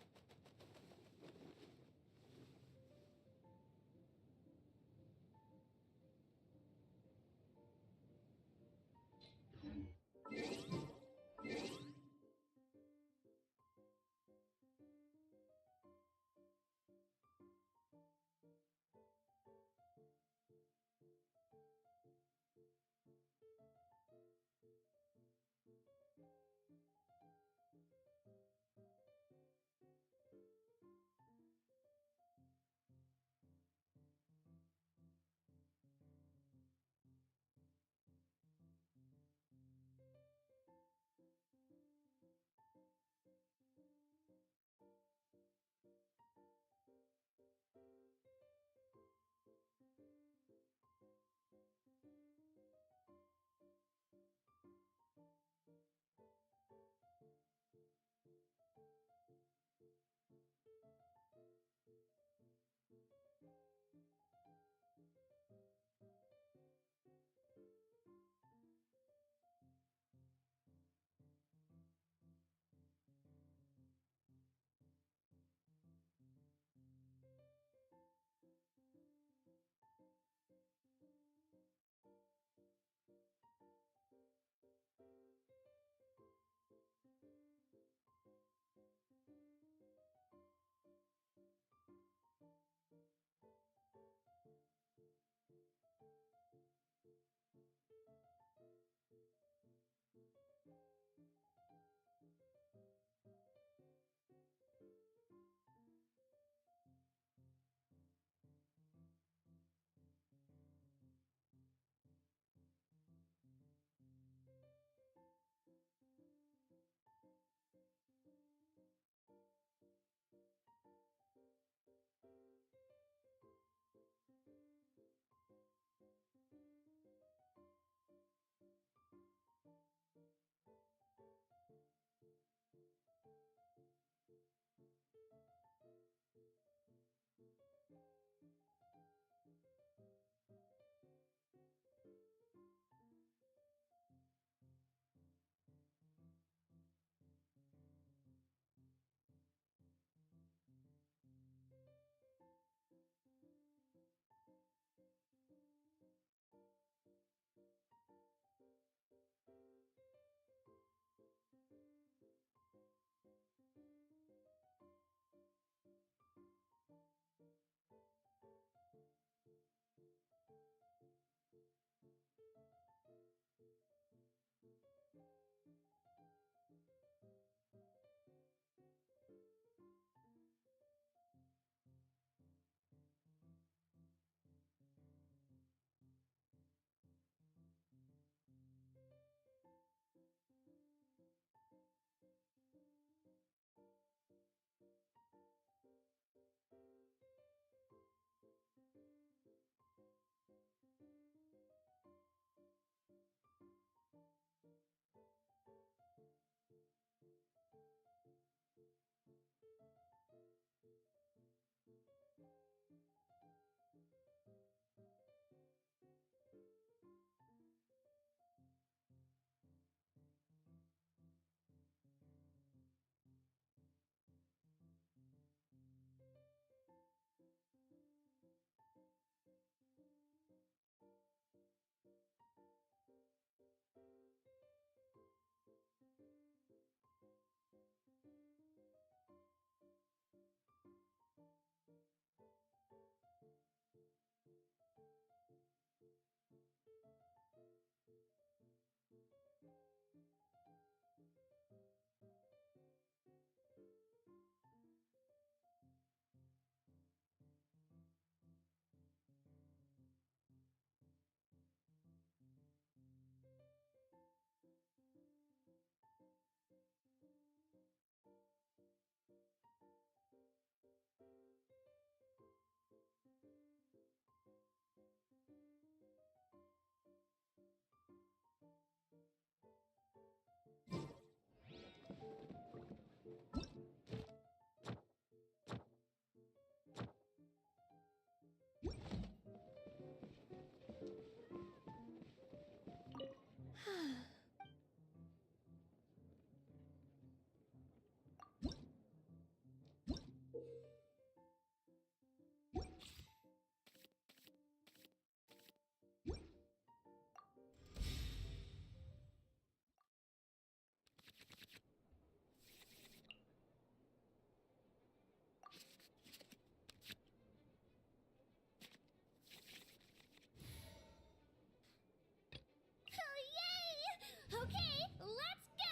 [SPEAKER 10] Oh, yay! Okay, let's go!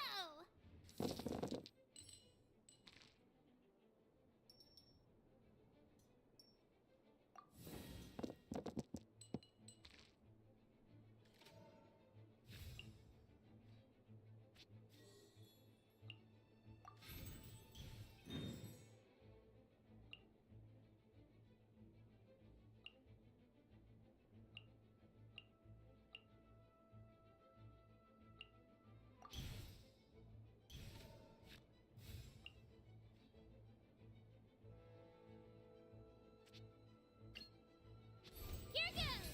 [SPEAKER 10] Here goes!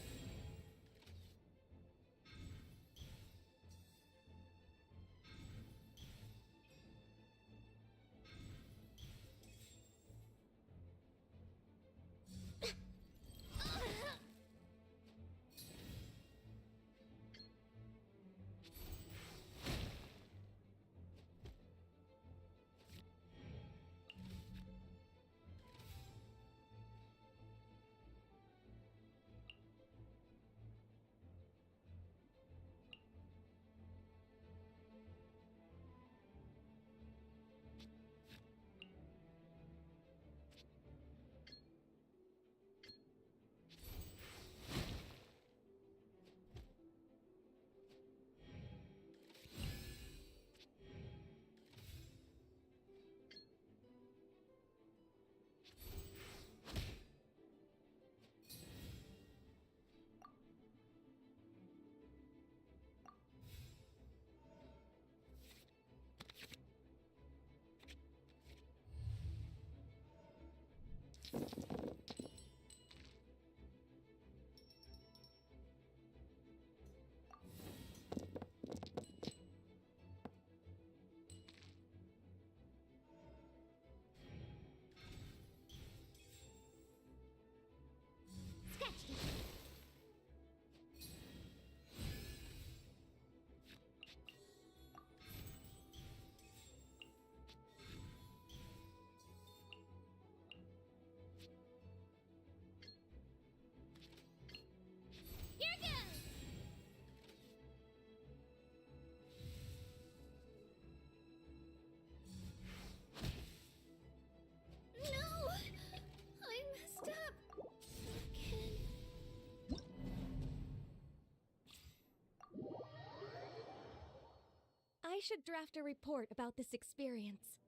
[SPEAKER 10] Scratchy! Here goes! No! I messed up! Again.
[SPEAKER 3] I should draft a report about this experience.